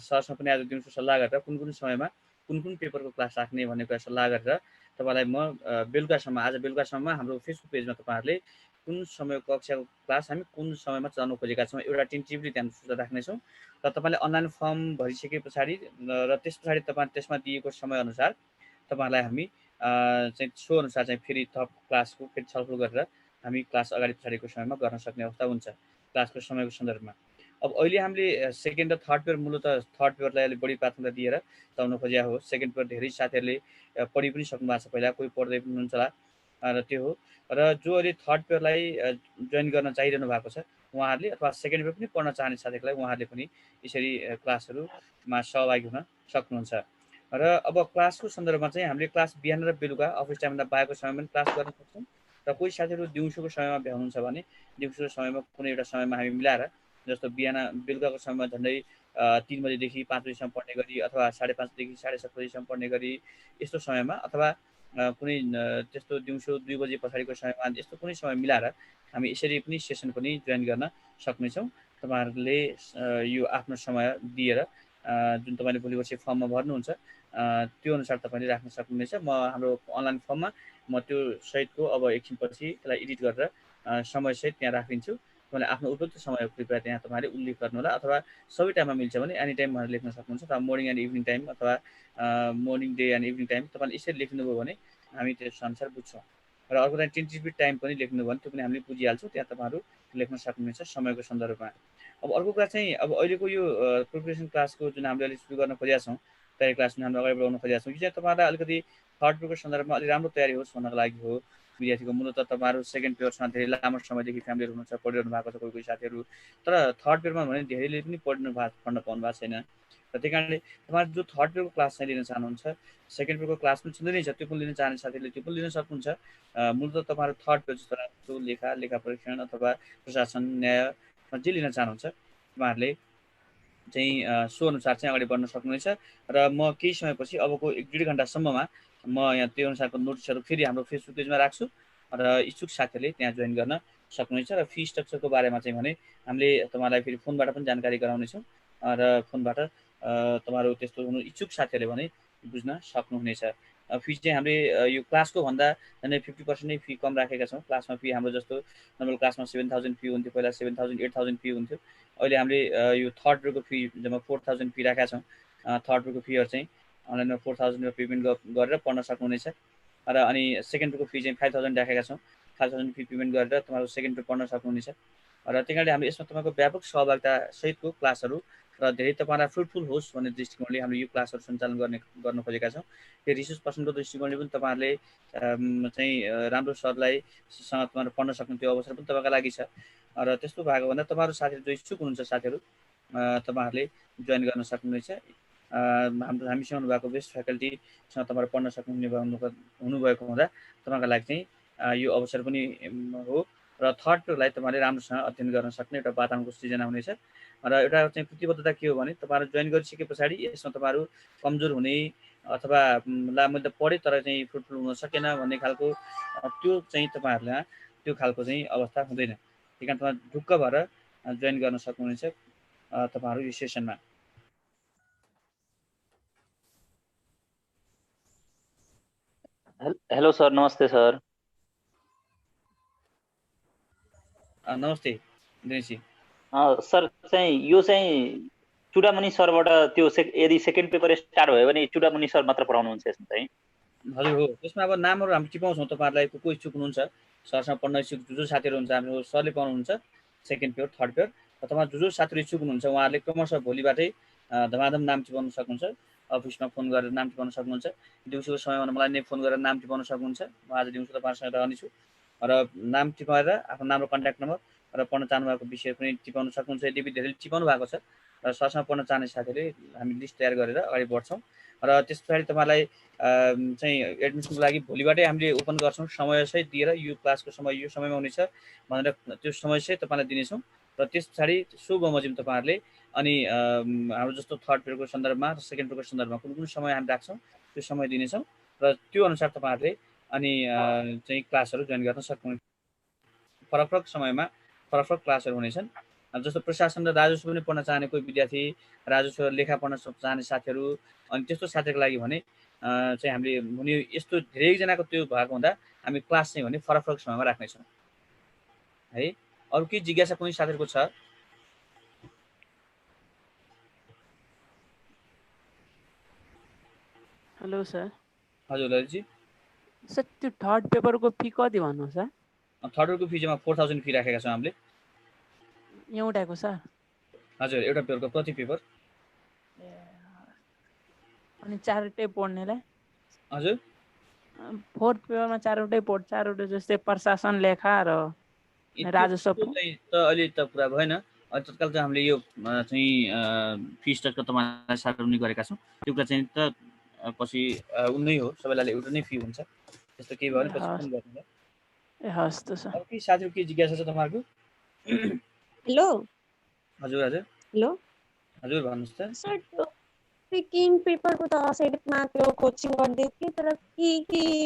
सरसँग पनि आज दिउँसो सल्लाह गरेर कुन समयमा कुन पेपरको क्लास राख्ने भन्ने कुरा सल्लाह गरेर तपाईँलाई म बेलुकासम्म आज बेलुकासम्म हाम्रो फेसबुक पेजमा तपाईँहरूले कुन समय कक्षाको क्लास हामी कुन समयमा चलाउनु खोजेका छौँ एउटा टेन्टिभली त्यहाँ सूचना राख्नेछौँ र तपाईँले अनलाइन फर्म भरिसके पछाडि र त्यस पछाडि तपाईँ त्यसमा दिएको समयअनुसार तपाईँहरूलाई हामी चाहिँ सो अनुसार चाहिँ फेरि थप क्लासको फेरि छलफल गरेर हामी क्लास अगाडि पछाडिको समयमा गर्न सक्ने अवस्था हुन्छ क्लासको समयको सन्दर्भमा। अब अहिले हामीले सेकेन्ड र थर्ड पेपर मूलतः थर्ड पेपरलाई अलिक बढी प्राथमिकता दिएर चलाउनु खोजेका हो। सेकेन्ड पेपर धेरै साथीहरूले पढि पनि सक्नु भएको छ, पहिला कोही पढ्दै पनि हुनुहुन्छ र त्यो हो। र जो अहिले थर्ड पेपरलाई जोइन गर्न चाहिरहनु भएको छ उहाँहरूले अथवा सेकेन्ड पेपर पनि पढ्न चाहने साथीहरूलाई उहाँहरूले पनि यसरी क्लासहरूमा सहभागी हुन सक्नुहुन्छ। र अब क्लासको सन्दर्भमा चाहिँ हामीले क्लास बिहान र बेलुका अफिस टाइमभन्दा बाहेकको समयमा पनि क्लास गर्न सक्छौँ र कोही साथीहरू दिउँसोको समयमा भ्याउनुहुन्छ भने दिउँसोको समयमा कुनै एउटा समयमा हामी मिलाएर जस्तो बिहान बेलुकाको समयमा झन्डै 3 बजेदेखि 5 बजीसम्म पढ्ने गरी अथवा 5:30 देखि 7:30 बजीसम्म पढ्ने गरी यस्तो समयमा अथवा कुनै त्यस्तो दिउँसो 2 बजे पछाडिको समयमा यस्तो कुनै समय मिलाएर हामी यसरी पनि सेसन पनि जोइन गर्न सक्नेछौँ। तपाईँहरूले यो आफ्नो समय दिएर जुन तपाईँले भोलि पर्सि फर्ममा भर्नुहुन्छ त्यो अनुसार तपाईँले राख्न सक्नुहुनेछ। म हाम्रो अनलाइन फर्ममा म त्यो सहितको अब एकछिनपछि त्यसलाई एडिट गरेर समयसहित त्यहाँ राखिदिन्छु। तपाईँले आफ्नो उपयुक्त समय कृपया त्यहाँ तपाईँले उल्लेख गर्नु होला अथवा सबै टाइममा मिल्छ भने एनी टाइम भनेर लेख्न सक्नुहुन्छ अथवा मोर्निङ एन्ड इभिनिङ टाइम अथवा morning day and evening time तपाईँले यसरी लेख्नुभयो भने हामी त्यस अनुसार बुझ्छौँ। र अर्को चाहिँ टेन्टेटिभ टाइम पनि लेख्नुभयो भने त्यो पनि हामीले बुझिहाल्छौँ, त्यहाँ तपाईँहरू लेख्न सक्नुहुनेछ समयको सन्दर्भमा। अब अर्को कुरा चाहिँ अब अहिलेको यो प्रिपरेसन क्लासको जुन हामीले अलिक सुरु गर्न खोजेका छौँ, तयारी क्लास जुन हामीले अगाडि बढाउन खोजेका छौँ, यो चाहिँ तपाईँहरूलाई अलिकति थर्ड पेपरको सन्दर्भमा अलिक राम्रो तयारी होस् भन्नको लागि हो। विद्यार्थीको मूलतः तपाईँहरू सेकेन्ड पेपरमा धेरै लामो समयदेखि फ्यामिलीहरू हुनुहुन्छ, पढिरहनु भएको छ कोही साथीहरू, तर थर्ड पेपरमा भने धेरैले पनि पढ्न पाउनु भएको छैन। र त्यही कारणले तपाईँहरू जो थर्ड पेपरको क्लास चाहिँ लिन चाहनुहुन्छ, सेकेन्ड पेपरको क्लास पनि छँदै नै छ, त्यो पनि लिन चाहने साथीहरूले त्यो पनि लिन सक्नुहुन्छ। मूलतः तपाईँहरू थर्ड पेपर जस्तो लेखा परीक्षण अथवा प्रशासन न्यायमा जे लिन चाहनुहुन्छ तपाईँहरूले चाहिँ सो अनुसार चाहिँ अगाडि बढ्न सक्नुहुनेछ। र म केही समयपछि अबको 1-1.5 घन्टासम्ममा म यहाँ त्यो अनुसारको नोटिसहरू फेरि हाम्रो फेसबुक पेजमा राख्छु र इच्छुक साथीहरूले त्यहाँ जोइन गर्न सक्नुहुनेछ। र फी स्ट्रक्चरको बारेमा चाहिँ भने हामीले तपाईँलाई फेरि फोनबाट पनि जानकारी गराउनेछौँ र फोनबाट तपाईँहरू त्यस्तो हुनु इच्छुक साथीहरूले भने बुझ्न सक्नुहुनेछ। फी चाहिँ हामीले यो क्लासको भन्दा झन्डै 50% नै फी कम राखेका छौँ। क्लासमा फी हाम्रो जस्तो नर्मल क्लासमा 7,000 फी हुन्थ्यो, पहिला 7,000 8,000 फी हुन्थ्यो। अहिले हामीले यो थर्ड पेपरको फी जम्मा 4,000 फी राखेका छौँ। थर्ड पेपरको फीहरू चाहिँ अनलाइनमा 4,000 पेमेन्ट गरेर पढ्न सक्नुहुनेछ। र अनि सेकेन्ड पेपरको फी चाहिँ 5,000 राखेका छौँ। 5,000 फी पेमेन्ट गरेर तपाईँहरू सेकेन्ड पेपर पढ्न सक्नुहुनेछ। र त्यही कारणले हामीले यसमा तपाईँको व्यापक सहभागिता सहितको क्लासहरू र धेरै तपाईँलाई फ्रुटफुल होस् भन्ने दृष्टिकोणले हामीले यो क्लासहरू सञ्चालन गर्न खोजेका छौँ। त्यो रिसर्च पर्सनको दृष्टिकोणले पनि तपाईँहरूले चाहिँ राम्रो सरलाई तपाईँहरू पढ्न सक्ने त्यो अवसर पनि तपाईँको लागि छ। र त्यस्तो भएको भन्दा तपाईँहरू साथीहरू जो इच्छुक हुनुहुन्छ साथीहरू तपाईँहरूले जोइन गर्न सक्नुहुनेछ। हामीसँग हुनुभएको बेस्ट फ्याकल्टीसँग तपाईँहरू पढ्न हुनुभएको हुँदा तपाईँको लागि चाहिँ यो अवसर पनि हो। र थर्ड पेपरलाई तपाईँले राम्रोसँग अध्ययन गर्न सक्ने एउटा वातावरणको सृजना हुनेछ। र एउटा चाहिँ प्रतिबद्धता के हो भने तपाईँहरू जोइन गरिसके पछाडि यसमा तपाईँहरू कमजोर हुने अथवा ला मैले त पढेँ तर चाहिँ फ्रुटफुल हुन सकेन भन्ने खालको त्यो चाहिँ तपाईँहरूलाई त्यो खालको चाहिँ अवस्था हुँदैन। त्यही कारण तपाईँ ढुक्क भएर जोइन गर्न सक्नुहुनेछ तपाईँहरू यो सेसनमा।
हेलो सर, नमस्ते सर।
नमस्ते दिनेशजी।
सर चाहिँ यो चाहिँ चुडामणि सरबाट त्यो यदि सेकेन्ड पेपर स्टार्ट भयो भने चुडामणि सर मात्र पढाउनुहुन्छ यसमा चाहिँ?
हजुर हो, त्यसमा अब नामहरू हामी टिपाउँछौँ। तपाईँहरूलाई को इच्छुक हुनुहुन्छ सरसँग पढ्न इच्छुक जो साथीहरू हुन्छ हाम्रो सरले पाउनुहुन्छ सेकेन्ड पेपर थर्ड पेपर तपाईँ जो साथीहरू इच्छुक हुनुहुन्छ उहाँहरूले क्रमशः भोलिबाटै धमाधम नाम टिपाउन सक्नुहुन्छ। अफिसमा फोन गरेर नाम टिपाउन सक्नुहुन्छ। दिउँसोको समयमा मलाई नै फोन गरेर नाम टिपाउन सक्नुहुन्छ। म आज दिउँसो तपाईँहरूसँग रहनेछु र नाम टिपाएर आफ्नो नाम र कन्ट्याक्ट नम्बर र पढ्न चाहनुभएको विषय पनि टिपाउन सक्नुहुन्छ। यदि धेरै टिपाउनु भएको छ र सरसँग पढ्न चाहने साथीहरूले हामी लिस्ट तयार गरेर अगाडि बढ्छौँ र त्यस पछाडि तपाईँलाई चाहिँ एडमिसनको लागि भोलिबाटै हामीले ओपन गर्छौँ। समयसहित दिएर यो क्लासको समय यो समयमा हुनेछ भनेर त्यो समयसहित तपाईँलाई दिनेछौँ र त्यस पछाडि सो बमोजिम तपाईँहरूले अनि हाम्रो जस्तो थर्ड पिरियडको सन्दर्भमा र सेकेन्ड पिरियडको सन्दर्भमा कुन कुन समय हामी राख्छौँ त्यो समय दिनेछौँ र त्यो अनुसार तपाईँहरूले अनि चाहिँ क्लासहरू जोइन गर्न सक्नुहुन्छ। फरक फरक समयमा फरक फरक क्लासहरू हुनेछन्। जस्तो प्रशासन र राजस्व पनि पढ्न चाहने कोही विद्यार्थी, राजस्व लेखा पढ्न चाहने साथीहरू, अनि त्यस्तो साथीहरूको लागि भने चाहिँ हामीले हुने यस्तो धेरैजनाको त्यो भएको हुँदा हामी क्लास चाहिँ भने फरक फरक समयमा राख्नेछौँ है। अरू केही जिज्ञासा कुनै साथीहरूको छ?
Hello sir.
हजुर ललितजी।
सर त्यो थर्ड पेपरको फी कति भन्नु सर?
थर्ड पेपरको फी चाहिँ 4000 फी राखेका छौँ हामीले।
एउटाको सर?
हजुर, एउटा पेपरको प्रति पेपर।
अनि चारवटै पढ्नेलाई?
हजुर,
फोर्थ पेपरमा चारवटै पढ्छ, चारवटै जस्तै प्रशासन, लेखा र राजस्व
चाहिँ त अहिले त पुरा भएन। अहिले तत्काल चाहिँ हामीले यो चाहिँ फी स्ट्रक्चर तपाईँलाई सार्वजनिक गरेका छौँ। त्यो कुरा चाहिँ त पछि उनै हो, सबैलाई एउटा नै फी हुन्छ। त्यस्तो केही भयो भने पछि फोन गर्नु।
ए हस् त सर।
अब के साथीहरू के जिज्ञासा छ तपाईँहरूको?
हेलो
हजुर हजुर
हेलो
हजुर भन्नुहोस् त।
सर त्यो सेकेन्ड पेपरको त सेटमा त्यो कोचिङ गर्दै थिएँ, तर के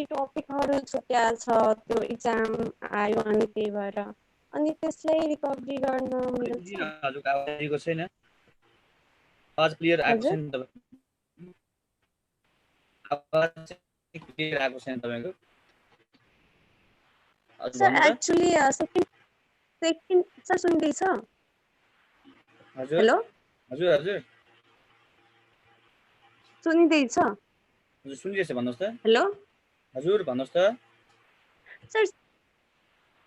टपिकहरू छुट्या छ त्यो इक्जाम आयो अनि त्यही भएर, अनि त्यसलाई रिकभरी गर्न मिल्छ?
हजुर आवाज आएको छैन, आवाज क्लियर आएको छैन तपाईँ, आवाज क्लियर आएको छैन तपाईँको।
सर एक्चुअली सेकेन्ड सर सुन्दैछ?
हजुर
हेलो
हजुर हजुर
सुनिँदैछ?
हजुर सुनिँदैछ, भन्नुहोस् त।
हेलो
हजुर भन्नुहोस् त।
सर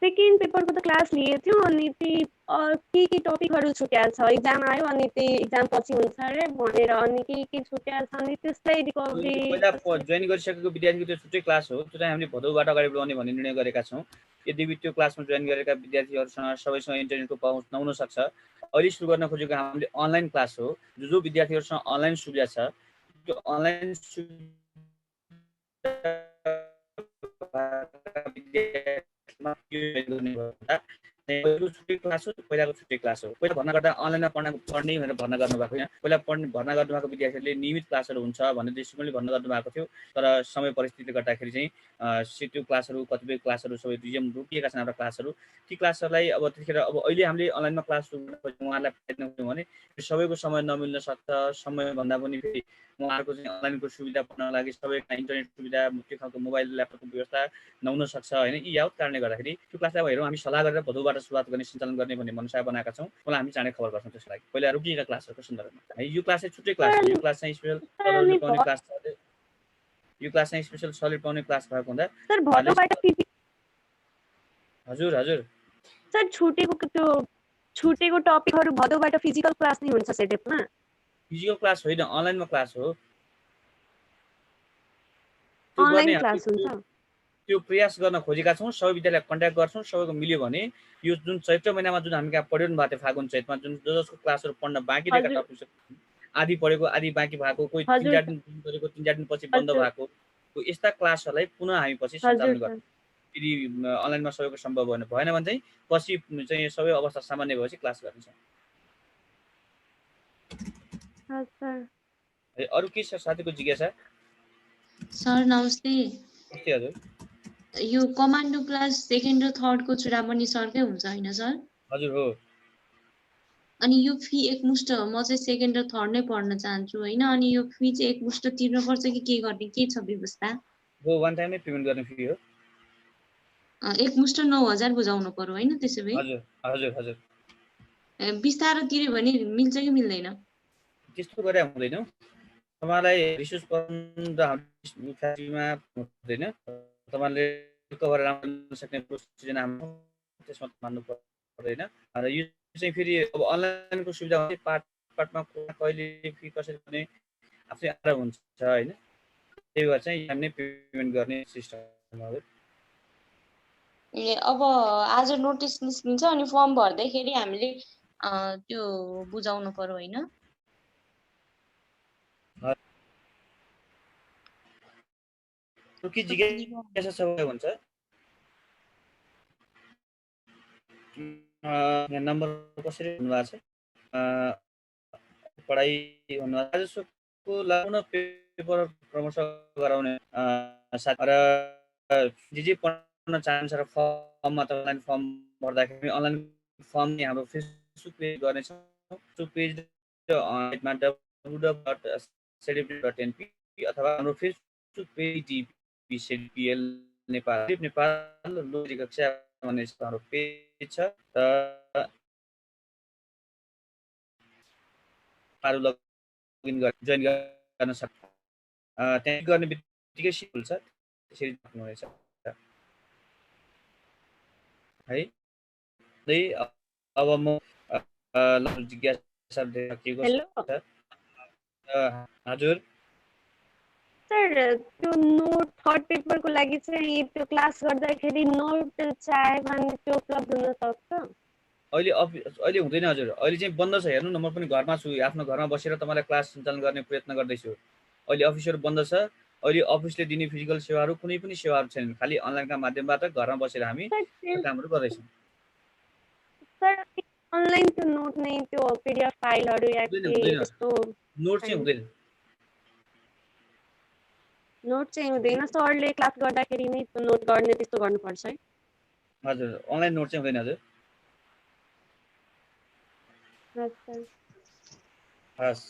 सेकेन्ड पेपरको त क्लास लिएको थियो, अनि त्यही के टपिकहरू छुट्या छ, इक्जाम आयो अनि त्यही इक्जाम पछि हुन्छ अरे भनेर, अनि के छुट्या छ, अनि त्यसलाई रिकभरी
पहिला जोइन गरिसकेको विद्यार्थीको त्यो छुट्टै क्लास हो। त्यो चाहिँ हामीले भदौबाट अगाडि बढाउने भन्ने निर्णय गरेका छौँ। यद्यपि त्यो क्लासमा जोइन गरेका विद्यार्थीहरूसँग सबैसँग इन्टरनेटको पहुँच नहुन सक्छ। अहिले सुरु गर्न खोजेको हामीले अनलाइन क्लास हो। जो विद्यार्थीहरूसँग अनलाइन सुविधा छ त्यो अनलाइन छुट्टै क्लास हो, पहिलाको छुट्टै क्लास हो। पहिला भर्ना गर्दा अनलाइनमा पढ्ने भनेर भर्ना गर्नुभएको होइन। पहिला भर्ना गर्नुभएको विद्यार्थीहरूले नियमित क्लासहरू हुन्छ भन्ने दृष्टिकोणले भर्ना गर्नुभएको थियो। तर समय परिस्थितिले गर्दाखेरि चाहिँ त्यो क्लासहरू कतिपय क्लासहरू सबै रिज्युम रोकिएका छन्। हाम्रो क्लासहरू ती क्लासहरूलाई अब त्यतिखेर अब अहिले हामीले अनलाइनमा क्लास उहाँहरूलाई पाइदिनु भने सबैको समय नमिल्न सक्छ। समयभन्दा पनि फेरि उहाँहरूको चाहिँ अनलाइनको सुविधा पाउनको लागि सबैका इन्टरनेट सुविधा, त्यो खालको मोबाइल ल्यापटपको व्यवस्था नहुन सक्छ होइन। यी यावत कारणले गर्दाखेरि त्यो क्लासलाई अब हेरौँ हामी सल्लाह गरेर भदौबाट सुरुवात गर्ने, सञ्चालन गर्ने भन्ने मनसाय बनाएका छौँ। मलाई हामी चाँडै खबर गर्छौँ त्यसको लागि। पहिला रोकिएका क्लासहरूको सन्दर्भमा है। यो क्लास चाहिँ छुट्टै क्लास हो। यो क्लास चाहिँ स्पेसल सलिड पाउने क्लास छ। यो क्लास चाहिँ स्पेसल सलिड पाउने क्लास भएको हुँदा हजुर हजुर
सर छुटेको टपिकहरू भदौबाट फिजिकल क्लास नै हुन्छ सेटअपमा?
फिजिकल क्लास होइन, अनलाइनमा क्लास हो।
अनलाइन क्लास हुन्छ।
त्यो प्रयास गर्न खोजेका छौँ। सबै विद्यालयलाई कन्ट्याक्ट गर्छौँ। सबैको मिल्यो भने यो जुन चैत्र महिनामा जुन हामी कहाँ पढिरहनु भएको थियो, फागुन चैतमा जुन जसको क्लासहरू पढ्न बाँकी रहेका टपिक, आधी पढेको आधी बाँकी भएको, कोही 3-4 दिन गरेको 3-4 दिन पछि बन्द भएको, यस्ता क्लासहरूलाई पुनः हामी पछि सञ्चालन गर्छौँ। यदि अनलाइनमा सबैको सम्भव भएन भने चाहिँ पछि चाहिँ सबै अवस्था सामान्य भएपछि क्लास गर्नेछौँ। अरू के छ साथीको जिज्ञासा?
सर नमस्ते।
नमस्ते हजुर।
यो कमान्डो क्लास सेकेन्ड र थर्डको चुडामणि सरकै हुन्छ होइन सर?
हजुर हो।
अनि यो फी एकमुष्ट, म चाहिँ सेकेन्ड र थर्ड नै पढ्न चाहन्छु होइन। अनि यो फी चाहिँ एकमुष्ट तिर्नुपर्छ कि के गर्ने, के छ व्यवस्था?
हो, वान टाइममै पेमेन्ट गर्ने फी हो।
एकमुष्ट 9000 बुझाउनु पर्यो होइन त्यसो भए?
हजुर हजुर हजुर।
बिस्तारो तिर्यो भने मिल्छ कि मिल्दैन?
त्यस्तो गरे हुँदैन। तपाईँलाई रिसोर्स पर्दा हुँदैन। तपाईँले रिकभर राम्रो सक्ने प्रोसिजर त्यसमा मान्नु पर्दैन। र यो चाहिँ फेरि अब अनलाइनको सुविधा हुन्छ, पार्टमा कहिले फी कसरी गर्ने आफै आएर हुन्छ होइन। त्यही भएर चाहिँ हामीले पेमेन्ट गर्ने सिस्टम हो।
ए अब आज नोटिस निस्किन्छ अनि फर्म भर्दाखेरि हामीले त्यो बुझाउनु पर्यो होइन?
के जिज्ञासा छ हुन्छ यहाँ नम्बर कसरी भन्नुभएको छ पढाइ भन्नुभएको राजस्वको लाउन पेपर क्रमशः गराउने र जे पढ्न चाहन्छ र फर्ममा त अनलाइन फर्म भर्दाखेरि अनलाइन फर्म हाम्रो फेसबुक पेज गर्नेछौँ। फेसबुक पेज www.sedip.np अथवा हाम्रो फेसबुक पेज डिपी सेडिपिएल नेपाल लोरी कक्षा भन्ने हाम्रो पेज छ र लगइन जोइन गर्न सक्छ। त्यहाँ गर्ने बित्तिकै सिट हुन्छ, त्यसरी सक्नुहुनेछ है। अब म जिज्ञासा के को हजुर
सर त्यो नोट थर्ड पेपरको लागि चाहिँ त्यो क्लास गर्दाखेरि नोट चाहे भने त्यो उपलब्ध हुन सक्छ?
अहिले हुँदैन हजुर, अहिले चाहिँ बन्द छ। हेर्नु न, म पनि घरमा छु, आफ्नो घरमा बसेर तपाईँलाई क्लास सञ्चालन गर्ने प्रयत्न गर्दैछु। अहिले अफिसहरू बन्द छ। अहिले अफिसले दिने फिजिकल सेवाहरू कुनै पनि सेवाहरू छैनन्, खालि अनलाइनका माध्यमबाट घरमा बसेर हामी कामहरू गर्दैछौँ।
सर अनलाइन त्यो नोट नै त्यो पीडीएफ फाइलहरू या त्यस्तो
नोट चाहिँ हुँदैन।
नोट चाहिँ हुँदैन, सरले क्लास गर्दाखेरि नै त्यो नोट गर्ने त्यस्तो गर्नुपर्छ है?
हजुर, अनलाइन नोट चाहिँ हुँदैन हजुर। हस् हस्।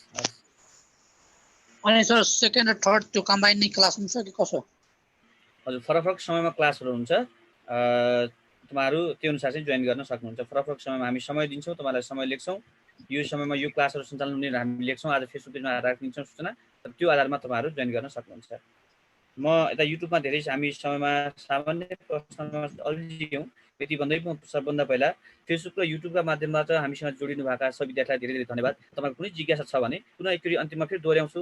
अनि सर सेकेन्ड र थर्ड त्यो कम्बाइन नै क्लास हुन्छ कि कसो?
हजुर, फरक फरक समयमा क्लासहरू हुन्छ। तपाईँहरू त्यो अनुसार चाहिँ जोइन गर्न सक्नुहुन्छ। फरक फरक समयमा हामी समय दिन्छौँ, तपाईँलाई समय लेख्छौँ, यो समयमा यो क्लासहरू सञ्चालन हुने हामी लेख्छौँ, आज फेसबुक पेजमा राखिदिन्छौँ सूचना, त्यो आधारमा तपाईँहरू जोइन गर्न सक्नुहुन्छ। म यता युट्युबमा धेरै हामी समयमा सामान्य प्रश्नमा अलि दियौँ, यति भन्दै म सबभन्दा पहिला फेसबुक र युट्युबका माध्यमबाट हामीसँग जोडिनु भएका सबै विद्यार्थीलाई धेरै धेरै धन्यवाद। तपाईँको कुनै जिज्ञासा छ भने पुनः एकचोटि अन्तिममा फेरि दोहोऱ्याउँछु,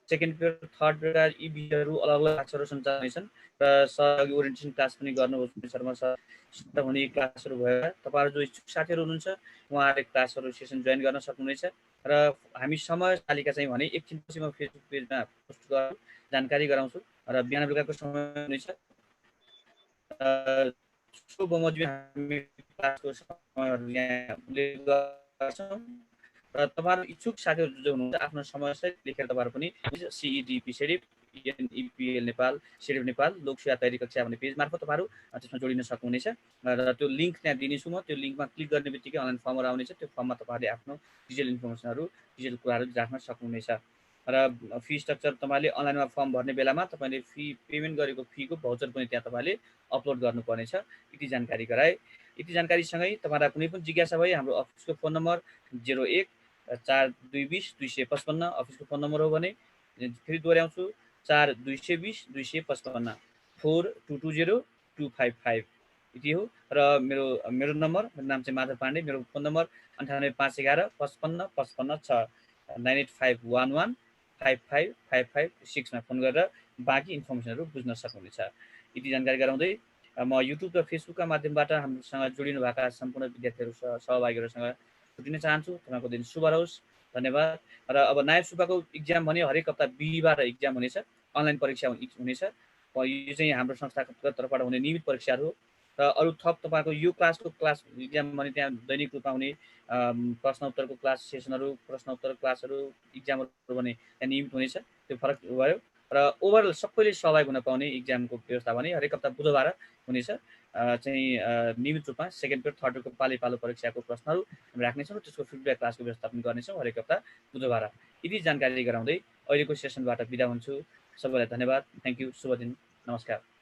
सेकेन्ड पिरियड थर्ड पिरियड यी विषयहरू अलग अलग क्लासहरू सञ्चालन छन् र सहयोगी ओरिएन्टेसन क्लास पनि गर्नुहोस्। शर्मा सर हुने क्लासहरू भएर तपाईँहरू जो इच्छुक साथीहरू हुनुहुन्छ उहाँहरूले क्लासहरू सेसन जोइन गर्न सक्नुहुनेछ। र हामी समय तालिका चाहिँ भने एकछिनपछि म फेसबुक पेजमा पोस्ट गर्छु, जानकारी गराउँछु र बिहान बेलुकाको समय हुनेछ। बमोजिम हामी क्लासको समयहरू यहाँ उल्लेख गर्छौँ र तपाईँहरू इच्छुक साथीहरू जो हुनुहुन्छ आफ्नो समयसहित लेखेर तपाईँहरू पनि सिइडिपी सेडिप इपिएल नेपाल सेडिप नेपाल लोक सेवा तयारी कक्षा भन्ने पेज मार्फत तपाईँहरू त्यसमा जोडिन सक्नुहुनेछ र त्यो लिङ्क त्यहाँ दिनेछु म। त्यो लिङ्कमा क्लिक गर्ने बित्तिकै अनलाइन फर्महरू आउनेछ। त्यो फर्ममा तपाईँहरूले आफ्नो डिटेल इन्फर्मेसनहरू डिटेल कुराहरू राख्न सक्नुहुनेछ र फी स्ट्रक्चर तपाईँले अनलाइनमा फर्म भर्ने बेलामा तपाईँले फी पेमेन्ट गरेको फीको भाउचर पनि त्यहाँ तपाईँले अपलोड गर्नुपर्नेछ। यति जानकारी गराए। यति जानकारीसँगै तपाईँलाई कुनै पनि जिज्ञासा भए हाम्रो अफिसको फोन नम्बर 01-4220-255 अफिसको फोन नम्बर हो भने फेरि दोहोऱ्याउँछु 4220-255 4220-255 यति हो। र मेरो नम्बर, मेरो नाम चाहिँ माधव पाण्डे, मेरो फोन नम्बर 9851555556 9851155556मा फोन गरेर बाँकी इन्फर्मेसनहरू बुझ्न सक्नुहुनेछ। यति जानकारी गराउँदै म युट्युब र फेसबुकका माध्यमबाट हामीसँग जोडिनु भएका सम्पूर्ण विद्यार्थीहरू सहभागीहरूसँग छुट्टिन चाहन्छु। तपाईँको दिन शुभ रहोस्, धन्यवाद। र अब नायब सुब्बाको इक्जाम भने हरेक हप्ता बिहिबार इक्जाम हुनेछ, अनलाइन परीक्षा हुनेछ। यो चाहिँ हाम्रो संस्थाको तर्फबाट हुने नियमित परीक्षाहरू हो र अरू थप तपाईँको यो क्लास इक्जाम भने त्यहाँ दैनिक रूपमा हुने प्रश्नोत्तरको क्लास सेसनहरू, प्रश्नोत्तर क्लासहरू, इक्जामहरू भने त्यहाँ नियमित हुनेछ। त्यो फरक भयो र ओभरअल सबैले सहभागी हुन पाउने इक्जामको व्यवस्था भने हरेक हप्ता बुधबार हुनेछ। चाहिँ नियमित रूपमा सेकेन्ड पिरियड थर्ड पिरियडको पालो परीक्षाको प्रश्नहरू हामी राख्नेछौँ र त्यसको फिडब्याक क्लासको व्यवस्थापन गर्नेछौँ हरेक हप्ता बुधबार। यदि जानकारी गराउँदै अहिलेको सेसनबाट बिदा हुन्छु। सबैलाई धन्यवाद। Thank you. शुभ दिन। नमस्कार।